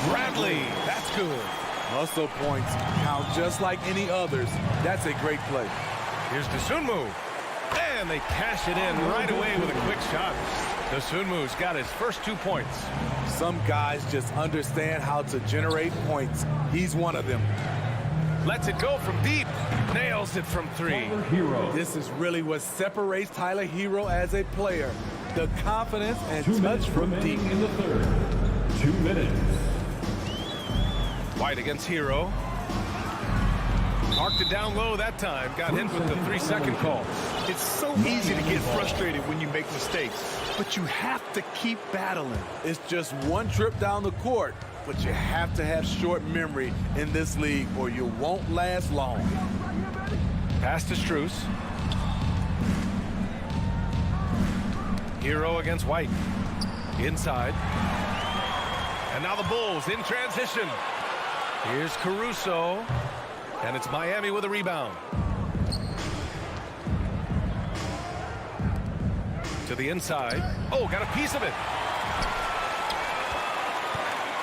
Bradley, that's good. Hustle points count just like any others. That's a great play. Here's Dosunmu. And they cash it in right away with a quick shot. Dosunmu's got his first 2 points. Some guys just understand how to generate points. He's one of them. Lets it go from deep. Nails it from 3. This is really what separates Tyler Hero as a player. The confidence and touch from deep. In the third. 2 minutes. White against Hero. Marked it down low that time. Got hit with the 3-second call. It's so easy to get frustrated when you make mistakes, but you have to keep battling. It's just one trip down the court, but you have to have short memory in this league or you won't last long. Pass to Strus. Hero against White. Inside. And now the Bulls in transition. Here's Caruso. And it's Miami with a rebound. To the inside. Oh, got a piece of it.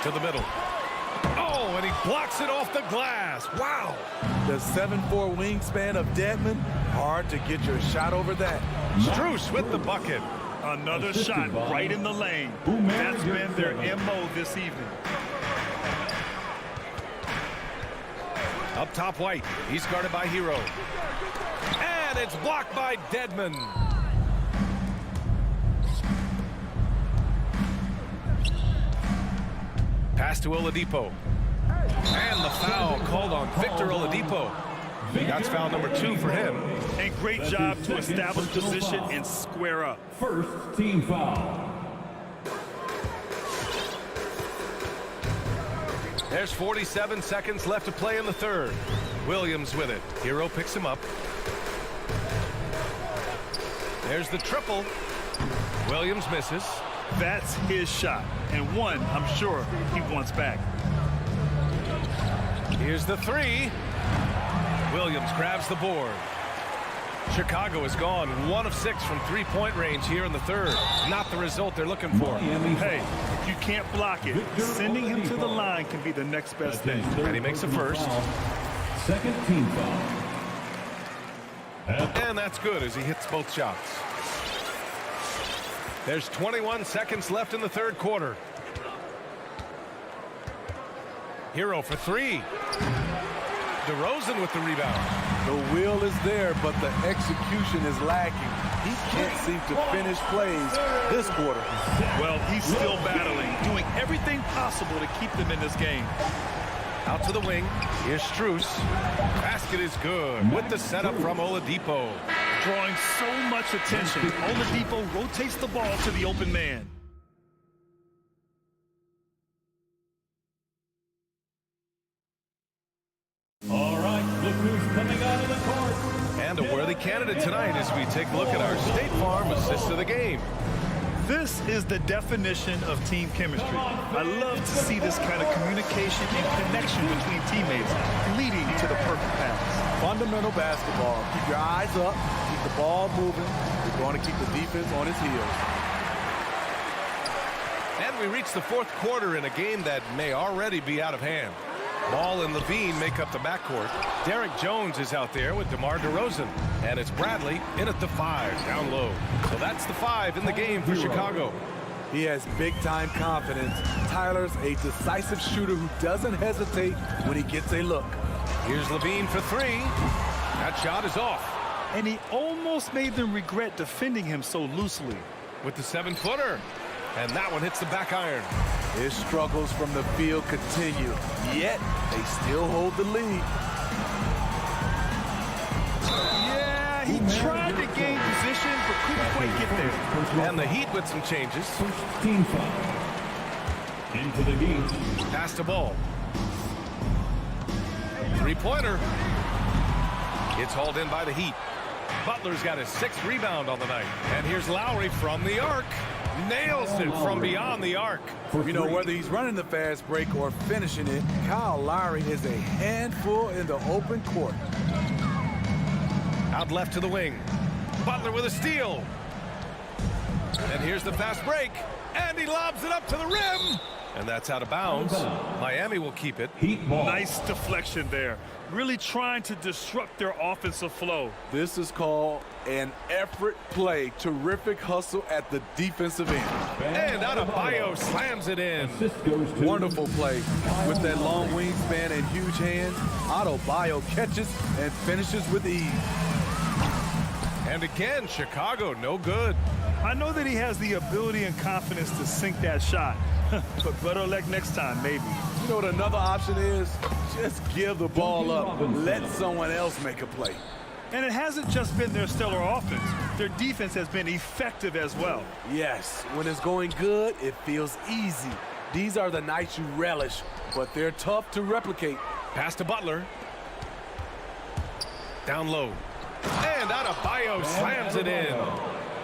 To the middle. Oh, and he blocks it off the glass. Wow. The 7'4" wingspan of Dedmon. Hard to get your shot over that. Strus with the bucket. Another shot right in the lane. That's been their MO this evening. Up top, White. He's guarded by Hero. And it's blocked by Dedmon. Pass to Oladipo. And the foul called on Victor Oladipo. That's foul number 2 for him. And great job to establish position and square up. First team foul. There's 47 seconds left to play in the third. Williams with it. Hero picks him up. There's the triple. Williams misses. That's his shot, and one I'm sure he wants back. Here's the 3. Williams grabs the board. Chicago has gone 1 of 6 from 3-point range here in the third. Not the result they're looking for. Hey, you can't block it. Sending him to the line can be the next best thing. And he makes a first. Second team foul. And that's good as he hits both shots. There's 21 seconds left in the third quarter. Hero for 3. DeRozan with the rebound. The will is there, but the execution is lacking. He can't seem to finish plays this quarter. Well, he's still battling, doing everything possible to keep them in this game. Out to the wing. Here's Strus. Basket is good with the setup from Oladipo. Drawing so much attention, Oladipo rotates the ball to the open man. All right, look who's coming out of the court. And a worthy candidate tonight as we take a look at our State Farm assist of the game. This is the definition of team chemistry. I love to see this kind of communication and connection between teammates leading to the perfect pass. Fundamental basketball. Keep your eyes up, keep the ball moving. You're going to keep the defense on its heels. And we reach the fourth quarter in a game that may already be out of hand. Ball and Levine make up the backcourt. Derek Jones is out there with DeMar DeRozan. And it's Bradley in at the 5, down low. So that's the 5 in the game for Chicago. He has big-time confidence. Tyler's a decisive shooter who doesn't hesitate when he gets a look. Here's Levine for 3. That shot is off. And he almost made them regret defending him so loosely. With the 7-footer. And that one hits the back iron. His struggles from the field continue, yet they still hold the lead. Yeah, he tried to gain position, but couldn't quite get there. And the Heat with some changes. First team foul. Into the game. Pass the ball. 3-pointer. It's hauled in by the Heat. Butler's got his 6th rebound on the night. And here's Lowry from the arc. Nails it from beyond the arc. You know, whether he's running the fast break or finishing it, Kyle Lowry is a handful in the open court. Out left to the wing. Butler with a steal. And here's the fast break. And he lobs it up to the rim. And that's out of bounds. Miami will keep it. Nice deflection there. Really trying to disrupt their offensive flow. This is called an effort play. Terrific hustle at the defensive end. And Adebayo slams it in. Wonderful play. With that long wingspan and huge hands, Adebayo catches and finishes with ease. And again, Chicago, no good. I know that he has the ability and confidence to sink that shot. But better luck next time, maybe. You know what another option is? Just give the ball up. Let someone else make a play. And it hasn't just been their stellar offense. Their defense has been effective as well. Yes, when it's going good, it feels easy. These are the nights you relish, but they're tough to replicate. Pass to Butler. Down low. And Adebayo slams it in.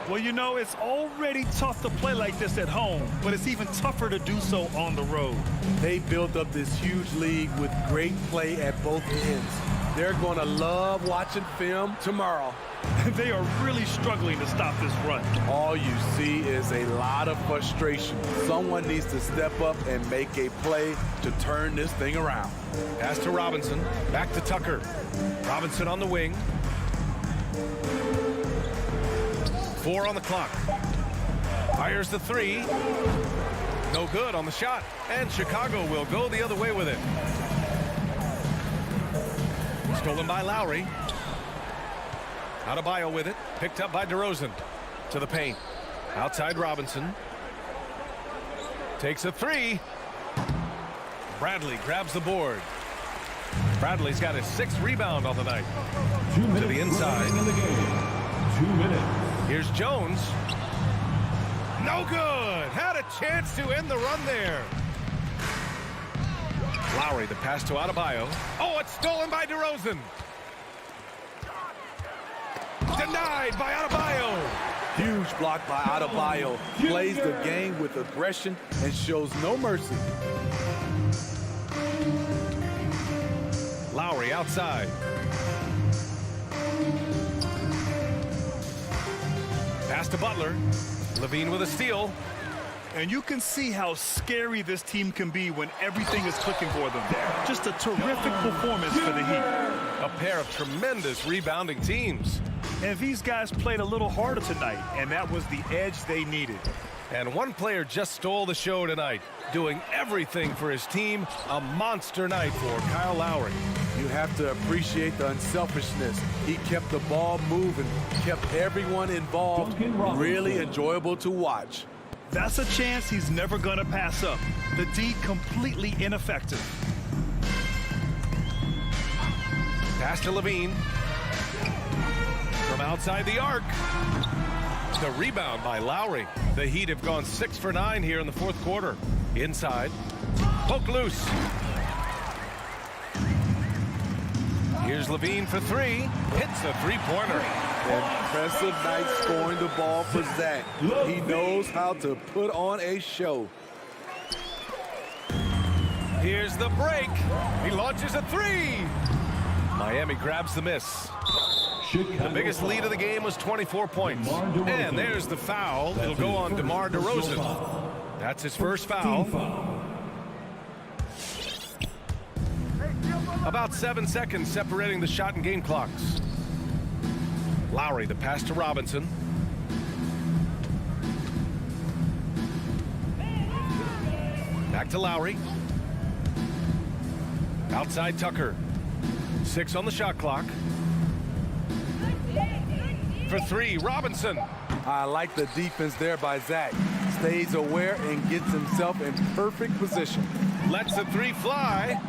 Well, you know, it's already tough to play like this at home, but it's even tougher to do so on the road. They built up this huge league with great play at both ends. They're going to love watching film tomorrow. They are really struggling to stop this run. All you see is a lot of frustration. Someone needs to step up and make a play to turn this thing around. Pass to Robinson. Back to Tucker. Robinson on the wing. 4 on the clock. Fires the 3. No good on the shot. And Chicago will go the other way with it. Stolen by Lowry. Adebayo with it. Picked up by DeRozan. To the paint. Outside Robinson. Takes a 3. Bradley grabs the board. Bradley's got his 6th rebound on the night. To the inside. 2 minutes. Here's Jones. No good. Had a chance to end the run there. Lowry, the pass to Adebayo. Oh, it's stolen by DeRozan. Denied by Adebayo. Huge block by Adebayo. Plays the game with aggression and shows no mercy. Lowry outside. Pass to Butler. Levine with a steal. And you can see how scary this team can be when everything is clicking for them. Just a terrific performance for the Heat. A pair of tremendous rebounding teams. And these guys played a little harder tonight, and that was the edge they needed. And one player just stole the show tonight, doing everything for his team. A monster night for Kyle Lowry. You have to appreciate the unselfishness. He kept the ball moving, kept everyone involved. Really enjoyable to watch. That's a chance he's never going to pass up. The D completely ineffective. Pass to Levine. From outside the arc. The rebound by Lowry. The Heat have gone 6 for 9 here in the 4th quarter. Inside. Poke loose. Here's Levine for 3. Hits a 3-pointer. Impressive night scoring the ball for Zach. He knows how to put on a show. Here's the break. He launches a 3. Miami grabs the miss. The biggest lead of the game was 24 points. And there's the foul. It'll go on DeMar DeRozan. That's his first foul. About 7 seconds separating the shot and game clocks. Lowry, the pass to Robinson. Back to Lowry. Outside Tucker. 6 on the shot clock. For 3, Robinson. I like the defense there by Zach. Stays aware and gets himself in perfect position. Lets the 3 fly.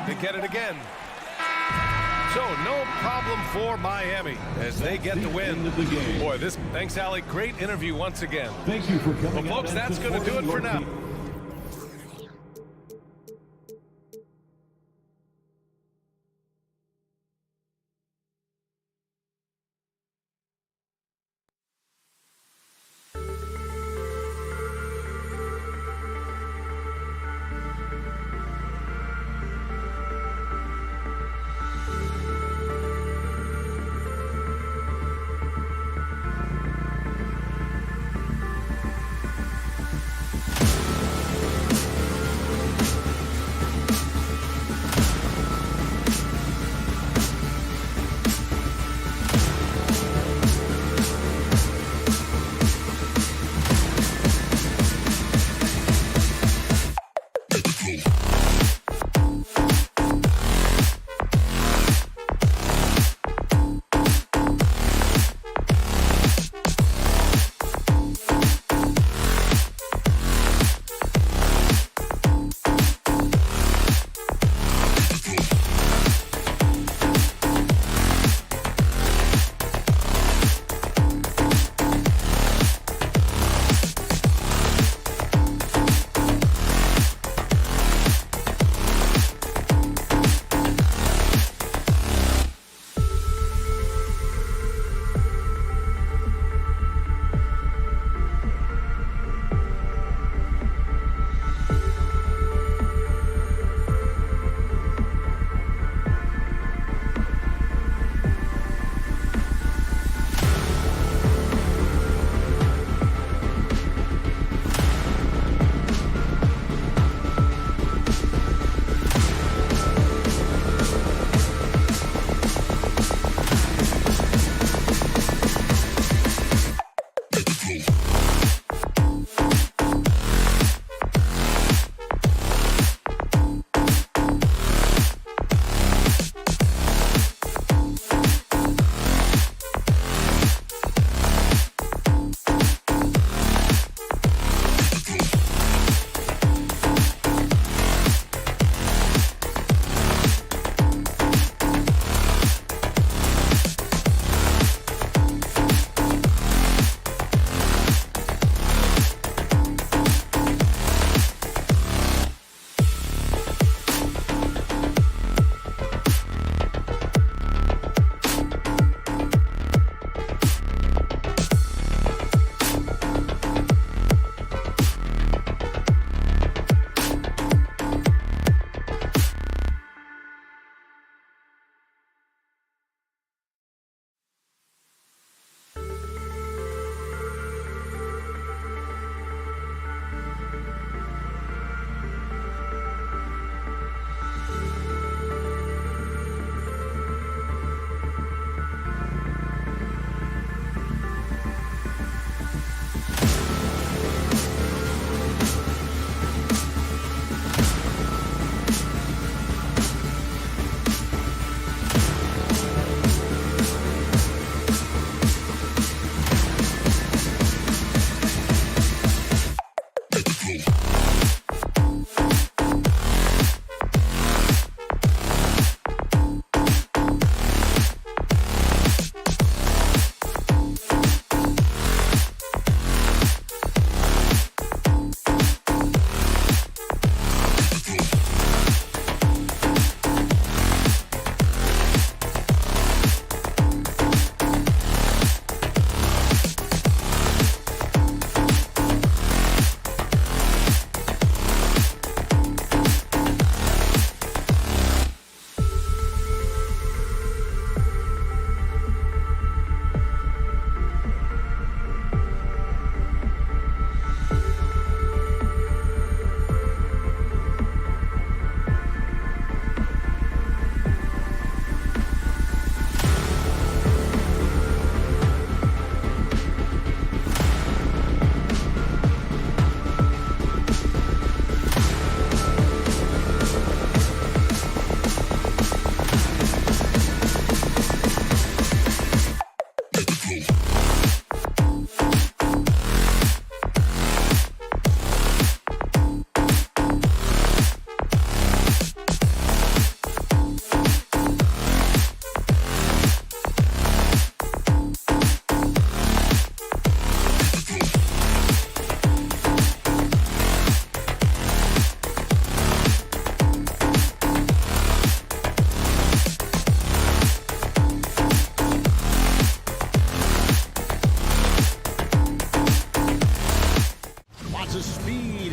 They get it again. So no problem for Miami as they get the win. Boy, thanks, Allie. Great interview once again. Thank you for coming. Well, folks, that's going to do it for now.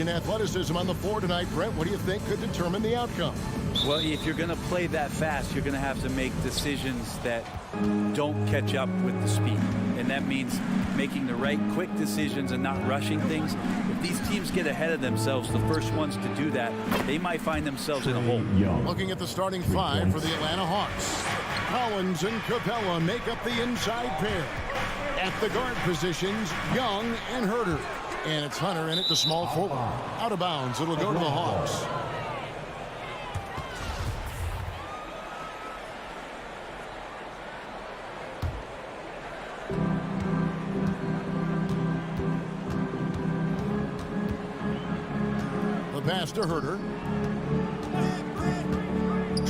Athleticism on the floor tonight. Brent, what do you think could determine the outcome? Well, if you're going to play that fast, you're going to have to make decisions that don't catch up with the speed. And that means making the right quick decisions and not rushing things. If these teams get ahead of themselves, the first ones to do that, they might find themselves in a hole. Looking at the starting five for the Atlanta Hawks. Collins and Capella make up the inside pair. At the guard positions, Young and Herter. And it's Hunter in at the small forward. Out of bounds. It'll go to the Hawks. The pass to Herter.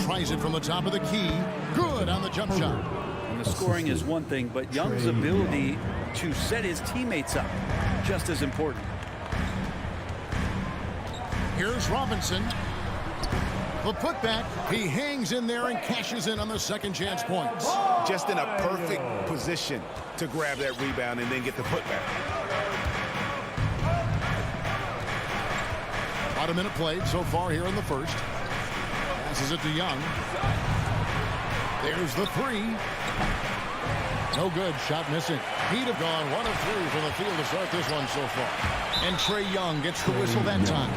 Tries it from the top of the key. Good on the jump shot. And the scoring is one thing, but Young's ability to set his teammates up, just as important. Here's Robinson. The putback. He hangs in there and cashes in on the second chance points. Just in a perfect position to grab that rebound and then get the putback. About a minute played so far here in the first. Passes it to Young. There's the three. No good. Shot missing. He'd have gone 1 of 3 from the field to start this one so far. And Trae Young gets the whistle that time.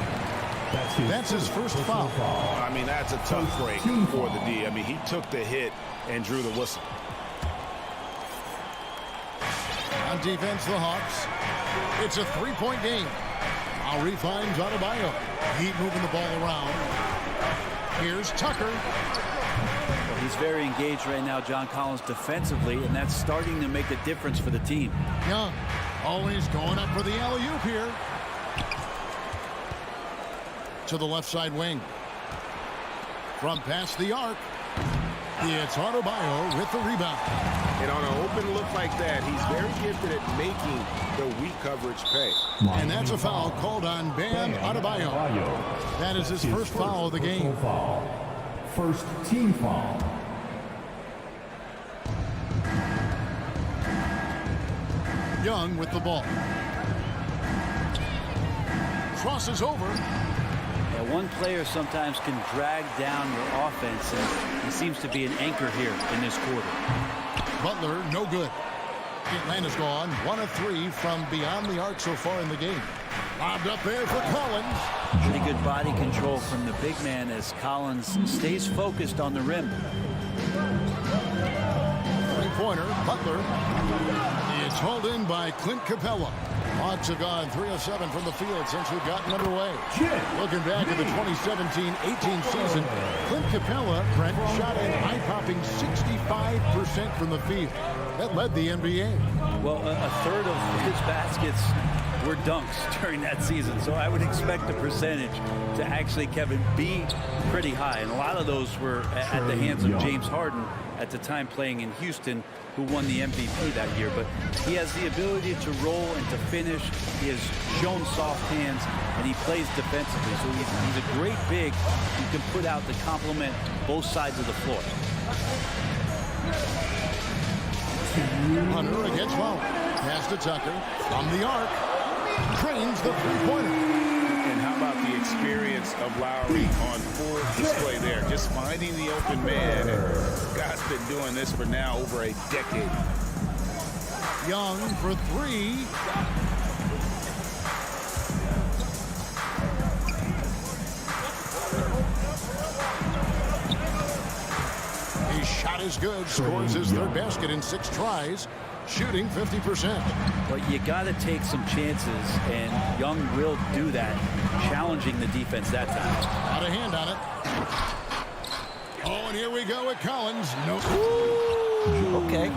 That's his first foul. I mean, that's a tough break for the D. I mean, he took the hit and drew the whistle. On defense, the Hawks. It's a three-point game. Lowry finds Adebayo. Heat moving the ball around. Here's Tucker. Well, he's very engaged right now, John Collins, defensively, and that's starting to make a difference for the team. Young always going up for the alley-oop here. To the left side wing. From past the arc. It's Adebayo with the rebound. And on an open look like that, he's very gifted at making the weak coverage pay. And that's a foul called on Bam Adebayo. That is his first foul of the game. First team foul. Young with the ball. Crosses over. Yeah, one player sometimes can drag down your offense, and he seems to be an anchor here in this quarter. Butler, no good. Atlanta's gone 1 of 3 from beyond the arc so far in the game. Lobbed up there for Collins. Pretty good body control from the big man as Collins stays focused on the rim. Three-pointer, Butler. It's hauled in by Clint Capella. Hawks have gone 3 of 7 from the field since we've gotten underway. Looking back at the 2017-18 season, Clint Capella, Brent, shot an eye-popping 65% from the field. That led the NBA. Well, a third of his baskets were dunks during that season. So I would expect the percentage to actually, Kevin, be pretty high. And a lot of those were at the hands of James Harden at the time playing in Houston, who won the MVP that year. But he has the ability to roll and to finish. He has shown soft hands, and he plays defensively. So he's a great big who can put out to complement both sides of the floor. Hunter against Lowry. Pass to Tucker from the arc. Drains the three-pointer. And how about the experience of Lowry on full display there? Just finding the open man. And Scott's been doing this for now over a decade. Young for three. His shot is good. Scores his third basket in 6 tries. Shooting 50%. But you got to take some chances, and Young will do that, challenging the defense that time. Got a hand on it. Oh, and here we go with Collins. No. Okay.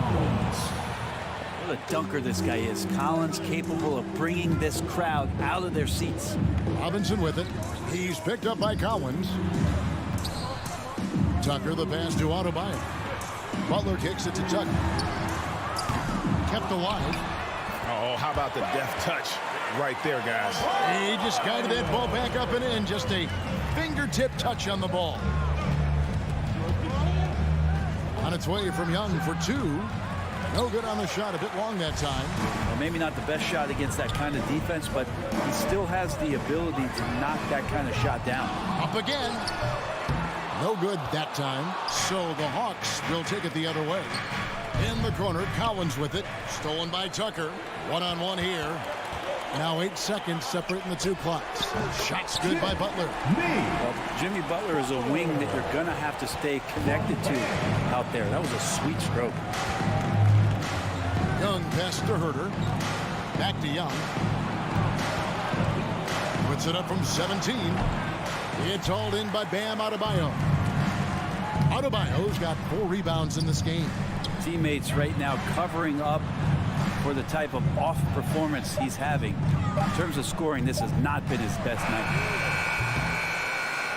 What a dunker this guy is. Collins capable of bringing this crowd out of their seats. Robinson with it. He's picked up by Collins. Tucker the pass to Adebayo. Butler kicks it to Tucker. Kept alive. Oh, how about the deft touch right there, guys? He just guided that ball back up and in. Just a fingertip touch on the ball. On its way from Young for 2. No good on the shot. A bit long that time. Well, maybe not the best shot against that kind of defense, but he still has the ability to knock that kind of shot down. Up again. No good that time. So the Hawks will take it the other way. In the corner, Collins with it. Stolen by Tucker. One-on-one here. Now 8 seconds separating the 2 clocks. Shots good by Butler. Well, Jimmy Butler is a wing that you're going to have to stay connected to out there. That was a sweet stroke. Young pass to Herter. Back to Young. Puts it up from 17. It's hauled in by Bam Adebayo. Adebayo's got 4 rebounds in this game. Teammates right now covering up for the type of off performance he's having. In terms of scoring, this has not been his best night.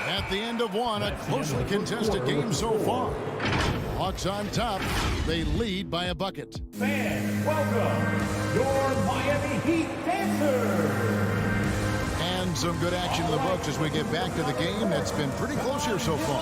At the end of one, a closely contested game so far. Hawks on top. They lead by a bucket. Fans, welcome your Miami Heat dancers. And some good action in the books as we get back to the game. That's been pretty close here so far.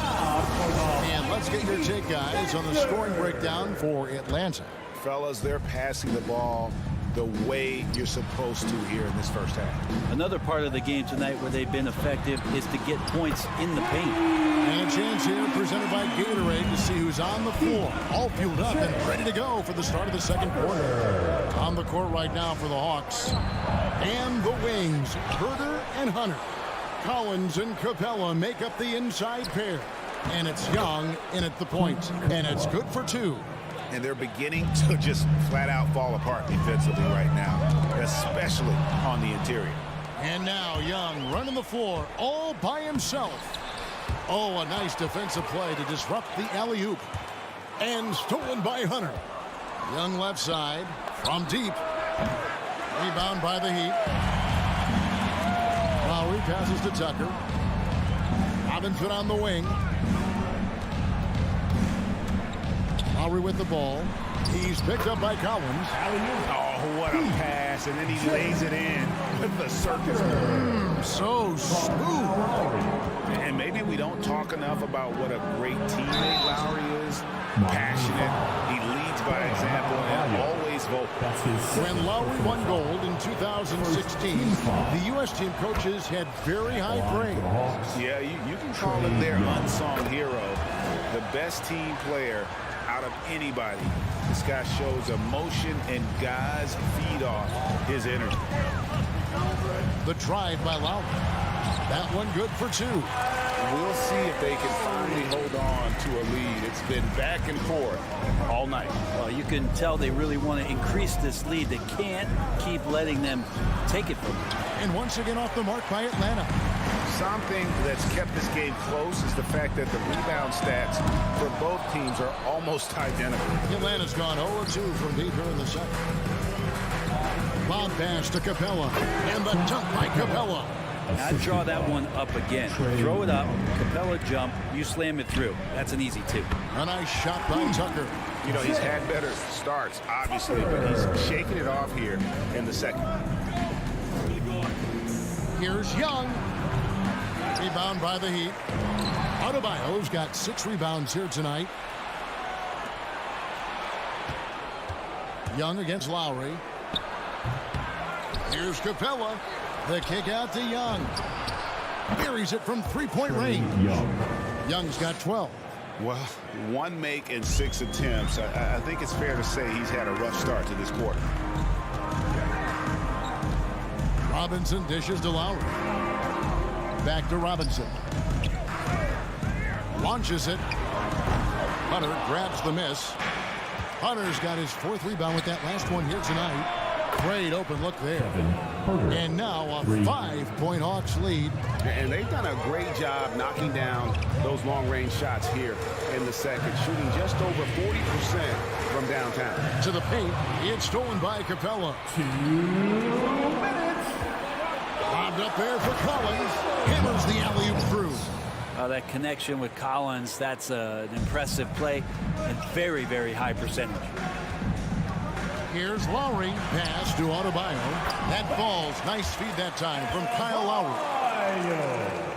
And let's get your take, guys, on the scoring breakdown for Atlanta. Fellas, they're passing the ball the way you're supposed to here in this first half. Another part of the game tonight where they've been effective is to get points in the paint. And a chance here presented by Gatorade to see who's on the floor. All fueled up and ready to go for the start of the second quarter. On the court right now for the Hawks. And the wings, Herter and Hunter. Collins and Capella make up the inside pair. And it's Young in at the point. And it's good for 2. And they're beginning to just flat out fall apart defensively right now, especially on the interior. And now Young running the floor all by himself. Oh, a nice defensive play to disrupt the alley-oop. And stolen by Hunter. Young left side from deep. Rebound by the Heat. Lowry passes to Tucker. Robinson on the wing. Lowry with the ball. He's picked up by Collins. Oh, what a pass. And then he lays it in with the circus move. So smooth. And maybe we don't talk enough about what a great teammate Lowry is. Passionate. He leads by example and always vocal. When Lowry won gold in 2016, the U.S. team coaches had very high praise. Yeah, you can call him their unsung hero. The best team player out of anybody. This guy shows emotion, and guys feed off his energy. The drive by Lowry. That one good for 2. We'll see if they can finally hold on to a lead. It's been back and forth all night. Well, you can tell they really want to increase this lead. They can't keep letting them take it from them. And once again off the mark by Atlanta. Something that's kept this game close is the fact that the rebound stats for both teams are almost identical. Atlanta's gone 0-2 from deep here in the second. Bob pass to Capella. And the dunk by Capella. I'd draw that one up again. Throw it up, Capella jump, you slam it through. That's an easy 2. A nice shot by Tucker. You know, he's had better starts, obviously, but he's shaking it off here in the second. Here's Young. Rebound by the Heat. Adebayo's got 6 rebounds here tonight. Young against Lowry. Here's Capella. The kick out to Young. Buries it from 3-point range. Young's got 12. Well, 1 make and 6 attempts. I think it's fair to say he's had a rough start to this quarter. Robinson dishes to Lowry. Back to Robinson. Launches it. Hunter grabs the miss. Hunter's got his 4th rebound with that last one here tonight. Great open look there. And now a 5-point Hawks lead. And they've done a great job knocking down those long-range shots here in the second, shooting just over 40% from downtown. To the paint, it's stolen by Capella. 2 minutes. Lobbed up there for Collins. Hammers the alley-oop through. That connection with Collins, that's an impressive play and very, very high percentage. Here's Lowry. Pass to Adebayo. That falls. Nice feed that time from Kyle Lowry.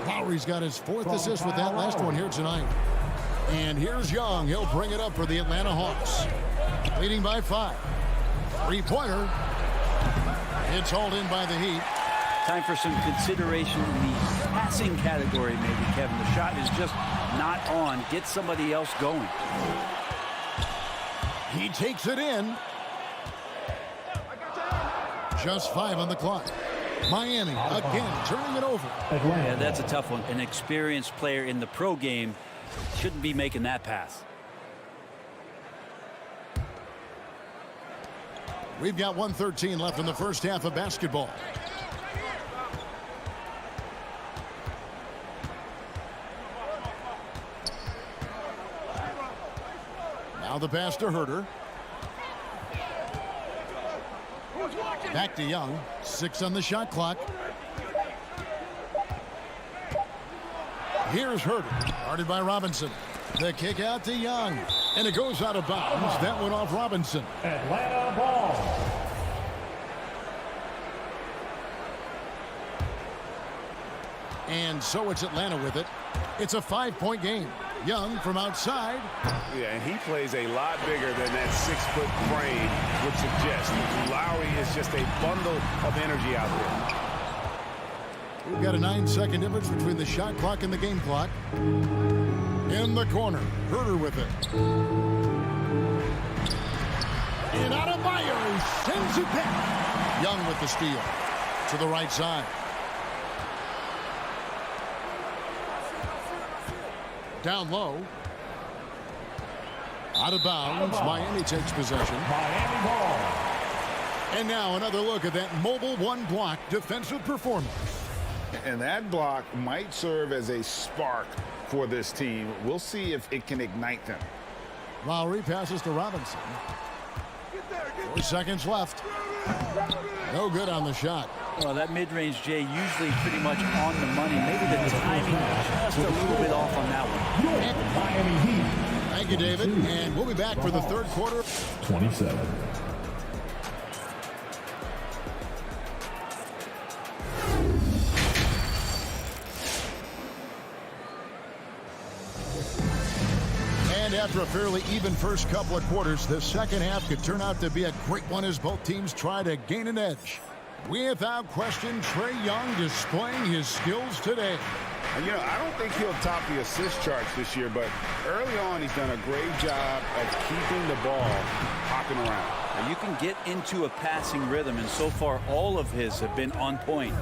Lowry's got his 4th assist with that last one here tonight. And here's Young. He'll bring it up for the Atlanta Hawks. Leading by 5. 3-pointer. It's hauled in by the Heat. Time for some consideration in the passing category, maybe, Kevin. The shot is just not on. Get somebody else going. He takes it in. Just 5 on the clock. Miami again turning it over. Yeah, that's a tough one. An experienced player in the pro game shouldn't be making that pass. We've got 1:13 left in the first half of basketball. Now the pass to Herter. Back to Young. 6 on the shot clock. Here's Herter. Guarded by Robinson. The kick out to Young. And it goes out of bounds. That went off Robinson. Atlanta ball. And so it's Atlanta with it. It's a 5-point game. Young from outside. Yeah, and he plays a lot bigger than that 6-foot frame would suggest. Lowry is just a bundle of energy out there. We've got a 9-second difference between the shot clock and the game clock. In the corner, Herter with it. And Adebayo sends it back. Young with the steal to the right side. Down low. Out of bounds. Miami takes possession. Miami ball. And now another look at that mobile 1-block defensive performance. And that block might serve as a spark for this team. We'll see if it can ignite them. Lowry passes to Robinson. 4 seconds left. No good on the shot. Well, that mid-range, Jay, usually pretty much on the money. Maybe the timing just a little bit off on that one. Miami Heat. Thank you, David. And we'll be back for the third quarter. 27. And after a fairly even first couple of quarters, the second half could turn out to be a great one as both teams try to gain an edge. Without question, Trae Young displaying his skills today. And, you know, I don't think he'll top the assist charts this year, but early on he's done a great job at keeping the ball hopping around. And you can get into a passing rhythm, and so far all of his have been on point.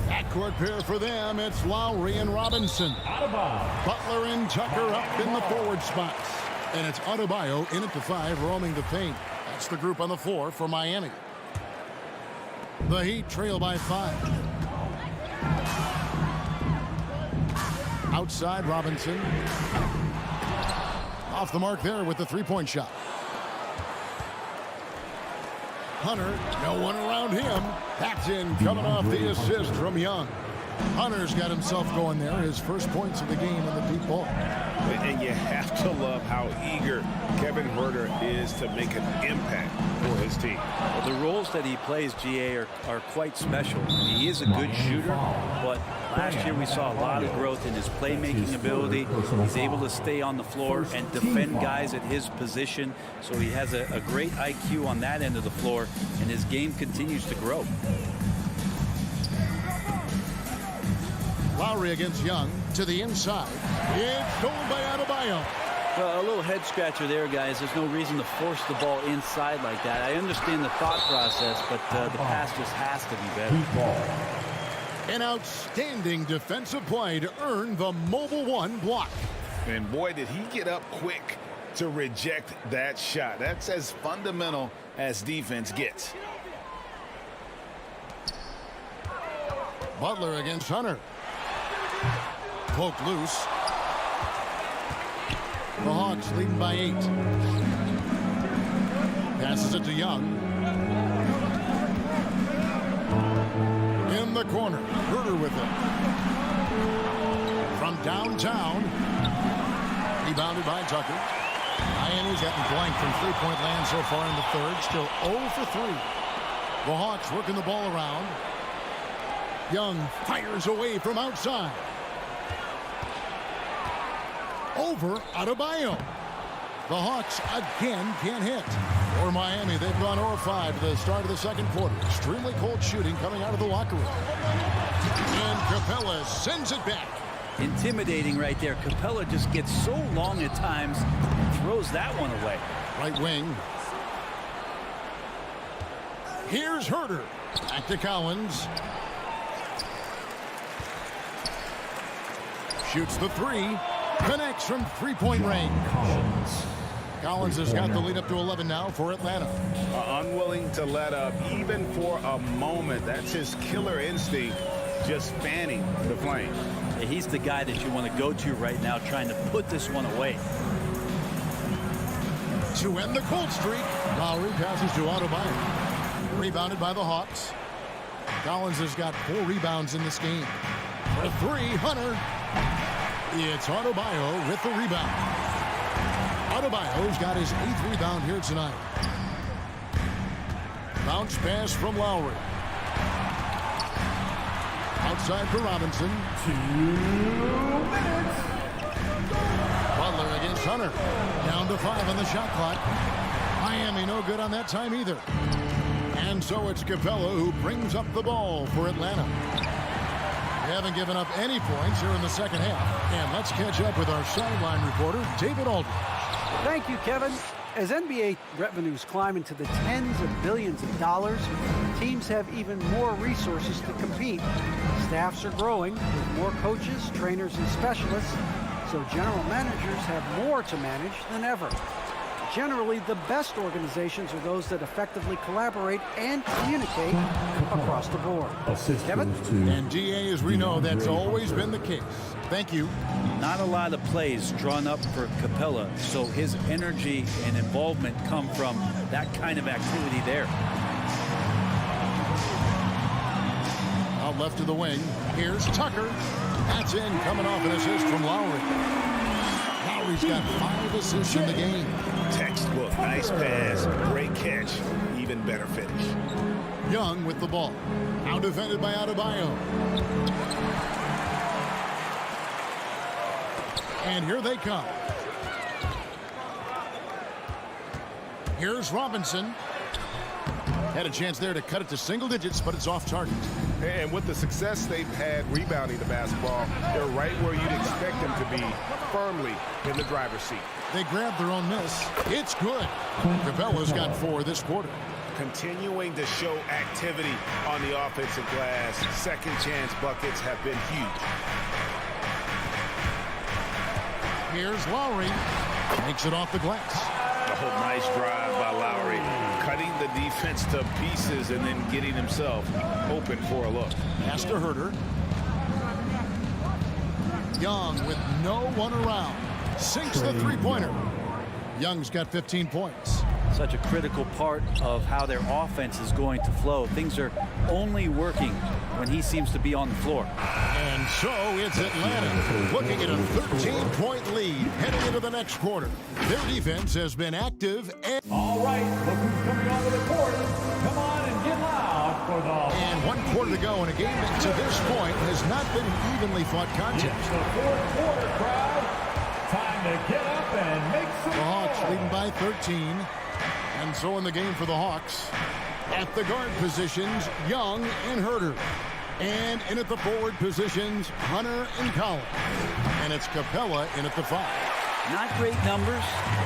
Backcourt pair for them, it's Lowry and Robinson. Butler and Tucker up in the forward spots. And it's Adebayo in at the 5, roaming the paint. That's the group on the floor for Miami. The Heat trail by 5. Outside, Robinson. Off the mark there with the 3-point shot. Hunter, no one around him. That's in, coming off the assist from Young. Hunter's got himself going there. His first points of the game in the deep ball. And you have to love how eager Kevin Huerter is to make an impact for his team. Well, the roles that he plays, GA, are quite special. He is a good shooter, but last year we saw a lot of growth in his playmaking ability. He's able to stay on the floor and defend guys at his position. So he has a great IQ on that end of the floor, and his game continues to grow. Lowry against Young to the inside. It's stolen by Adebayo. Well, a little head scratcher there, guys. There's no reason to force the ball inside like that. I understand the thought process, but the pass just has to be better. An outstanding defensive play to earn the Mobile One block. And boy, did he get up quick to reject that shot. That's as fundamental as defense gets. Butler against Hunter. Poked loose. The Hawks leading by 8. Passes it to Young. In the corner. Huerter with it. From downtown. Rebounded by Tucker. Miami's gotten blank from three-point land so far in the third. Still 0 for 3. The Hawks working the ball around. Young fires away from outside. Over Adebayo. The Hawks again can't hit. For Miami, they've gone 0-5 to the start of the second quarter. Extremely cold shooting coming out of the locker room. And Capella sends it back. Intimidating right there. Capella just gets so long at times, throws that one away. Right wing. Here's Huerter. Back to Collins. Shoots the three. Connects from three-point range. Collins has got the lead up to 11 now for Atlanta. Unwilling to let up even for a moment. That's his killer instinct, just fanning the flame. Yeah, he's the guy that you want to go to right now, trying to put this one away. To end the cold streak, Lowry passes to Adebayo. Rebounded by the Hawks. Collins has got 4 rebounds in this game. For 3, Hunter. It's Adebayo with the rebound. Adebayo's got his 8th rebound here tonight. Bounce pass from Lowry. Outside for Robinson. 2 minutes. Butler against Hunter. Down to 5 on the shot clock. Miami no good on that time either. And so it's Capella who brings up the ball for Atlanta. They haven't given up any points here in the second half. And let's catch up with our sideline reporter, David Aldridge. Thank you, Kevin. As NBA revenues climb into the tens of billions of dollars, teams have even more resources to compete. Staffs are growing with more coaches, trainers, and specialists, so general managers have more to manage than ever. Generally, the best organizations are those that effectively collaborate and communicate across the board. Kevin? And DA, as we know, that's always been the case. Thank you. Not a lot of plays drawn up for Capella, so his energy and involvement come from that kind of activity there. Out left to the wing. Here's Tucker. That's in, coming off an assist from Lowry. Lowry's got 5 assists in the game. Textbook, nice pass, great catch, even better finish. Young with the ball. Now defended by Adebayo. And here they come. Here's Robinson. Had a chance there to cut it to single digits, but it's off target. And with the success they've had rebounding the basketball, they're right where you'd expect them to be, firmly in the driver's seat. They grabbed their own miss. It's good. Capella's got 4 this quarter. Continuing to show activity on the offensive glass. Second chance buckets have been huge. Here's Lowry. Makes it off the glass. Oh, nice drive by Lowry. Cutting the defense to pieces and then getting himself open for a look. Pass to Huerter. Young with no one around. Sinks the three-pointer. Young's got 15 points. such a critical part of how their offense is going to flow. Things are only working when he seems to be on the floor. And so it's Atlanta looking at a 13-point lead heading into the next quarter. Their defense has been active. All right, look who's coming onto the court. Come on and get loud for the... And 1 quarter to go in a game that to this point has not been an evenly fought contest. It's the fourth quarter, crowd. Time to get up and make some The Hawks noise. leading by 13. And so in the game for the Hawks, at the guard positions, Young and Herter. And in at the forward positions, Hunter and Collins. And it's Capella in at the 5. Not great numbers,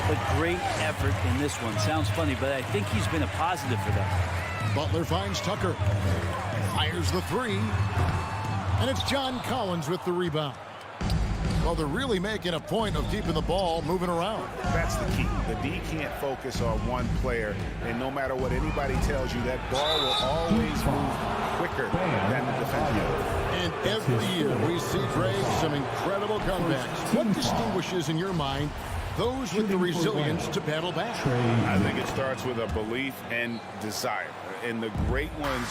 but great effort in this one. Sounds funny, but I think he's been a positive for them. Butler finds Tucker. Fires the 3. And it's John Collins with the rebound. Well, they're really making a point of keeping the ball moving around. That's the key. The D can't focus on one player, and no matter what anybody tells you, that ball will always move quicker than the defender. And every year we see, Greg, some incredible comebacks. What distinguishes, in your mind, those with the resilience to battle back? I think it starts with a belief and desire, and the great ones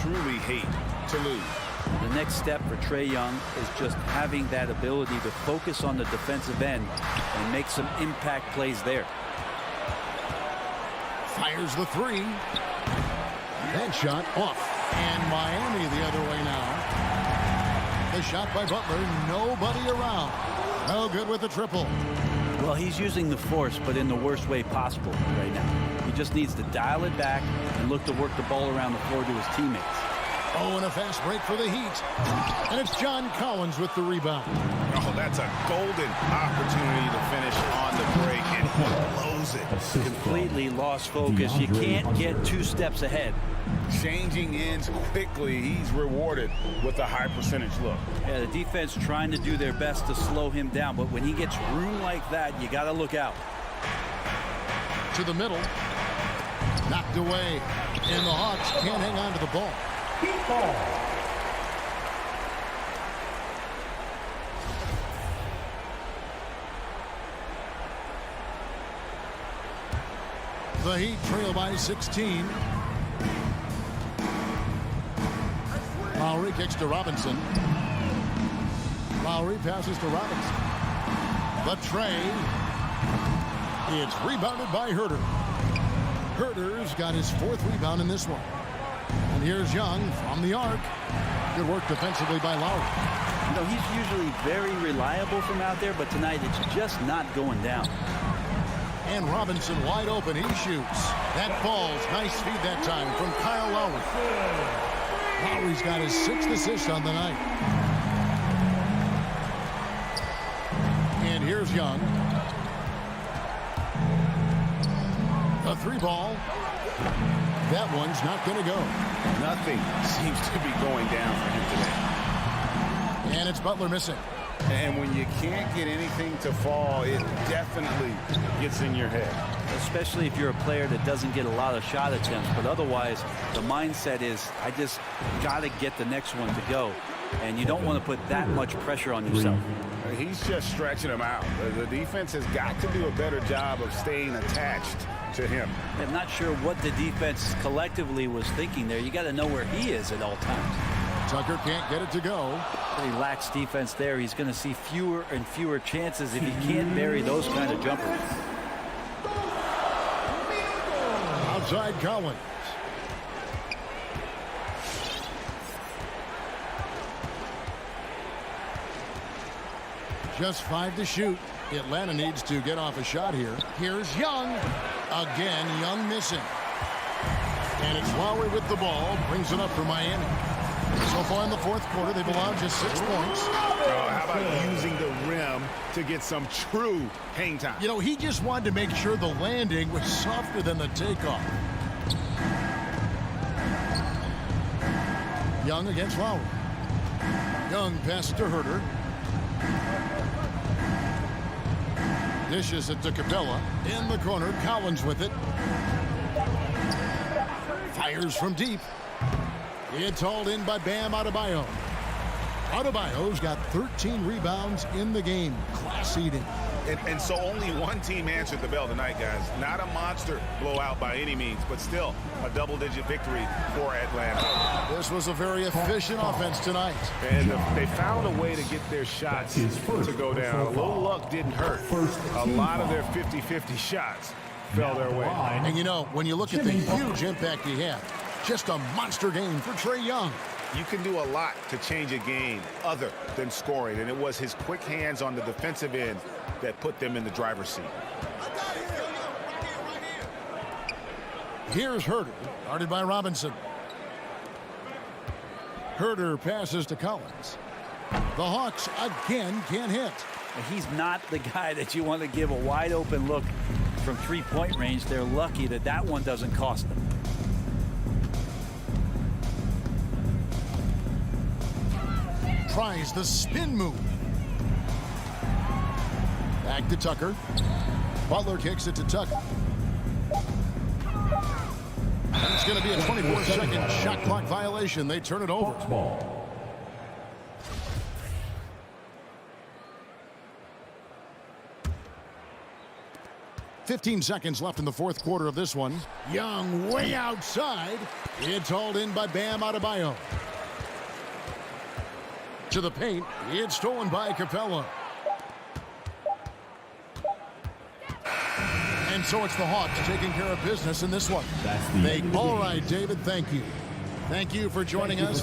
truly hate to lose. The next step for Trae Young is just having that ability to focus on the defensive end and make some impact plays there. Fires the 3. That shot off. And Miami the other way now. The shot by Butler. Nobody around. No good with the triple. Well, he's using the force, but in the worst way possible right now. He just needs to dial it back and look to work the ball around the floor to his teammates. Oh, and a fast break for the Heat. And it's John Collins with the rebound. Oh, that's a golden opportunity to finish on the break, and he blows it. Completely lost focus. You can't get 2 steps ahead. Changing ends quickly. He's rewarded with a high percentage look. Yeah, the defense trying to do their best to slow him down, but when he gets room like that, you got to look out. To the middle. Knocked away. And the Hawks can't hang on to the ball. Heat ball. The Heat trail by 16. Lowry kicks to Robinson. Lowry passes to Robinson. The Trae. It's rebounded by Herter. Herter's got his 4th rebound in this one. And here's Young from the arc. Good work defensively by Lowry. You know, he's usually very reliable from out there, but tonight it's just not going down. And Robinson wide open. He shoots. That falls. Nice feed that time from Kyle Lowry. Lowry's got his 6th assist on the night. And here's Young. A 3 ball. That one's not going to go. Nothing seems to be going down for him today. And it's Butler missing. And when you can't get anything to fall, it definitely gets in your head. Especially if you're a player that doesn't get a lot of shot attempts. But otherwise, the mindset is, I just got to get the next one to go. And you don't want to put that much pressure on yourself. He's just stretching him out. The defense has got to do a better job of staying attached to him. I'm not sure what the defense collectively was thinking there. You got to know where he is at all times. Tucker can't get it to go. Pretty lax defense there. He's going to see fewer and fewer chances if he can't bury those kind of jumpers. Outside Collins. Just 5 to shoot. Atlanta needs to get off a shot here. Here's Young. Again, Young missing. And it's Lowry with the ball. Brings it up for Miami. So far in the 4th quarter, they've allowed just 6 points. How about using the rim to get some true hang time? You know, he just wanted to make sure the landing was softer than the takeoff. Young against Lowry. Young pass to Herter. Dishes it to Capella. In the corner, Collins with it. Fires from deep. It's hauled in by Bam Adebayo. Adebayo's got 13 rebounds in the game. Class eating. And so only one team answered the bell tonight, guys. Not a monster blowout by any means, but still a double-digit victory for Atlanta. This was a very efficient offense tonight. And they found a way to get their shots to go down. A little luck didn't hurt. A lot of their 50-50 shots fell their way. And you know, when you look at the huge impact he had, just a monster game for Trae Young. You can do a lot to change a game other than scoring, and it was his quick hands on the defensive end that put them in the driver's seat. Here's Herter, guarded by Robinson. Herter passes to Collins. The Hawks again can't hit. He's not the guy that you want to give a wide open look from three-point range. They're lucky that that one doesn't cost them. Tries the spin move. Back to Tucker. Butler kicks it to Tucker. And it's going to be a 24-second shot clock violation. They turn it over. 15 seconds left in the fourth quarter of this one. Young way outside. It's hauled in by Bam Adebayo. To the paint. It's stolen by Capella. And so it's the Hawks taking care of business in this one. All right, David, thank you. Thank you for joining us.